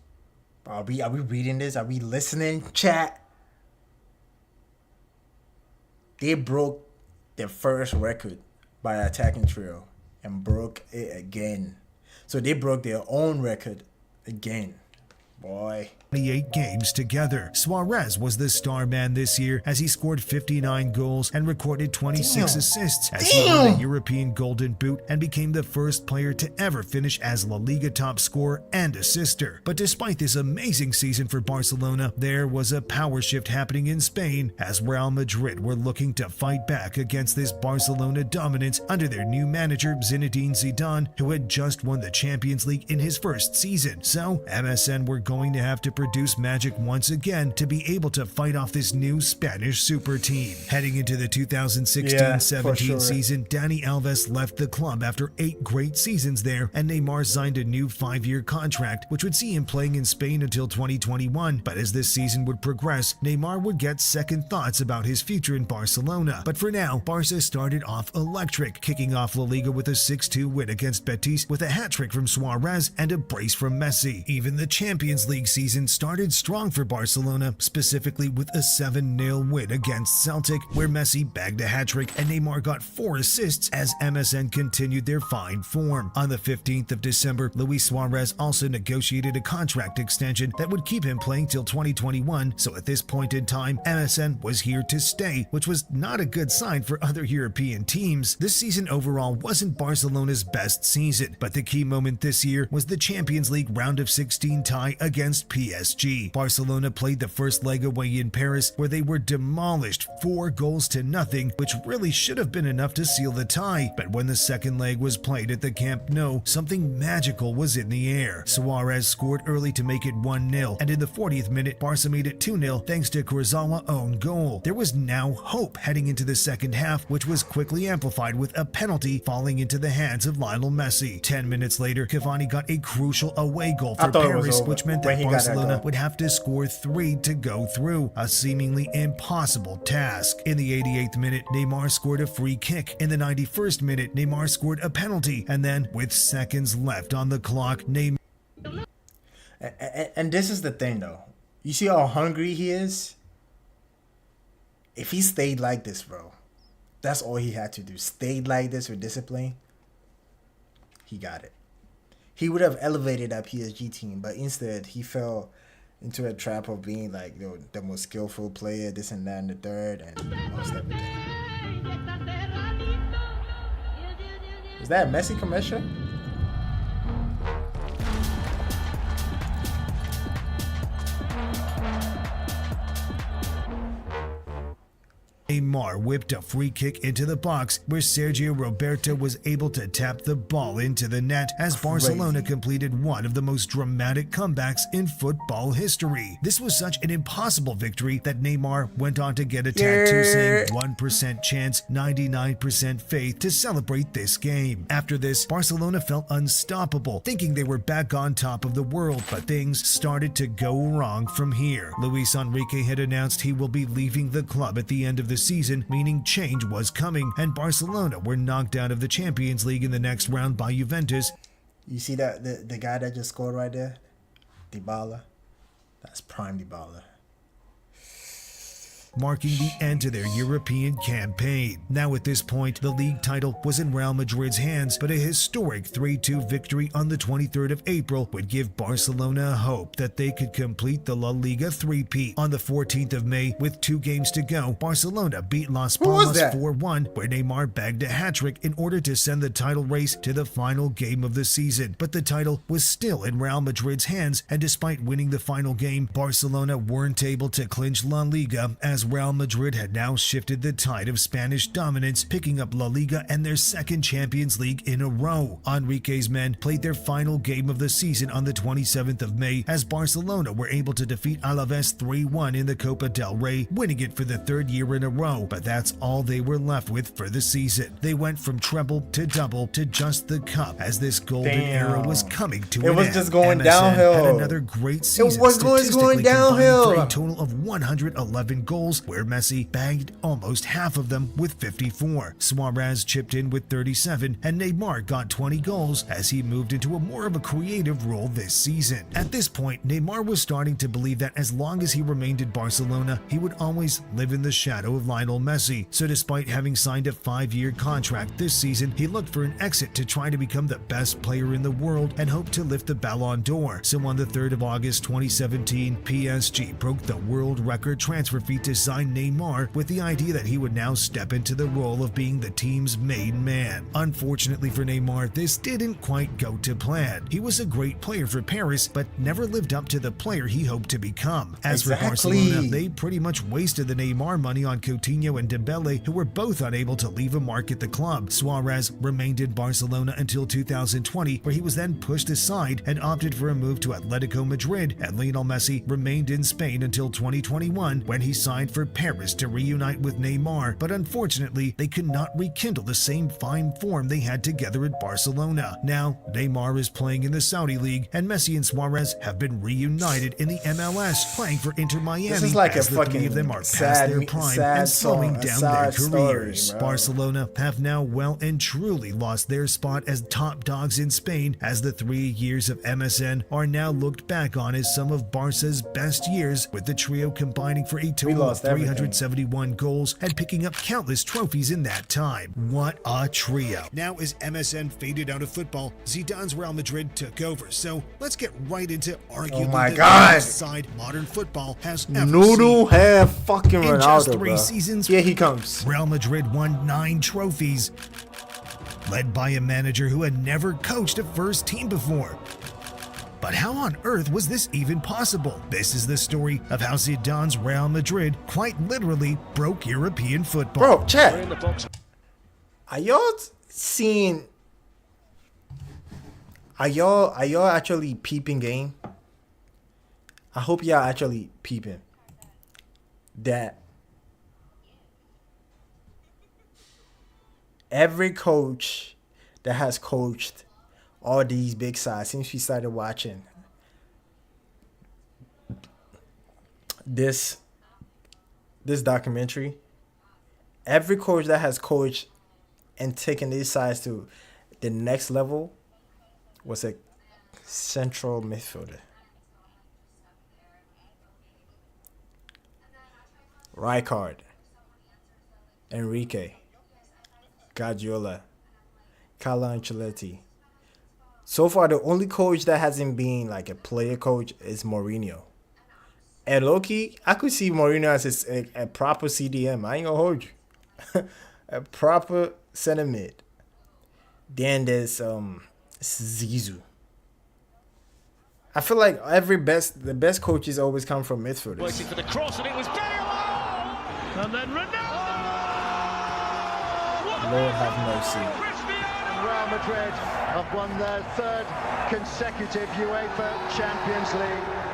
Are we reading this? Are we listening, chat? They broke their first record by attacking trio and broke it again. So they broke their own record again. Boy. 28 games together. Suarez was the star man this year as he scored 59 goals and recorded 26 assists as he won the European Golden Boot and became the first player to ever finish as La Liga top scorer and assister. But despite this amazing season for Barcelona, there was a power shift happening in Spain as Real Madrid were looking to fight back against this Barcelona dominance under their new manager Zinedine Zidane, who had just won the Champions League in his first season. So MSN were going to have to produce magic once again to be able to fight off this new Spanish super team. Heading into the 2016-17 season, Dani Alves left the club after 8 great seasons there, and Neymar signed a new 5-year contract, which would see him playing in Spain until 2021. But as this season would progress, Neymar would get second thoughts about his future in Barcelona. But for now, Barca started off electric, kicking off La Liga with a 6-2 win against Betis with a hat-trick from Suarez and a brace from Messi. Even the Champions League season started strong for Barcelona, specifically with a 7-0 win against Celtic, where Messi bagged a hat-trick and Neymar got 4 assists as MSN continued their fine form. On the 15th of December, Luis Suarez also negotiated a contract extension that would keep him playing till 2021, so at this point in time, MSN was here to stay, which was not a good sign for other European teams. This season overall wasn't Barcelona's best season, but the key moment this year was the Champions League round of 16 tie against PSG. Barcelona played the first leg away in Paris, where they were demolished 4-0, which really should have been enough to seal the tie. But when the second leg was played at the Camp Nou, something magical was in the air. Suarez scored early to make it 1-0, and in the 40th minute, Barca made it 2-0 thanks to Kurzawa's own goal. There was now hope heading into the second half, which was quickly amplified with a penalty falling into the hands of Lionel Messi. 10 minutes later, Cavani got a crucial away goal for Paris, which meant that Barcelona would have to score 3 to go through, a seemingly impossible task. In the 88th minute, Neymar scored a free kick. In the 91st minute, Neymar scored a penalty, and then, with seconds left on the clock, Neymar... And this is the thing, though. You see how hungry he is? If he stayed like this, bro, that's all he had to do. Stayed like this with discipline, he got it. He would have elevated that PSG team, but instead he fell into a trap of being like, you know, the most skillful player, this and that and the third, and lost everything. Is that a Messi commercial? Neymar whipped a free kick into the box where Sergio Roberto was able to tap the ball into the net as Barcelona completed one of the most dramatic comebacks in football history. This was such an impossible victory that Neymar went on to get a tattoo saying 1% chance, 99% faith to celebrate this game. After this, Barcelona felt unstoppable, thinking they were back on top of the world, but things started to go wrong from here. Luis Enrique had announced he will be leaving the club at the end of the season, meaning change was coming, and Barcelona were knocked out of the Champions League in the next round by Juventus. You see that the guy that just scored right there? Dybala. That's prime Dybala. Marking the end to their European campaign. Now at this point, the league title was in Real Madrid's hands, but a historic 3-2 victory on the 23rd of April would give Barcelona hope that they could complete the La Liga three-peat. On the 14th of May, with 2 games to go, Barcelona beat Las Palmas 4-1, where Neymar bagged a hat-trick in order to send the title race to the final game of the season. But the title was still in Real Madrid's hands, and despite winning the final game, Barcelona weren't able to clinch La Liga as Real Madrid had now shifted the tide of Spanish dominance, picking up La Liga and their second Champions League in a row. Enrique's men played their final game of the season on the 27th of May as Barcelona were able to defeat Alaves 3-1 in the Copa del Rey, winning it for the 3rd year in a row, but that's all they were left with for the season. They went from treble to double to just the cup as this golden era was coming to an end. It was just going MSN downhill. had another great season, It was going downhill. For a total of 111 goals goals, where Messi bagged almost half of them with 54. Suarez chipped in with 37, and Neymar got 20 goals as he moved into a more of a creative role this season. At this point, Neymar was starting to believe that as long as he remained in Barcelona, he would always live in the shadow of Lionel Messi. So despite having signed a 5-year contract this season, he looked for an exit to try to become the best player in the world and hoped to lift the Ballon d'Or. So on the 3rd of August 2017, PSG broke the world record transfer fee to sign Neymar with the idea that he would now step into the role of being the team's main man. Unfortunately for Neymar, this didn't quite go to plan. He was a great player for Paris, but never lived up to the player he hoped to become. As for Barcelona, they pretty much wasted the Neymar money on Coutinho and Dembele, who were both unable to leave a mark at the club. Suarez remained in Barcelona until 2020, where he was then pushed aside and opted for a move to Atletico Madrid, and Lionel Messi remained in Spain until 2021, when he signed for Paris to reunite with Neymar, but unfortunately, they could not rekindle the same fine form they had together at Barcelona. Now, Neymar is playing in the Saudi League, and Messi and Suarez have been reunited in the MLS, playing for Inter Miami. This is like as a the three fucking of them are past sad, their prime sad and slowing song, a down sad their careers. story, bro. Barcelona have now well and truly lost their spot as top dogs in Spain, as the 3 years of MSN are now looked back on as some of Barca's best years, with the trio combining for a total of 371 goals and picking up countless trophies in that time. What a trio. Now as MSN faded out of football, Zidane's Real Madrid took over. So let's get right into arguably the best side modern football has ever Noodle seen. have fucking Ronaldo, In just 3 bro. seasons, Here he comes. Real Madrid won 9 trophies, led by a manager who had never coached a first team before. But how on earth was this even possible? This is the story of how Zidane's Real Madrid quite literally broke European football. Bro, chat. Are y'all seeing? Are y'all actually peeping game? I hope y'all actually peeping that every coach that has coached all these big sides since we started watching this documentary, every coach that has coached and taken these sides to the next level was a central midfielder. Rijkaard, Enrique, Guardiola, Carlo Ancelotti. So far, the only coach that hasn't been like a player coach is Mourinho. And low-key, I could see Mourinho as a proper CDM. I ain't gonna hold you. A proper center mid. Then there's Zizou. I feel like the best coaches always come from midfielders. Waiting for the cross, and it was Bale! And then Ronaldo! Lord have mercy. Real Madrid have won their 3rd consecutive UEFA Champions League.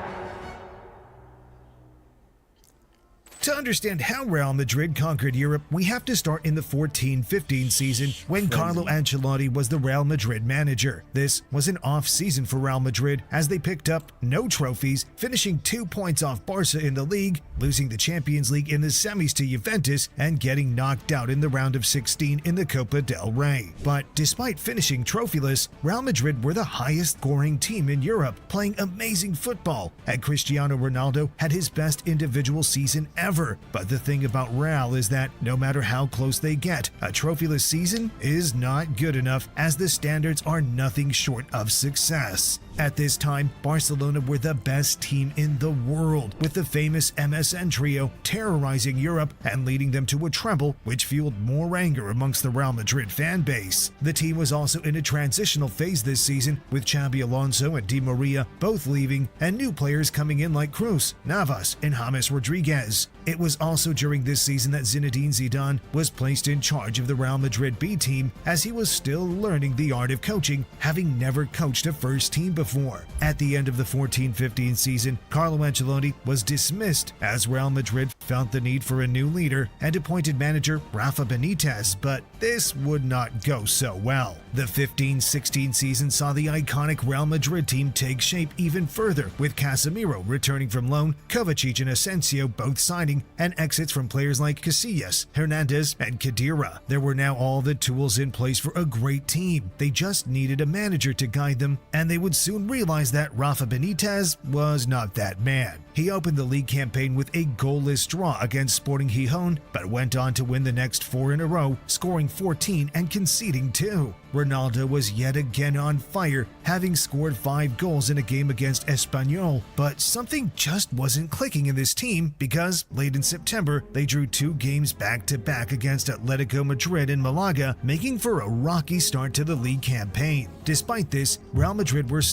To understand how Real Madrid conquered Europe, we have to start in the 14-15 season when Carlo Ancelotti was the Real Madrid manager. This was an off-season for Real Madrid as they picked up no trophies, finishing 2 points off Barca in the league, losing the Champions League in the semis to Juventus, and getting knocked out in the round of 16 in the Copa del Rey. But despite finishing trophyless, Real Madrid were the highest scoring team in Europe, playing amazing football, and Cristiano Ronaldo had his best individual season ever. But the thing about Real is that no matter how close they get, a trophyless season is not good enough, as the standards are nothing short of success. At this time, Barcelona were the best team in the world, with the famous MSN trio terrorizing Europe and leading them to a treble, which fueled more anger amongst the Real Madrid fan base. The team was also in a transitional phase this season, with Xabi Alonso and Di Maria both leaving and new players coming in like Cruz, Navas, and James Rodriguez. It was also during this season that Zinedine Zidane was placed in charge of the Real Madrid B team, as he was still learning the art of coaching, having never coached a first team before. At the end of the 14-15 season, Carlo Ancelotti was dismissed as Real Madrid felt the need for a new leader and appointed manager Rafa Benitez, but this would not go so well. The 15-16 season saw the iconic Real Madrid team take shape even further, with Casemiro returning from loan, Kovacic and Asensio both signing, and exits from players like Casillas, Hernandez, and Khedira. There were now all the tools in place for a great team. They just needed a manager to guide them, and they would soon realize that Rafa Benitez was not that man. He opened the league campaign with a goalless draw against Sporting Gijón, but went on to win the next 4 in a row, scoring 14 and conceding 2. Ronaldo was yet again on fire, having scored 5 goals in a game against Espanyol, but something just wasn't clicking in this team because late in September, they drew 2 games back-to-back against Atletico Madrid and Malaga, making for a rocky start to the league campaign. Despite this, Real Madrid were...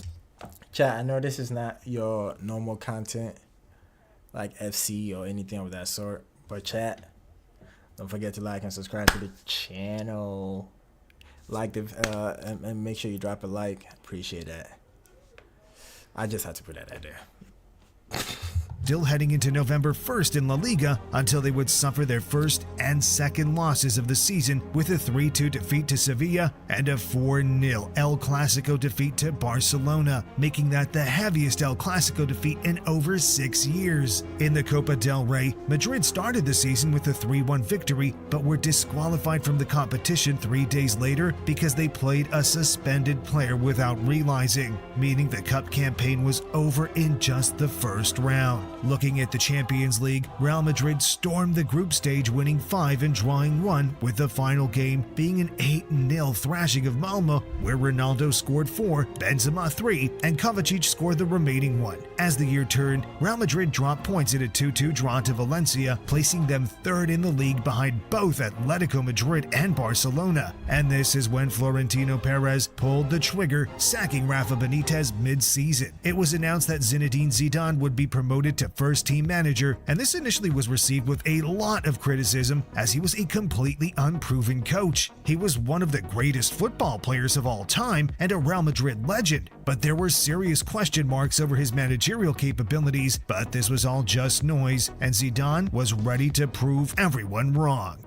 Chat, I know this is not your normal content, like FC or anything of that sort, but chat, don't forget to like and subscribe to the channel. Like the and make sure you drop a like. Appreciate that. I just had to put that out there. Still heading into November 1st in La Liga until they would suffer their first and second losses of the season with a 3-2 defeat to Sevilla and a 4-0 El Clasico defeat to Barcelona, making that the heaviest El Clasico defeat in over 6 years. In the Copa del Rey, Madrid started the season with a 3-1 victory, but were disqualified from the competition 3 days later because they played a suspended player without realizing, meaning the cup campaign was over in just the first round. Looking at the Champions League, Real Madrid stormed the group stage, winning 5 and drawing 1, with the final game being an 8-0 thrashing of Malmo, where Ronaldo scored 4, Benzema 3, and Kovacic scored the remaining 1. As the year turned, Real Madrid dropped points in a 2-2 draw to Valencia, placing them 3rd in the league behind both Atletico Madrid and Barcelona. And this is when Florentino Perez pulled the trigger, sacking Rafa Benitez mid-season. It was announced that Zinedine Zidane would be promoted to first-team manager, and this initially was received with a lot of criticism as he was a completely unproven coach. He was one of the greatest football players of all time and a Real Madrid legend, but there were serious question marks over his managerial capabilities, but this was all just noise, and Zidane was ready to prove everyone wrong.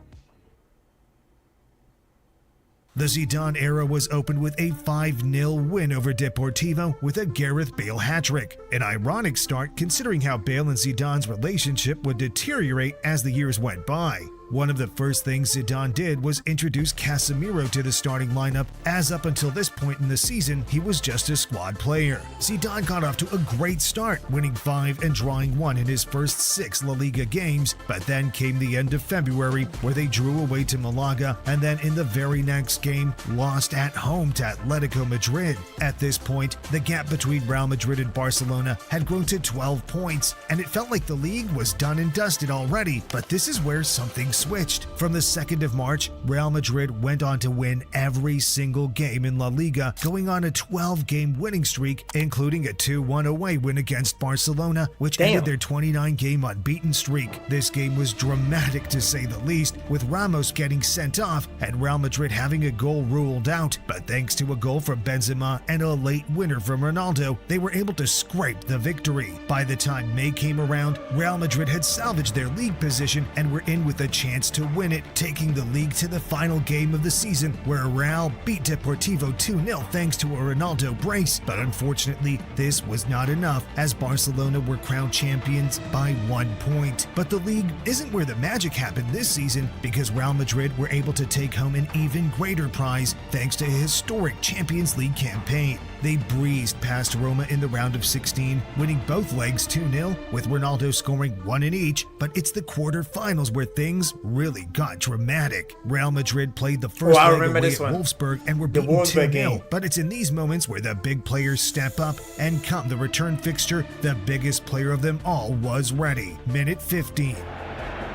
The Zidane era was opened with a 5-0 win over Deportivo with a Gareth Bale hat-trick. An ironic start considering how Bale and Zidane's relationship would deteriorate as the years went by. One of the first things Zidane did was introduce Casemiro to the starting lineup, as up until this point in the season, he was just a squad player. Zidane got off to a great start, winning 5 and drawing 1 in his first 6 La Liga games, but then came the end of February, where they drew away to Malaga, and then in the very next game, lost at home to Atletico Madrid. At this point, the gap between Real Madrid and Barcelona had grown to 12 points, and it felt like the league was done and dusted already, but this is where something switched. From the 2nd of March, Real Madrid went on to win every single game in La Liga, going on a 12-game winning streak, including a 2-1 away win against Barcelona, which ended their 29-game unbeaten streak. This game was dramatic to say the least, with Ramos getting sent off and Real Madrid having a goal ruled out, but thanks to a goal from Benzema and a late winner from Ronaldo, they were able to scrape the victory. By the time May came around, Real Madrid had salvaged their league position and were in with a chance to win it, taking the league to the final game of the season, where Real beat Deportivo 2-0 thanks to a Ronaldo brace. But unfortunately, this was not enough, as Barcelona were crowned champions by 1 point. But the league isn't where the magic happened this season, because Real Madrid were able to take home an even greater prize thanks to a historic Champions League campaign. They breezed past Roma in the round of 16, winning both legs 2-0, with Ronaldo scoring 1 in each, but it's the quarterfinals where things really got dramatic. Real Madrid played the first leg away at Wolfsburg and were beaten 2-0, but it's in these moments where the big players step up, and come the return fixture, the biggest player of them all was ready. Minute 15.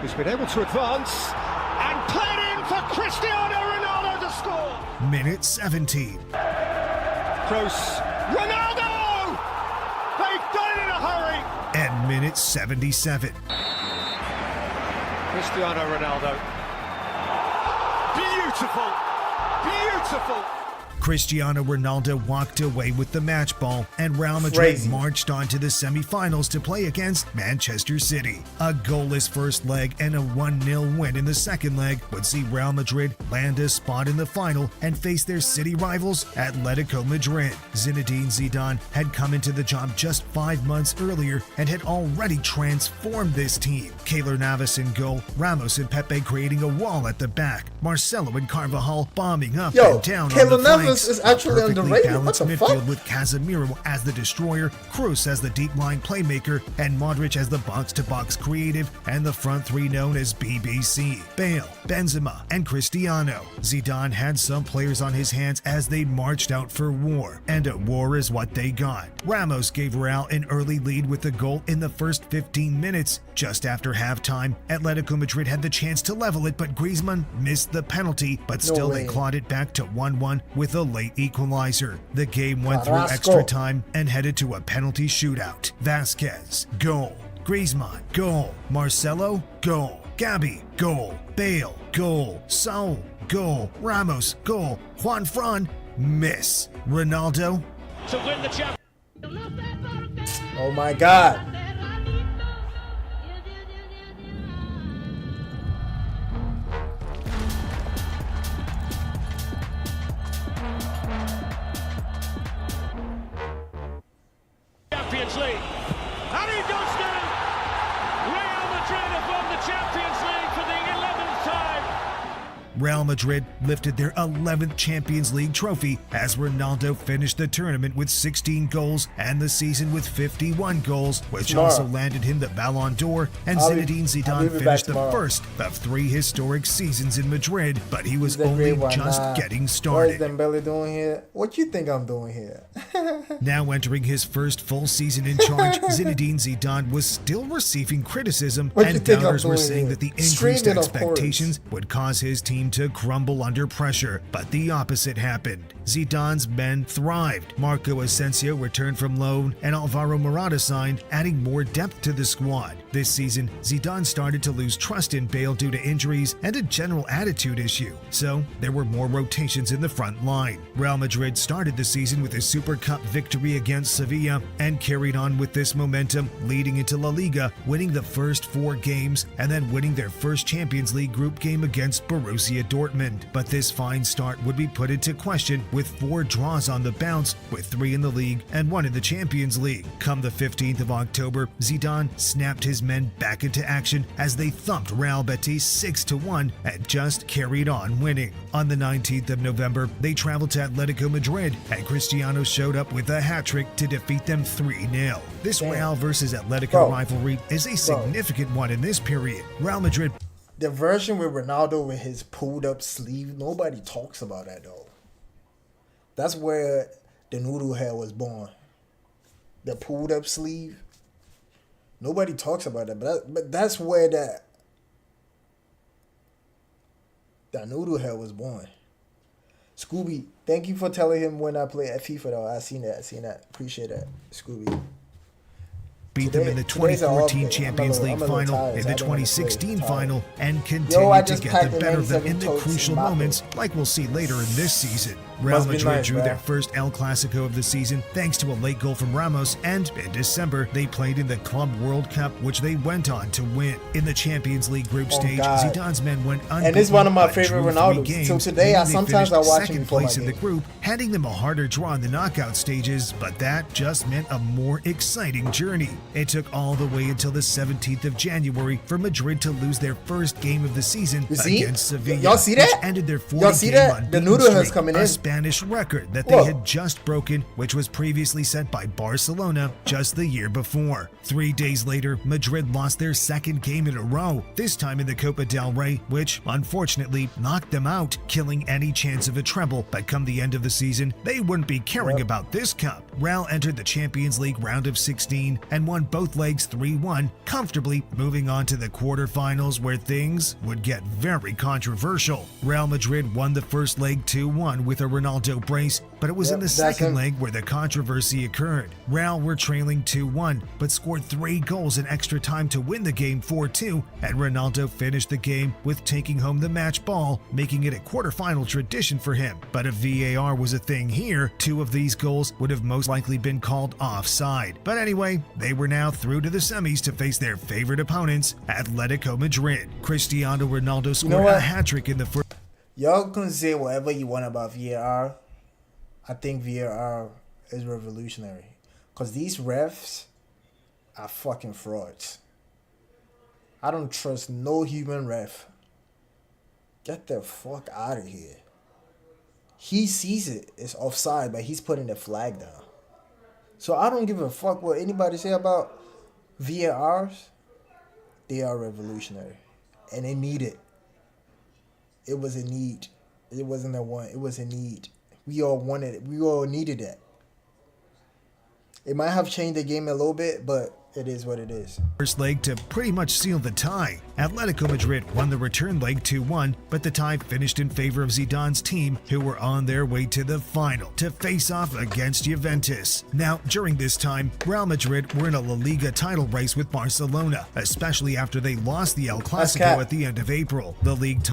He's been able to advance and played in for Cristiano Ronaldo to score. Minute 17. Kroos, Ronaldo! They've done it in a hurry! And minute 77. Cristiano Ronaldo. Beautiful! Beautiful! Cristiano Ronaldo walked away with the match ball, and Real Madrid Crazy. marched on to the semi-finals to play against Manchester City. A goalless first leg and a 1-0 win in the second leg would see Real Madrid land a spot in the final and face their city rivals, Atletico Madrid. Zinedine Zidane had come into the job just 5 months earlier and had already transformed this team. Keylor Navas in goal, Ramos and Pepe creating a wall at the back, Marcelo and Carvajal bombing up and down on the Keylor flanks. Navas is actually A perfectly underrated. What balanced the midfield fuck? with Casemiro as the destroyer, Kroos as the deep line playmaker, and Modric as the box-to-box creative, and the front three known as BBC: Bale, Benzema, and Cristiano. Zidane had some players on his hands as they marched out for war, and a war is what they got. Ramos gave Real an early lead with a goal in the first 15 minutes. Just after halftime, Atletico Madrid had the chance to level it, but Griezmann missed the penalty, but still they clawed it back to 1-1 with a late equalizer. The game went through extra time and headed to a penalty shootout. Vasquez, goal. Griezmann, goal. Marcelo, goal. Gabi, goal. Bale, goal. Saul, goal. Ramos, goal. Juan Fran, miss. Ronaldo, to win the championship. Oh my God. Champions League. And he does now. Real Madrid have won the Champions League for the 11th time. Real Madrid lifted their 11th Champions League trophy as Ronaldo finished the tournament with 16 goals and the season with 51 goals, which also landed him the Ballon d'Or, and Zinedine Zidane finished the first of 3 historic seasons in Madrid, but he was only just getting started. What is Dembele doing here? What you think I'm doing here? Now entering his first full season in charge, Zinedine Zidane was still receiving criticism, and doubters were saying that the increased expectations would cause his team to crumble under pressure, but the opposite happened. Zidane's men thrived. Marco Asensio returned from loan and Alvaro Morata signed, adding more depth to the squad. This season, Zidane started to lose trust in Bale due to injuries and a general attitude issue, so there were more rotations in the front line. Real Madrid started the season with a Super Cup victory against Sevilla and carried on with this momentum, leading into La Liga, winning the first 4 games and then winning their first Champions League group game against Borussia Dortmund. But this fine start would be put into question with 4 draws on the bounce, with 3 in the league and 1 in the Champions League. Come the 15th of October, Zidane snapped his men back into action as they thumped Real Betis 6-1 and just carried on winning. On the 19th of November, they traveled to Atletico Madrid and Cristiano showed up with a hat-trick to defeat them 3-0. This Real versus Atletico rivalry is a significant one in this period. Real Madrid. The version with Ronaldo with his pulled up sleeve, nobody talks about that though. That's where the noodle hair was born. The pulled up sleeve. Nobody talks about that, but that's where that noodle hair was born. Scooby, thank you for telling him when I play at FIFA though. I seen that. Appreciate that, Scooby. Beat them in the 2014 Champions League final, in the 2016 final, and continued to get the better of them in the crucial moments, like we'll see later in this season. Real Madrid drew their first El Clasico of the season thanks to a late goal from Ramos, and in December they played in the Club World Cup, which they went on to win. In the Champions League group stage, Zidane's men went unbeaten, and it's one of my favorite Ronaldos. So today, I watch him before my place in the group, handing them a harder draw in the knockout stages, but that just meant a more exciting journey. It took all the way until the 17th of January for Madrid to lose their first game of the season against Sevilla. Y'all see that? Which ended their 40-game unbeaten streak, a Spanish record that they had just broken, which was previously set by Barcelona just the year before. 3 days later, Madrid lost their second game in a row, this time in the Copa del Rey, which unfortunately knocked them out, killing any chance of a treble. But come the end of the season, they wouldn't be caring about this cup. Real entered the Champions League round of 16 and won both legs 3-1, comfortably moving on to the quarterfinals where things would get very controversial. Real Madrid won the first leg 2-1 with a Ronaldo brace, but it was in the second leg where the controversy occurred. Real were trailing 2-1, but scored 3 goals in extra time to win the game 4-2, and Ronaldo finished the game with taking home the match ball, making it a quarterfinal tradition for him. But if VAR was a thing here, 2 of these goals would have most likely been called offside. But anyway, they were now through to the semis to face their favorite opponents, Atletico Madrid. Cristiano Ronaldo scored a hat-trick in the first. Y'all can say whatever you want about VAR. I think VAR is revolutionary. Because these refs are fucking frauds. I don't trust no human ref. Get the fuck out of here. He sees it's offside, but he's putting the flag down. So I don't give a fuck what anybody say about VARs. They are revolutionary. And they need it. It was a need. It wasn't a want. It was a need. We all wanted it. We all needed that. It might have changed the game a little bit, but it is what it is. First leg to pretty much seal the tie. Atletico Madrid won the return leg 2-1, but the tie finished in favor of Zidane's team, who were on their way to the final to face off against Juventus. Now, during this time, Real Madrid were in a La Liga title race with Barcelona, especially after they lost the El Clasico at the end of April. The league.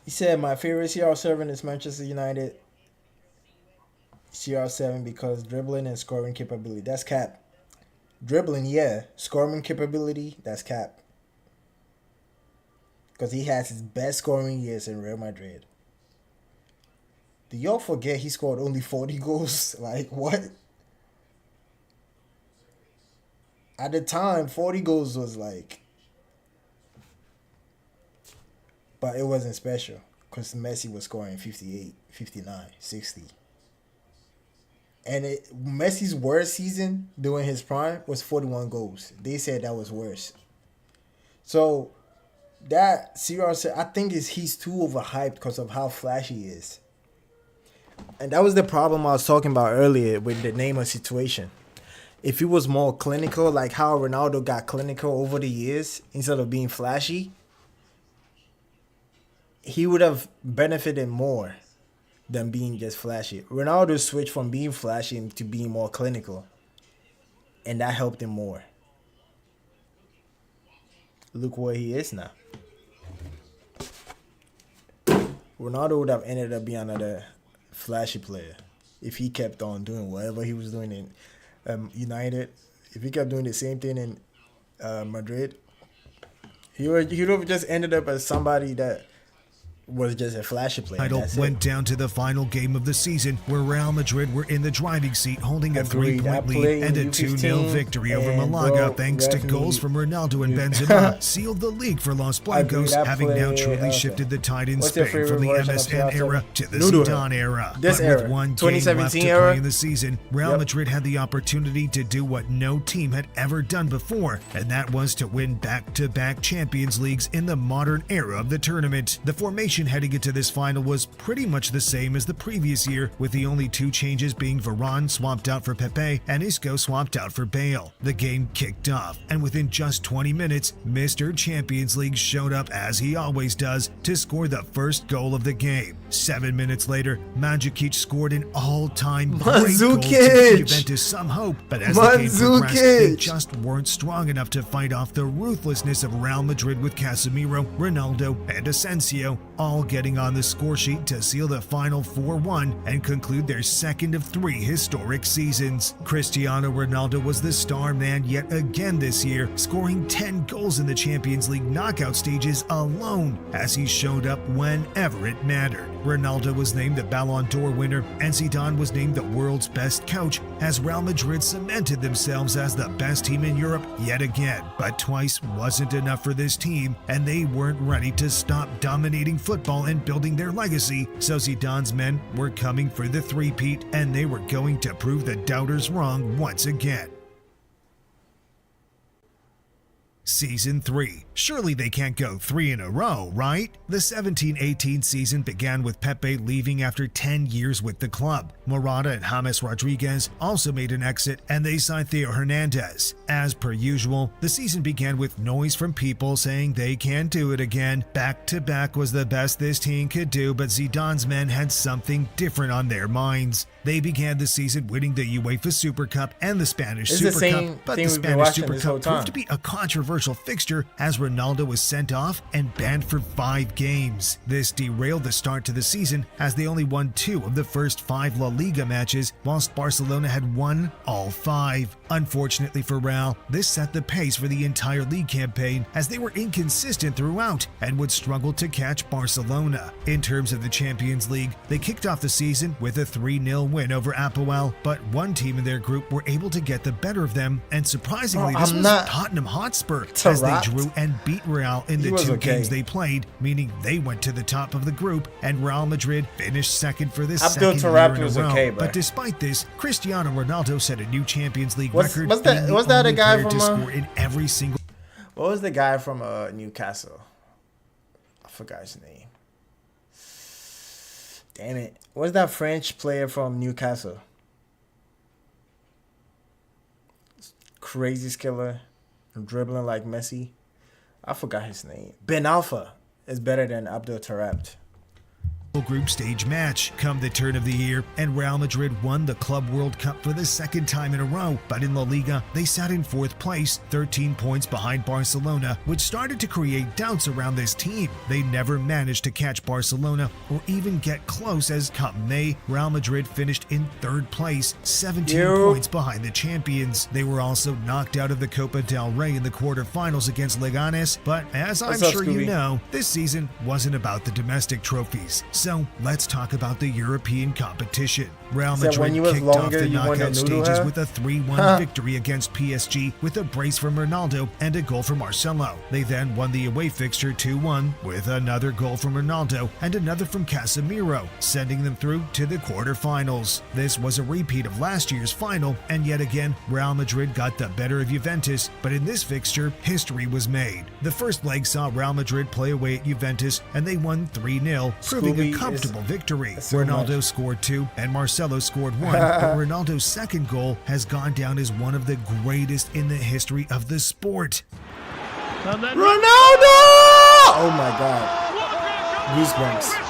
He said, my favorite CR7 is Manchester United. CR7 because dribbling and scoring capability. That's cap. Dribbling, yeah. Scoring capability, that's cap. Because he has his best scoring years in Real Madrid. Do y'all forget he scored only 40 goals? Like, what? At the time, 40 goals was like... But it wasn't special because Messi was scoring 58, 59, 60. And Messi's worst season during his prime was 41 goals. They said that was worse. So that CR7, I think he's too overhyped because of how flashy he is. And that was the problem I was talking about earlier with the Neymar situation. If he was more clinical, like how Ronaldo got clinical over the years instead of being flashy, he would have benefited more than being just flashy. Ronaldo switched from being flashy to being more clinical. And that helped him more. Look where he is now. Ronaldo would have ended up being another flashy player if he kept on doing whatever he was doing in United. If he kept doing the same thing in Madrid, he would have just ended up as somebody that was just a flashy player. Title went down to the final game of the season, where Real Madrid were in the driving seat, holding a 3-point lead, and a 2-0 victory over Malaga, thanks to goals from Ronaldo and Benzema, sealed the league for Los Blancos, having now truly shifted the tide in Spain from the MSN era to the Zidane era. But with one game left to play in the season, Real Madrid had the opportunity to do what no team had ever done before, and that was to win back-to-back Champions Leagues in the modern era of the tournament. The formation heading into this final was pretty much the same as the previous year, with the only 2 changes being Varane swapped out for Pepe and Isco swapped out for Bale. The game kicked off, and within just 20 minutes, Mr. Champions League showed up as he always does to score the first goal of the game. 7 minutes later, Mandzukic scored an all-time great goal to give Juventus some hope, but as the game progressed, they just weren't strong enough to fight off the ruthlessness of Real Madrid with Casemiro, Ronaldo, and Asensio, all getting on the score sheet to seal the final 4-1 and conclude their second of 3 historic seasons. Cristiano Ronaldo was the star man yet again this year, scoring 10 goals in the Champions League knockout stages alone, as he showed up whenever it mattered. Ronaldo was named the Ballon d'Or winner, and Zidane was named the world's best coach, as Real Madrid cemented themselves as the best team in Europe yet again. But twice wasn't enough for this team, and they weren't ready to stop dominating football and building their legacy, so Zidane's men were coming for the three-peat, and they were going to prove the doubters wrong once again. Season 3. Surely they can't go 3 in a row, right? The 17-18 season began with Pepe leaving after 10 years with the club. Morata and James Rodriguez also made an exit, and they signed Theo Hernandez. As per usual, the season began with noise from people saying they can't do it again. Back-to-back was the best this team could do, but Zidane's men had something different on their minds. They began the season winning the UEFA Super Cup and the Spanish Super Cup, but the Spanish Super Cup proved to be a controversial fixture as Ronaldo was sent off and banned for 5 games. This derailed the start to the season as they only won 2 of the first 5 La Liga matches, whilst Barcelona had won all 5. Unfortunately for Real, this set the pace for the entire league campaign as they were inconsistent throughout and would struggle to catch Barcelona. In terms of the Champions League, they kicked off the season with a 3-0 win over Apoel, but one team in their group were able to get the better of them, and surprisingly this was Tottenham Hotspur, as they drew and beat Real in the 2 games they played, meaning they went to the top of the group, and Real Madrid finished second for the second year in a row. But despite this, Cristiano Ronaldo set a new Champions League record. Was that a guy from to score in every single? What was the guy from Newcastle? I forgot his name. Damn it. What's that French player from Newcastle? Crazy skiller. Dribbling like Messi. I forgot his name. Ben Alpha is better than Abdul Tarabt. Group stage match come the turn of the year, and Real Madrid won the Club World Cup for the 2nd time in a row, but in La Liga they sat in 4th place, 13 points behind Barcelona, which started to create doubts around this team. They never managed to catch Barcelona or even get close, as come May, Real Madrid finished in 3rd place, 17 points behind the champions. They were also knocked out of the Copa del Rey in the quarterfinals against Leganes, but as I'm sure you know, this season wasn't about the domestic trophies. So let's talk about the European competition. Real Madrid kicked off the knockout stages with a 3-1 victory against PSG with a brace from Ronaldo and a goal from Marcelo. They then won the away fixture 2-1 with another goal from Ronaldo and another from Casemiro, sending them through to the quarterfinals. This was a repeat of last year's final, and yet again Real Madrid got the better of Juventus, but in this fixture history was made. The first leg saw Real Madrid play away at Juventus, and they won 3-0, proving a comfortable victory. Ronaldo scored 2 and Marcelo scored 1, but Ronaldo's second goal has gone down as one of the greatest in the history of the sport. Ronaldo! Oh my God. Goosebumps.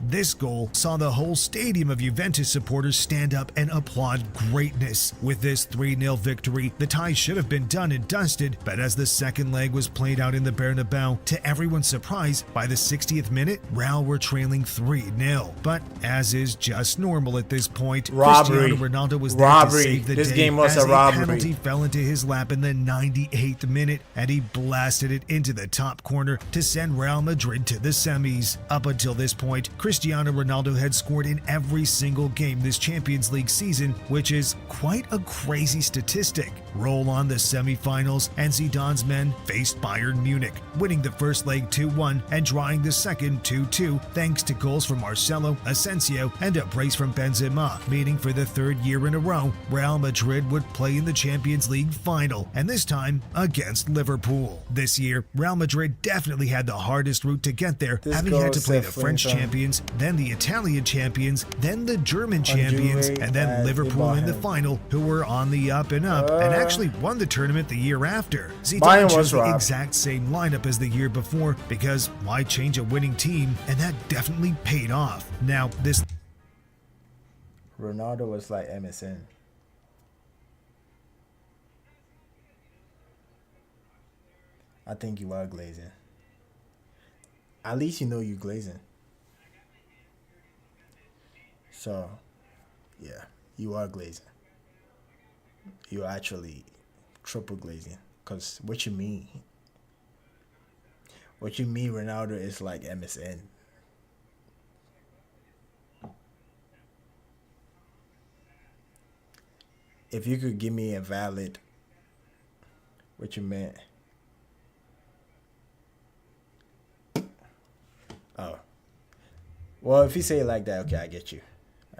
This goal saw the whole stadium of Juventus supporters stand up and applaud greatness. With this 3-0 victory, the tie should have been done and dusted, but as the second leg was played out in the Bernabeu, to everyone's surprise, by the 60th minute, Real were trailing 3-0. But as is just normal at this point, Cristiano Ronaldo was there to save the day game was as a robbery. penalty fell into his lap in the 98th minute, and he blasted it into the top corner to send Real Madrid to the semis. Up until this point, Cristiano Ronaldo had scored in every single game this Champions League season, which is quite a crazy statistic. Roll on the semifinals, and Zidane's men faced Bayern Munich, winning the first leg 2-1 and drawing the second 2-2 thanks to goals from Marcelo, Asensio, and a brace from Benzema, meaning for the 3rd year in a row, Real Madrid would play in the Champions League final, and this time against Liverpool. This year, Real Madrid definitely had the hardest route to get there, having had to play the French champions, then the Italian champions, then the German champions, and then Liverpool in the final, who were on the up and up, and actually won the tournament the year after. Zidane chose the exact same lineup as the year before, because why change a winning team? And that definitely paid off. Now, this Ronaldo was like MSN. I think you are glazing. At least you know you glazing. So, yeah, you are glazing. You're actually triple glazing. Because what you mean Ronaldo is like MSN. If you could give me a valid, what you meant. Oh. Well, if you say it like that, okay, I get you.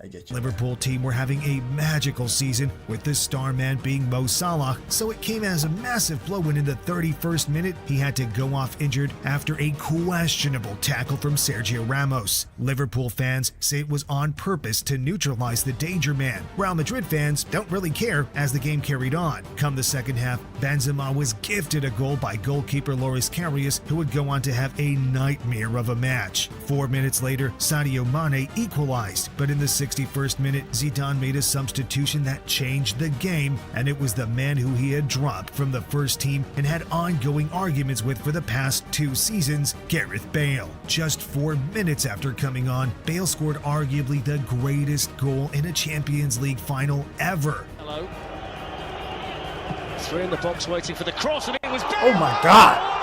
I get you. Liverpool team were having a magical season, with the star man being Mo Salah, so it came as a massive blow when in the 31st minute he had to go off injured after a questionable tackle from Sergio Ramos. Liverpool fans say it was on purpose to neutralize the danger man. Real Madrid fans don't really care as the game carried on. Come the second half, Benzema was gifted a goal by goalkeeper Loris Karius, who would go on to have a nightmare of a match. 4 minutes later, Sadio Mane equalized, but in the 61st minute, Zidane made a substitution that changed the game, and it was the man who he had dropped from the first team and had ongoing arguments with for the past 2 seasons, Gareth Bale. Just 4 minutes after coming on, Bale scored arguably the greatest goal in a Champions League final ever. Hello. 3 in the box waiting for the cross, and it was Bale! Oh my God!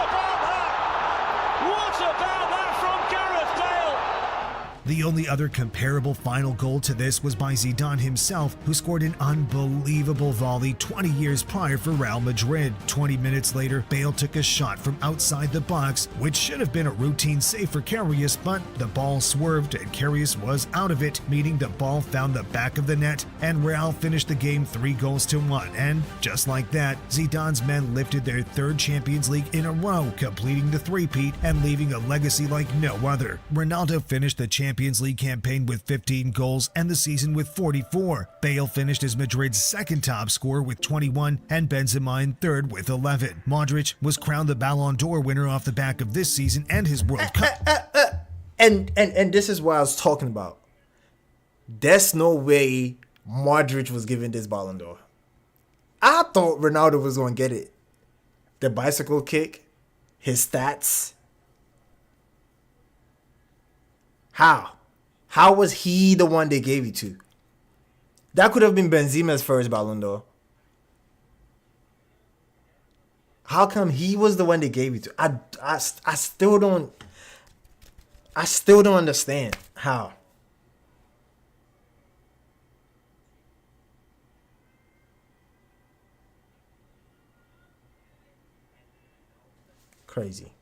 What about that from Gareth Bale? The only other comparable final goal to this was by Zidane himself, who scored an unbelievable volley 20 years prior for Real Madrid. 20 minutes later, Bale took a shot from outside the box, which should have been a routine save for Karius, but the ball swerved and Karius was out of it, meaning the ball found the back of the net, and Real finished the game 3-1. And just like that, Zidane's men lifted their 3rd Champions League in a row, completing the three-peat and leaving a legacy like no other. Ronaldo finished the Champions League campaign with 15 goals and the season with 44. Bale finished as Madrid's 2nd top scorer with 21 and Benzema in 3rd with 11. Modric was crowned the Ballon d'Or winner off the back of this season and his World Cup. And this is what I was talking about. There's no way Modric was given this Ballon d'Or. I thought Ronaldo was going to get it. The bicycle kick, his stats. How? How was he the one they gave it to? That could have been Benzema's first Ballon d'Or. How come he was the one they gave it to? I still don't understand how. Crazy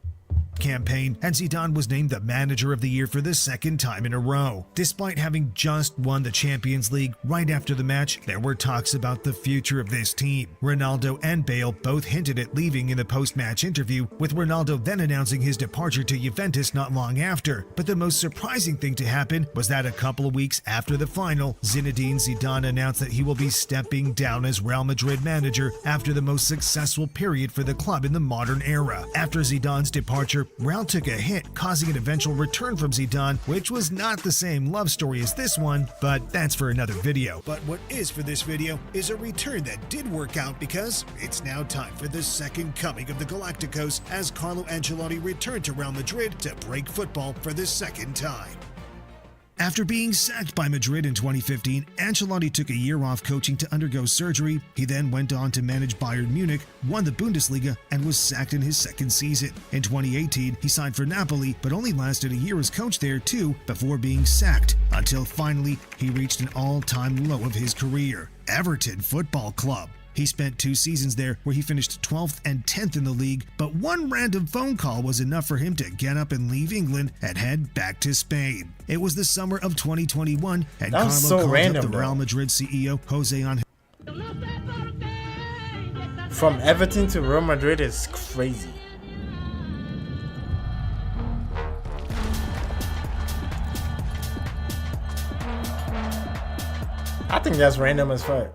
campaign, and Zidane was named the manager of the year for the 2nd time in a row. Despite having just won the Champions League, right after the match, there were talks about the future of this team. Ronaldo and Bale both hinted at leaving in the post-match interview, with Ronaldo then announcing his departure to Juventus not long after. But the most surprising thing to happen was that a couple of weeks after the final, Zinedine Zidane announced that he will be stepping down as Real Madrid manager after the most successful period for the club in the modern era. After Zidane's departure, Real took a hit, causing an eventual return from Zidane, which was not the same love story as this one, but that's for another video. But what is for this video is a return that did work out, because it's now time for the second coming of the Galacticos as Carlo Ancelotti returned to Real Madrid to break football for the 2nd time. After being sacked by Madrid in 2015, Ancelotti took a year off coaching to undergo surgery. He then went on to manage Bayern Munich, won the Bundesliga, and was sacked in his 2nd season. In 2018, he signed for Napoli, but only lasted a year as coach there too, before being sacked, until finally he reached an all-time low of his career, Everton Football Club. He spent 2 seasons there where he finished 12th and 10th in the league, but one random phone call was enough for him to get up and leave England and head back to Spain. It was the summer of 2021, and Carlo called up the Real Madrid CEO, Jose Angel. From Everton to Real Madrid is crazy. I think that's random as fuck.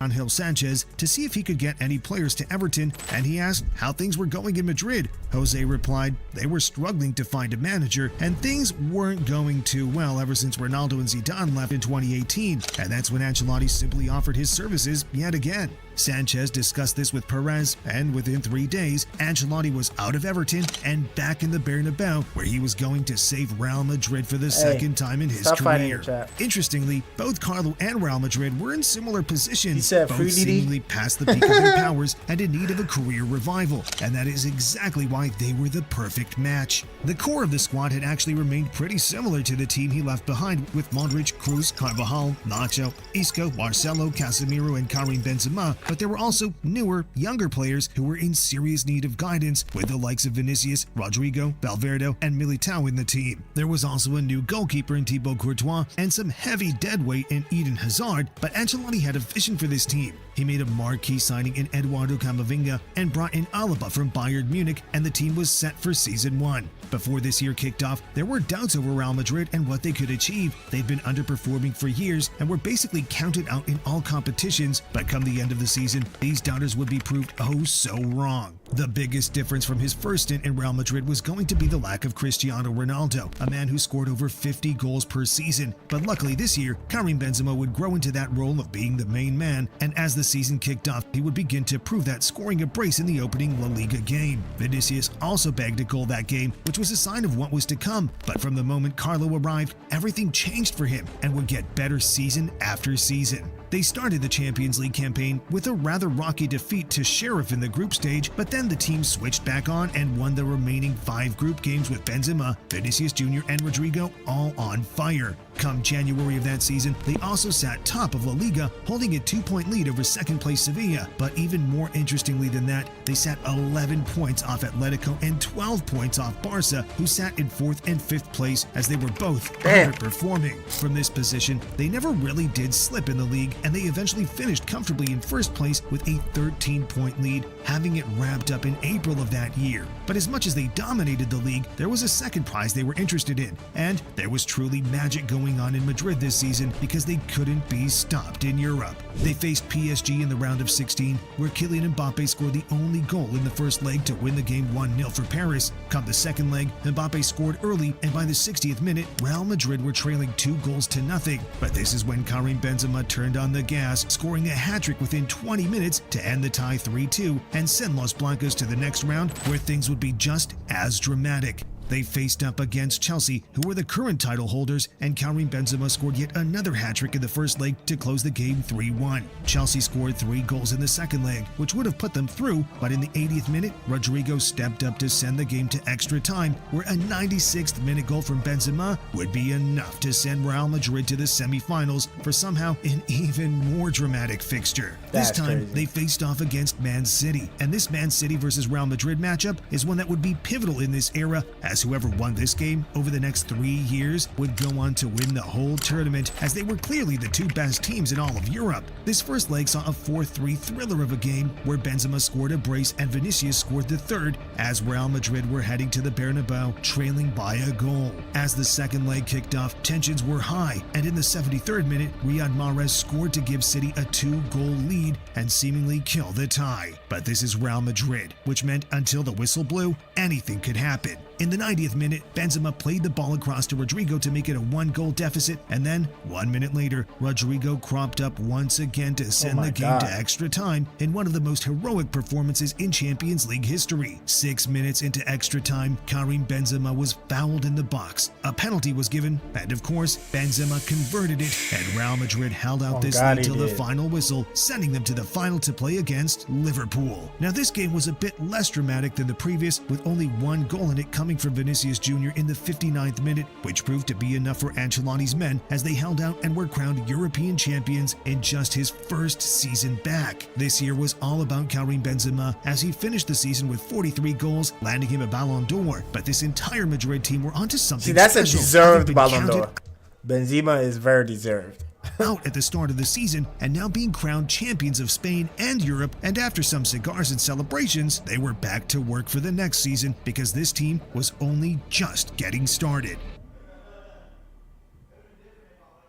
Angel Sanchez to see if he could get any players to Everton, and he asked how things were going in Madrid. Jose replied they were struggling to find a manager, and things weren't going too well ever since Ronaldo and Zidane left in 2018, and that's when Ancelotti simply offered his services yet again. Sanchez discussed this with Perez, and within 3 days, Ancelotti was out of Everton and back in the Bernabeu, where he was going to save Real Madrid for the 2nd time in his career. Interestingly, both Carlo and Real Madrid were in similar positions. said both free DD? seemingly past the peak of their powers and in need of a career revival, and that is exactly why they were the perfect match. The core of the squad had actually remained pretty similar to the team he left behind, with Modric, Kroos, Carvajal, Nacho, Isco, Marcelo, Casemiro, and Karim Benzema, but there were also newer, younger players who were in serious need of guidance, with the likes of Vinicius, Rodrigo, Valverde, and Militao in the team. There was also a new goalkeeper in Thibaut Courtois and some heavy deadweight in Eden Hazard, but Ancelotti had a vision for this team. He made a marquee signing in Eduardo Camavinga and brought in Alaba from Bayern Munich, and the team was set for season 1. Before this year kicked off, there were doubts over Real Madrid and what they could achieve. They'd been underperforming for years and were basically counted out in all competitions, but come the end of the season, these doubters would be proved oh so wrong. The biggest difference from his first stint in Real Madrid was going to be the lack of Cristiano Ronaldo, a man who scored over 50 goals per season. But luckily this year, Karim Benzema would grow into that role of being the main man, and as the season kicked off, he would begin to prove that, scoring a brace in the opening La Liga game. Vinicius also bagged a goal that game, which was a sign of what was to come. But from the moment Carlo arrived, everything changed for him and would get better season after season. They started the Champions League campaign with a rather rocky defeat to Sheriff in the group stage, but then the team switched back on and won the remaining 5 group games with Benzema, Vinicius Jr., and Rodrigo all on fire. Come January of that season, they also sat top of La Liga, holding a 2-point lead over second-place Sevilla. But even more interestingly than that, they sat 11 points off Atletico and 12 points off Barca, who sat in 4th and 5th place as they were both underperforming. From this position, they never really did slip in the league, and they eventually finished comfortably in 1st place with a 13-point lead, having it wrapped up in April of that year. But as much as they dominated the league, there was a second prize they were interested in, and there was truly magic going on in Madrid this season because they couldn't be stopped in Europe. They faced PSG in the round of 16, where Kylian Mbappe scored the only goal in the first leg to win the game 1-0 for Paris. Come the second leg, Mbappe scored early, and by the 60th minute, Real Madrid were trailing 2-0. But this is when Karim Benzema turned on the gas, scoring a hat-trick within 20 minutes to end the tie 3-2 and send Los Blancos to the next round, where things would be just as dramatic. They faced up against Chelsea, who were the current title holders, and Karim Benzema scored yet another hat-trick in the first leg to close the game 3-1. Chelsea scored 3 goals in the second leg, which would have put them through, but in the 80th minute, Rodrigo stepped up to send the game to extra time, where a 96th minute goal from Benzema would be enough to send Real Madrid to the semi-finals for somehow an even more dramatic fixture. This time, they faced off against Man City, and this Man City versus Real Madrid matchup is one that would be pivotal in this era, as whoever won this game over the next 3 years would go on to win the whole tournament, as they were clearly the 2 best teams in all of Europe. This first leg saw a 4-3 thriller of a game where Benzema scored a brace and Vinicius scored the third, as Real Madrid were heading to the Bernabeu trailing by a goal. As the second leg kicked off, tensions were high, and in the 73rd minute, Riyad Mahrez scored to give City a 2-goal lead and seemingly kill the tie. But this is Real Madrid, which meant until the whistle blew, anything could happen. In the 90th minute, Benzema played the ball across to Rodrigo to make it a 1-goal deficit, and then, 1 minute later, Rodrigo cropped up once again to send the game to extra time in one of the most heroic performances in Champions League history. 6 minutes into extra time, Karim Benzema was fouled in the box. A penalty was given, and of course, Benzema converted it, and Real Madrid held out this lead till the final whistle, sending them to the final to play against Liverpool. Now, this game was a bit less dramatic than the previous, with only 1 goal in it coming from Vinicius Jr. in the 59th minute, which proved to be enough for Ancelotti's men as they held out and were crowned European champions in just his first season back. This year was all about Karim Benzema, as he finished the season with 43 goals, landing him a Ballon d'Or. But this entire Madrid team were onto something See, that's special. a deserved Ballon d'Or. Benzema is very deserved. Out at the start of the season and now being crowned champions of Spain and Europe, and after some cigars and celebrations, they were back to work for the next season because this team was only just getting started.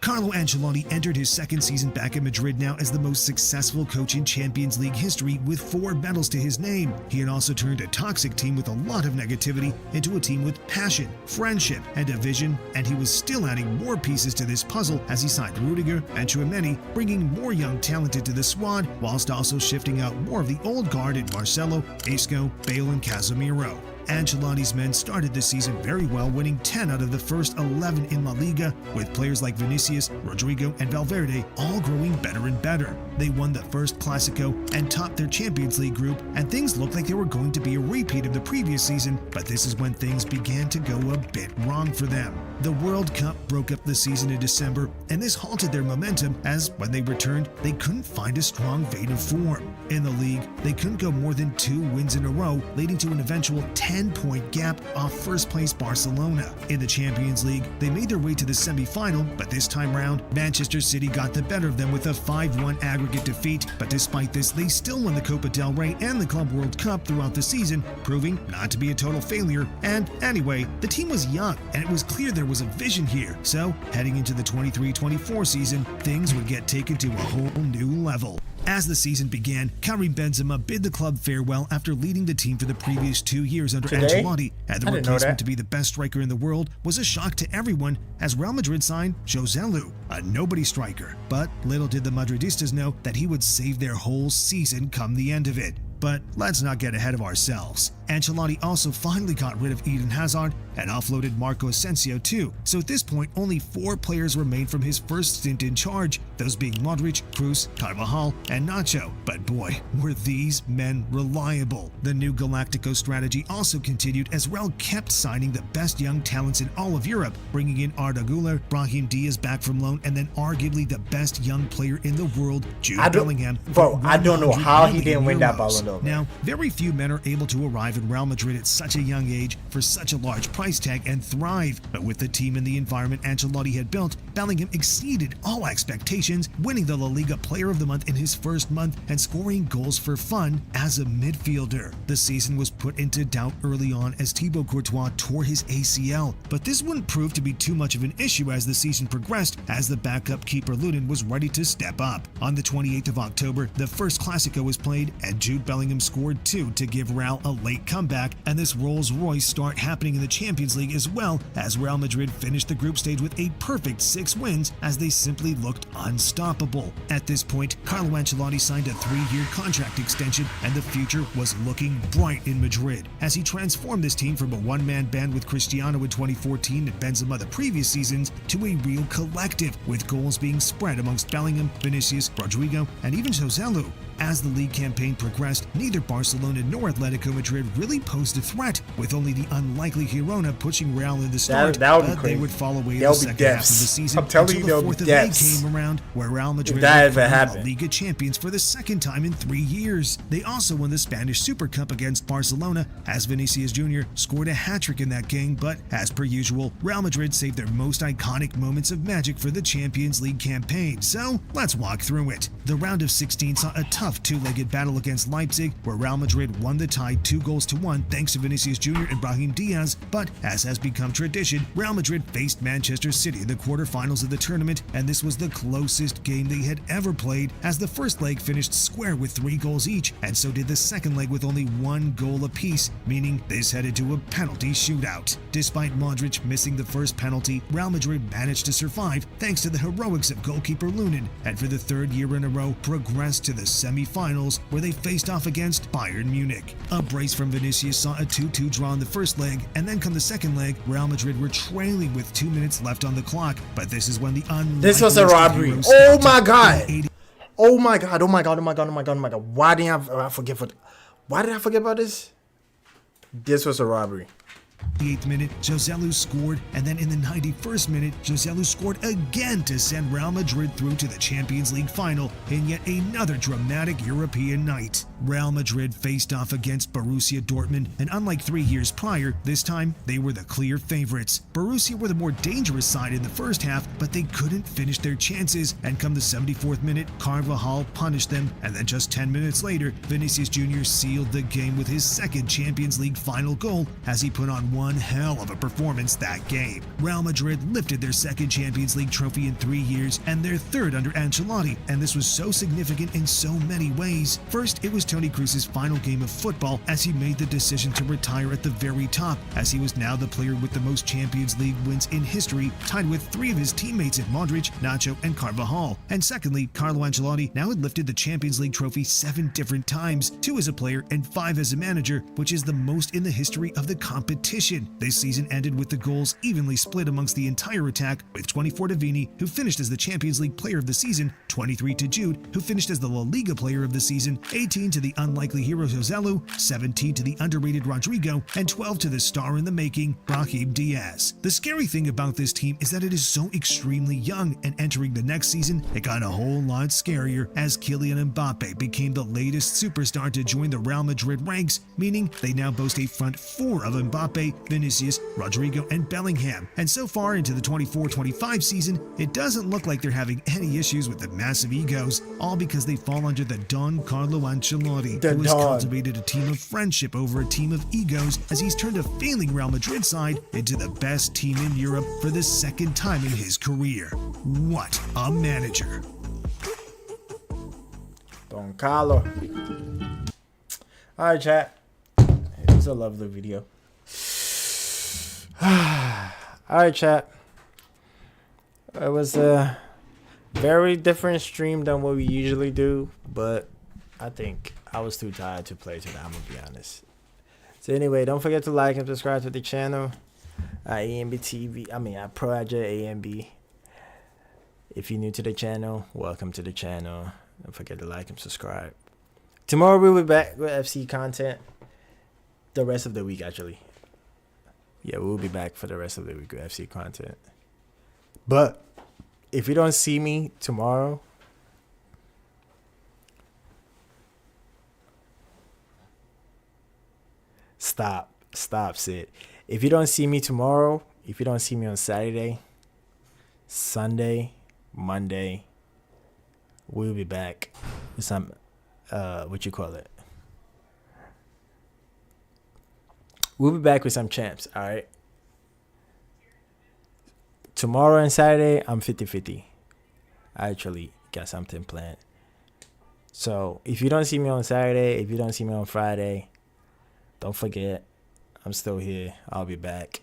Carlo Ancelotti entered his second season back at Madrid now as the most successful coach in Champions League history with 4 medals to his name. He had also turned a toxic team with a lot of negativity into a team with passion, friendship, and a vision, and he was still adding more pieces to this puzzle as he signed Rudiger and Tchouaméni, bringing more young talent into the squad, whilst also shifting out more of the old guard in Marcelo, Isco, Bale, and Casemiro. Ancelotti's men started the season very well, winning 10 out of the first 11 in La Liga, with players like Vinicius, Rodrigo, and Valverde all growing better and better. They won the first Clásico and topped their Champions League group, and things looked like they were going to be a repeat of the previous season, but this is when things began to go a bit wrong for them. The World Cup broke up the season in December, and this halted their momentum as, when they returned, they couldn't find a strong vein of form. In the league, they couldn't go more than 2 wins in a row, leading to an eventual 10-point gap off first-place Barcelona. In the Champions League, they made their way to the semi-final, but this time round, Manchester City got the better of them with a 5-1 aggregate defeat, but despite this, they still won the Copa del Rey and the Club World Cup throughout the season, proving not to be a total failure. And anyway, the team was young, and it was clear there was a vision here, so heading into the 23-24 season, things would get taken to a whole new level. As the season began, Karim Benzema bid the club farewell after leading the team for the previous 2 years under Ancelotti, and the replacement to be the best striker in the world was a shock to everyone as Real Madrid signed Joselu, a nobody striker. But little did the Madridistas know that he would save their whole season come the end of it. But let's not get ahead of ourselves. Ancelotti also finally got rid of Eden Hazard and offloaded Marco Asensio too. So at this point, only 4 players remained from his first stint in charge, those being Modric, Kroos, Carvajal, and Nacho. But boy, were these men reliable. The new Galactico strategy also continued as Real kept signing the best young talents in all of Europe, bringing in Arda Güler, Brahim Diaz back from loan, and then arguably the best young player in the world, Jude Bellingham. Bro, I don't know how he didn't win that Ballon d'Or. Now, very few men are able to arrive in Real Madrid at such a young age for such a large price tag and thrive. But with the team and the environment Ancelotti had built, Bellingham exceeded all expectations, winning the La Liga Player of the Month in his first month and scoring goals for fun as a midfielder. The season was put into doubt early on as Thibaut Courtois tore his ACL, but this wouldn't prove to be too much of an issue as the season progressed, as the backup keeper Lunin was ready to step up. On the 28th of October, the first Clásico was played, and Jude Bellingham scored 2 to give Real a late comeback, and this Rolls-Royce start happening in the Champions League as well, as Real Madrid finished the group stage with a perfect 6 wins as they simply looked unstoppable. At this point, Carlo Ancelotti signed a 3-year contract extension, and the future was looking bright in Madrid as he transformed this team from a one-man band with Cristiano in 2014 and Benzema the previous seasons to a real collective, with goals being spread amongst Bellingham, Vinicius, Rodrigo, and even Joselu. As the league campaign progressed, neither Barcelona nor Atletico Madrid really posed a threat, with only the unlikely Girona pushing Real in the start, but they would fall away in the second half of the season until the 4th of May came around, where Real Madrid were Liga champions for the second time in 3 years. They also won the Spanish Super Cup against Barcelona, as Vinicius Jr. scored a hat-trick in that game, but as per usual, Real Madrid saved their most iconic moments of magic for the Champions League campaign, so let's walk through it. The round of 16 saw a tough 2-legged battle against Leipzig, where Real Madrid won the tie 2-1 thanks to Vinicius Jr. and Brahim Diaz, but as has become tradition, Real Madrid faced Manchester City in the quarterfinals of the tournament, and this was the closest game they had ever played, as the first leg finished square with 3 goals each, and so did the second leg with only 1 goal apiece, meaning this headed to a penalty shootout. Despite Modric missing the first penalty, Real Madrid managed to survive thanks to the heroics of goalkeeper Lunin, and for the 3rd year in a row progressed to the semi-finals, where they faced off against Bayern Munich. A brace from Vinicius saw a 2-2 draw in the first leg, and then come the second leg, Real Madrid were trailing with 2 minutes left on the clock, but this is when the This was a robbery. Oh my god. Oh my god. Oh my god. Oh my god. Oh my god. Oh my god. Why did I forget about this? This was a robbery. The 8th minute, Joselu scored, and then in the 91st minute, Joselu scored again to send Real Madrid through to the Champions League final in yet another dramatic European night. Real Madrid faced off against Borussia Dortmund, and unlike 3 years prior, this time they were the clear favorites. Borussia were the more dangerous side in the first half, but they couldn't finish their chances, and come the 74th minute, Carvajal punished them, and then just 10 minutes later, Vinicius Jr. sealed the game with his 2nd Champions League final goal as he put on one hell of a performance that game. Real Madrid lifted their 2nd Champions League trophy in 3 years and their 3rd under Ancelotti, and this was so significant in so many ways. First, it was Toni Kroos's final game of football as he made the decision to retire at the very top, as he was now the player with the most Champions League wins in history, tied with 3 of his teammates in Modric, Nacho, and Carvajal. And secondly, Carlo Ancelotti now had lifted the Champions League trophy 7 different times, 2 as a player and 5 as a manager, which is the most in the history of the competition. This season ended with the goals evenly split amongst the entire attack, with 24 to Vini, who finished as the Champions League player of the season, 23 to Jude, who finished as the La Liga player of the season, 18 to the unlikely hero Joselu, 17 to the underrated Rodrigo, and 12 to the star in the making, Brahim Diaz. The scary thing about this team is that it is so extremely young, and entering the next season, it got a whole lot scarier as Kylian Mbappe became the latest superstar to join the Real Madrid ranks, meaning they now boast a front 4 of Mbappe, Vinicius, Rodrigo, and Bellingham. And so far into the 24-25 season, it doesn't look like they're having any issues with the massive egos, all because they fall under the Don Carlo Ancelotti, who has cultivated a team of friendship over a team of egos, as he's turned a failing Real Madrid side into the best team in Europe for the 2nd time in his career. What a manager! Don Carlo. Alright, chat. It was a lovely video. Alright, chat. It was a very different stream than what we usually do, but I think I was too tired to play today, I'm gonna be honest. So anyway, don't forget to like and subscribe to the channel. AMB TV, at Project AMB. If you're new to the channel, welcome to the channel. Don't forget to like and subscribe. Tomorrow we'll be back with FC content. The rest of the week, actually. Yeah, we'll be back for the rest of the week with FC content. But if you don't see me tomorrow, stop, Sid. If you don't see me tomorrow, if you don't see me on Saturday, Sunday, Monday, we'll be back with some, we'll be back with some champs, all right? Tomorrow and Saturday, I'm 50-50. I actually got something planned. So if you don't see me on Saturday, if you don't see me on Friday, don't forget, I'm still here. I'll be back.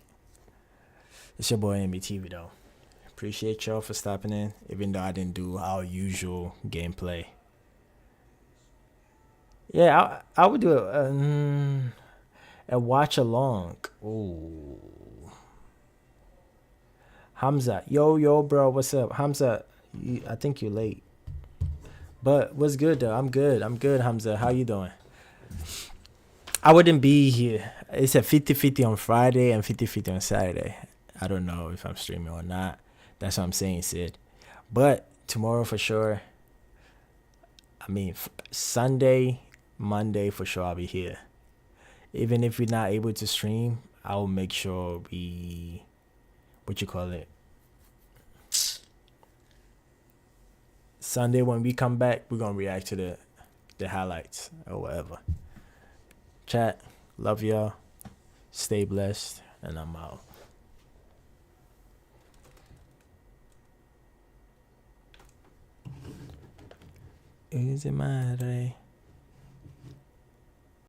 It's your boy MBTV though. Appreciate y'all for stopping in, even though I didn't do our usual gameplay. Yeah, I would do a watch along. Ooh. Hamza, yo, bro, what's up? Hamza, I think you're late. But what's good though? I'm good, Hamza. How you doing? I wouldn't be here. It's a 50-50 on Friday and 50-50 on Saturday. I don't know if I'm streaming or not. That's what I'm saying, Sid. But tomorrow for sure. Sunday, Monday for sure I'll be here. Even if we're not able to stream, I'll make sure we, Sunday when we come back, we're gonna react to the highlights or whatever. Chat, love y'all. Stay blessed, and I'm out. Easy, madre.